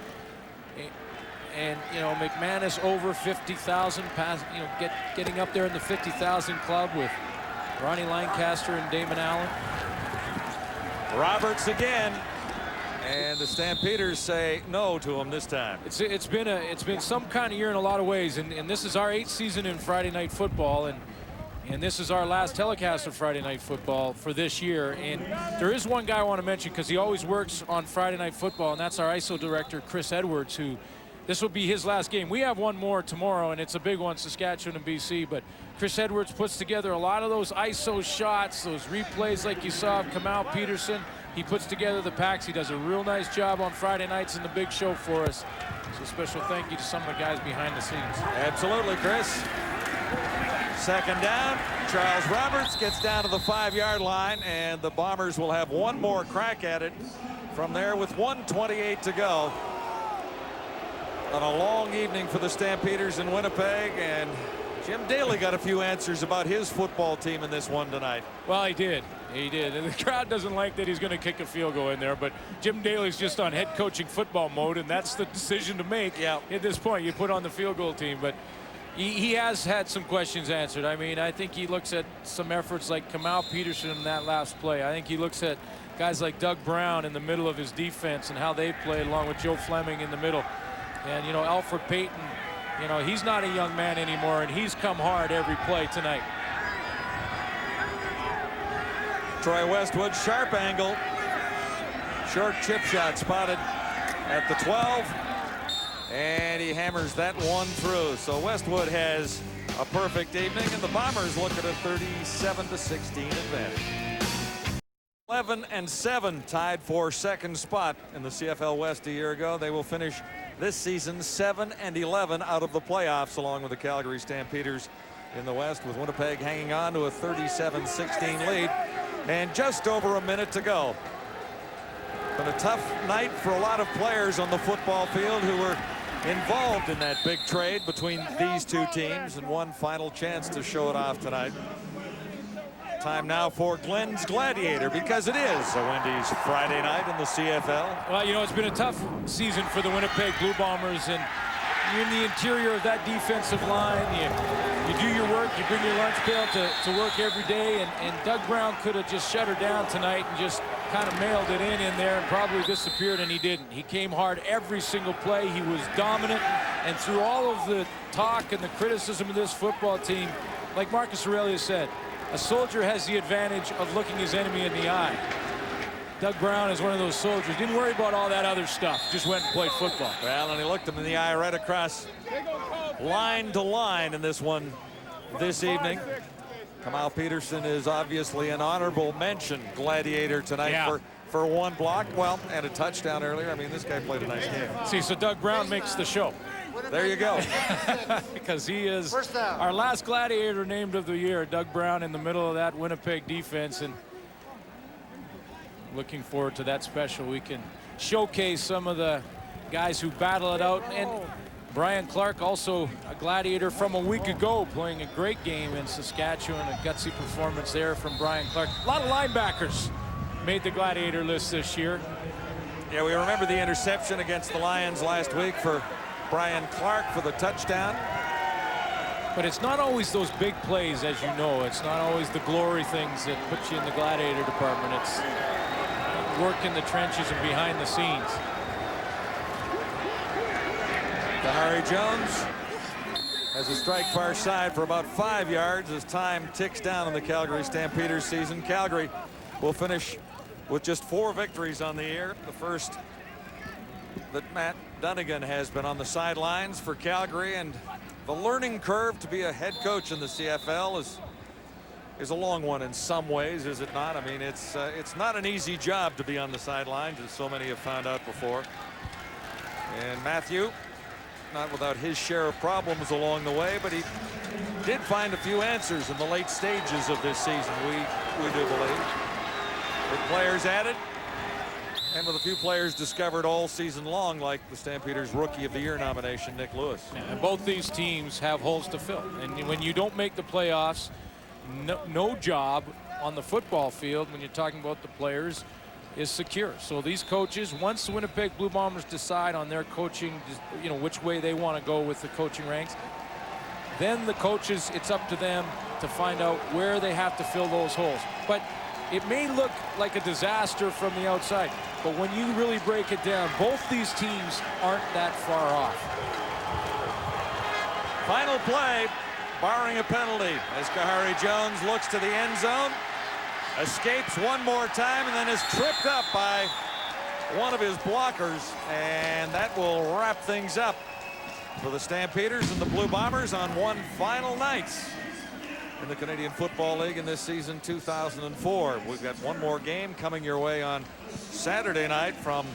[SPEAKER 2] And you know, McManus over 50,000, you know, getting up there in the 50,000 club with Ronnie Lancaster and Damon Allen.
[SPEAKER 1] Roberts again, and the Stampeders say no to him this time.
[SPEAKER 2] It's been some kind of year in a lot of ways, and this is our 8th season in Friday Night Football, and this is our last telecast of Friday Night Football for this year. And there is one guy I want to mention because he always works on Friday Night Football, and that's our ISO director, Chris Edwards, who this will be his last game. We have one more tomorrow, and it's a big one, Saskatchewan and BC. But Chris Edwards puts together a lot of those ISO shots, those replays like you saw of Kamal Peterson. He puts together the packs. He does a real nice job on Friday nights in the big show for us. So special thank you to some of the guys behind the scenes.
[SPEAKER 1] Absolutely, Chris. Second down. Charles Roberts gets down to the 5-yard line, and the Bombers will have one more crack at it from there with 1:28 to go. On a long evening for the Stampeders in Winnipeg, and Jim Daly got a few answers about his football team in this one tonight.
[SPEAKER 2] Well, he did. He did. And the crowd doesn't like that he's going to kick a field goal in there, but Jim Daly's just on head coaching football mode, and that's the decision to make at this point. You put on the field goal team, but he has had some questions answered. I mean, I think he looks at some efforts like Kamal Peterson in that last play. I think he looks at guys like Doug Brown in the middle of his defense and how they played, along with Joe Fleming in the middle. And, you know, Alfred Payton, you know, he's not a young man anymore, and he's come hard every play tonight.
[SPEAKER 1] Troy Westwood, sharp angle. Short chip shot spotted at the 12. And he hammers that one through. So Westwood has a perfect evening, and the Bombers look at a 37-16 advantage. 11-7 tied for second spot in the CFL West a year ago. They will finish this season 7-11 out of the playoffs, along with the Calgary Stampeders in the West, with Winnipeg hanging on to a 37-16 lead. And just over a minute to go. Been a tough night for a lot of players on the football field who were involved in that big trade between these two teams, and one final chance to show it off tonight. Time now for Glenn's Gladiator, because it is a Wendy's Friday night in the CFL.
[SPEAKER 2] Well, you know, it's been a tough season for the Winnipeg Blue Bombers, and you're in the interior of that defensive line. You do your work, you bring your lunch pail to work every day, and Doug Brown could have just shut her down tonight and just kind of mailed it in there and probably disappeared, and he didn't. He came hard every single play. He was dominant, and through all of the talk and the criticism of this football team, like Marcus Aurelius said, a soldier has the advantage of looking his enemy in the eye. Doug Brown is one of those soldiers. Didn't worry about all that other stuff. Just went and played football.
[SPEAKER 1] Well, and he looked him in the eye right across line to line in this one this evening. Kamal Peterson is obviously an honorable mention Gladiator tonight for one block, well, and a touchdown earlier. I mean, this guy played a nice game.
[SPEAKER 2] See, so Doug Brown makes the show.
[SPEAKER 1] There you go.
[SPEAKER 2] Because he is our last Gladiator named of the year. Doug Brown in the middle of that Winnipeg defense, and looking forward to that special. We can showcase some of the guys who battle it out. And Brian Clark, also a Gladiator from a week ago, playing a great game in Saskatchewan. A gutsy performance there from Brian Clark. A lot of linebackers made the Gladiator list this year.
[SPEAKER 1] Yeah, we remember the interception against the Lions last week for Brian Clark for the touchdown.
[SPEAKER 2] But it's not always those big plays, as you know. It's not always the glory things that put you in the Gladiator department. It's work in the trenches and behind the scenes.
[SPEAKER 1] Harry Jones has a strike far side for about 5 yards as time ticks down in the Calgary Stampeders season. Calgary will finish with just 4 victories on the year. The first that Matt Dunnigan has been on the sidelines for Calgary, and the learning curve to be a head coach in the CFL is a long one in some ways, is it not? I mean, it's not an easy job to be on the sidelines, as so many have found out before. And Matthew, not without his share of problems along the way, but he did find a few answers in the late stages of this season, we do believe. With players added, and with a few players discovered all season long, like the Stampeders Rookie of the Year nomination, Nick Lewis.
[SPEAKER 2] And both these teams have holes to fill. And when you don't make the playoffs, no job on the football field, when you're talking about the players, is secure. So these coaches, once the Winnipeg Blue Bombers decide on their coaching, you know, which way they want to go with the coaching ranks, then the coaches, it's up to them to find out where they have to fill those holes. But it may look like a disaster from the outside, but when you really break it down, both these teams aren't that far off.
[SPEAKER 1] Final play, barring a penalty, as Kahari Jones looks to the end zone, escapes one more time, and then is tripped up by one of his blockers, and that will wrap things up for the Stampeders and the Blue Bombers on one final night in the Canadian Football League in this season 2004. We've got one more game coming your way on Saturday night from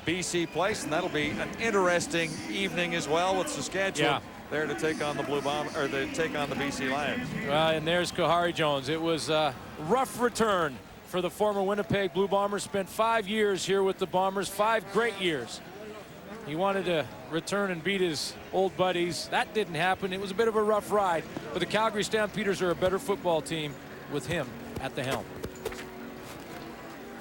[SPEAKER 1] BC Place, and that'll be an interesting evening as well with Saskatchewan there to take on the Blue Bomb, or to take on the BC Lions.
[SPEAKER 2] And there's Kahari Jones. It was a rough return for the former Winnipeg Blue Bombers. Spent 5 years here with the Bombers, 5 great years. He wanted to return and beat his old buddies. That didn't happen. It was a bit of a rough ride, but the Calgary Stampeders are a better football team with him at the helm.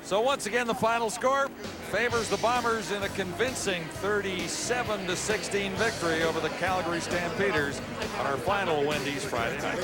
[SPEAKER 1] So once again, the final score favors the Bombers in a convincing 37-16 victory over the Calgary Stampeders on our final Wendy's Friday night.